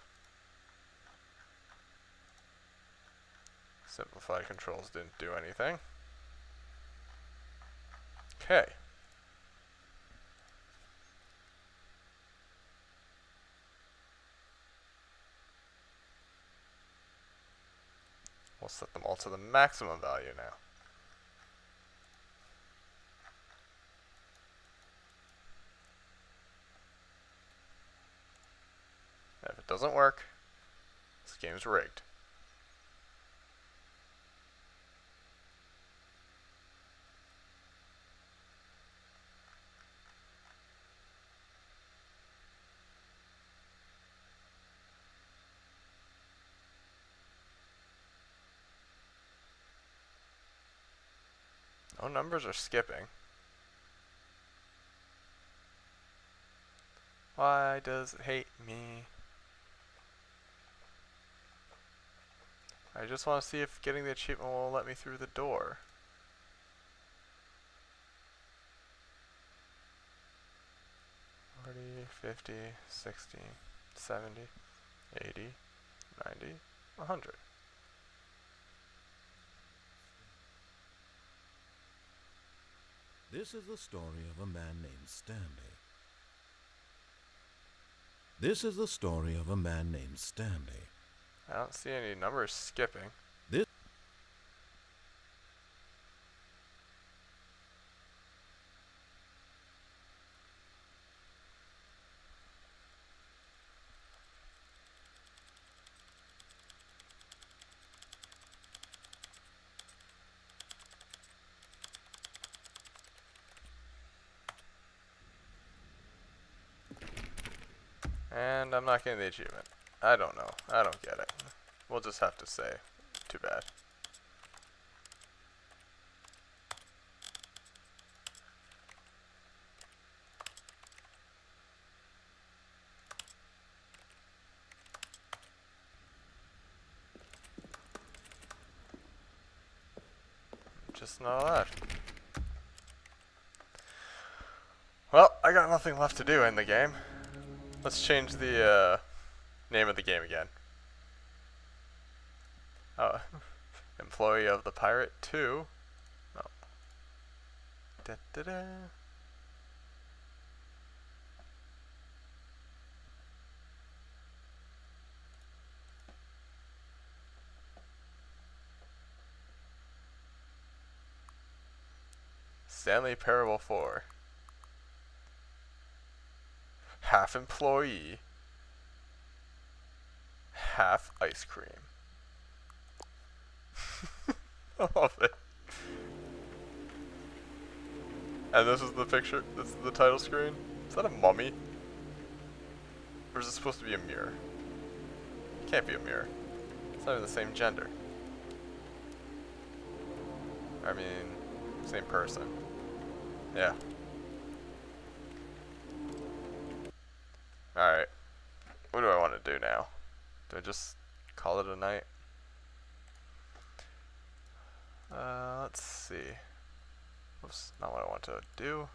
Simplify controls didn't do anything. Okay. We'll set them all to the maximum value now. And if it doesn't work, this game's rigged. No numbers are skipping. Why does it hate me? I just want to see if getting the achievement will let me through the door. 40, 50, 60, 70, 80, 90, 100. This is the story of a man named Stanley. This is the story of a man named Stanley. I don't see any numbers skipping. This And I'm not getting the achievement. I don't know. I don't get it. We'll just have to say, too bad. Just not allowed. Well, I got nothing left to do in the game. Let's change the name of the game again. Oh, Employee of the Pirate 2. Oh. Da -da -da. Stanley Parable 4. Half employee, half ice cream. I love it. And this is the picture, this is the title screen. Is that a mummy? Or is it supposed to be a mirror? It can't be a mirror. It's not even the same gender. I mean, same person. Yeah. Alright. What do I want to do now? Do I just call it a night? Let's see. Oops, not what I want to do.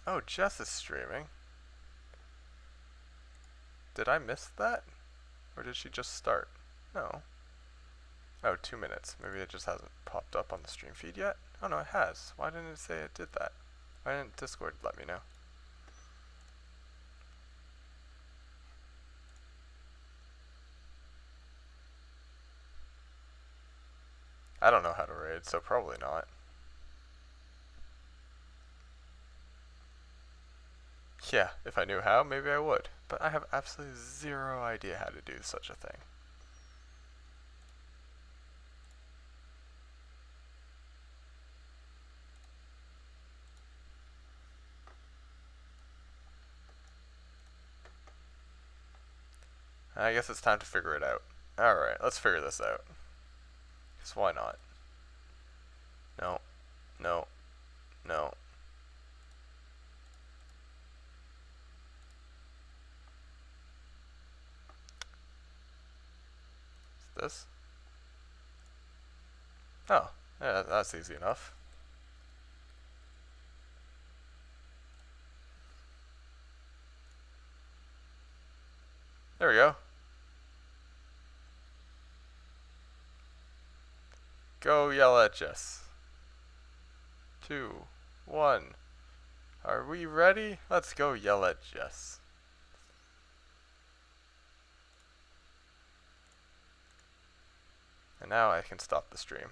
Oh, Jess is streaming. Did I miss that? Or did she just start? No. Oh, 2 minutes. Maybe it just hasn't popped up on the stream feed yet? Oh no, it has. Why didn't it say it did that? Why didn't Discord let me know? I don't know how to raid, so probably not. Yeah, if I knew how, maybe I would. But I have absolutely zero idea how to do such a thing. I guess it's time to figure it out. Alright, let's figure this out. Because why not? No. No. No. Is this? Oh, yeah, that's easy enough. There we go. Go yell at Jess. 2, 1. Are we ready? Let's go yell at Jess. And now I can stop the stream.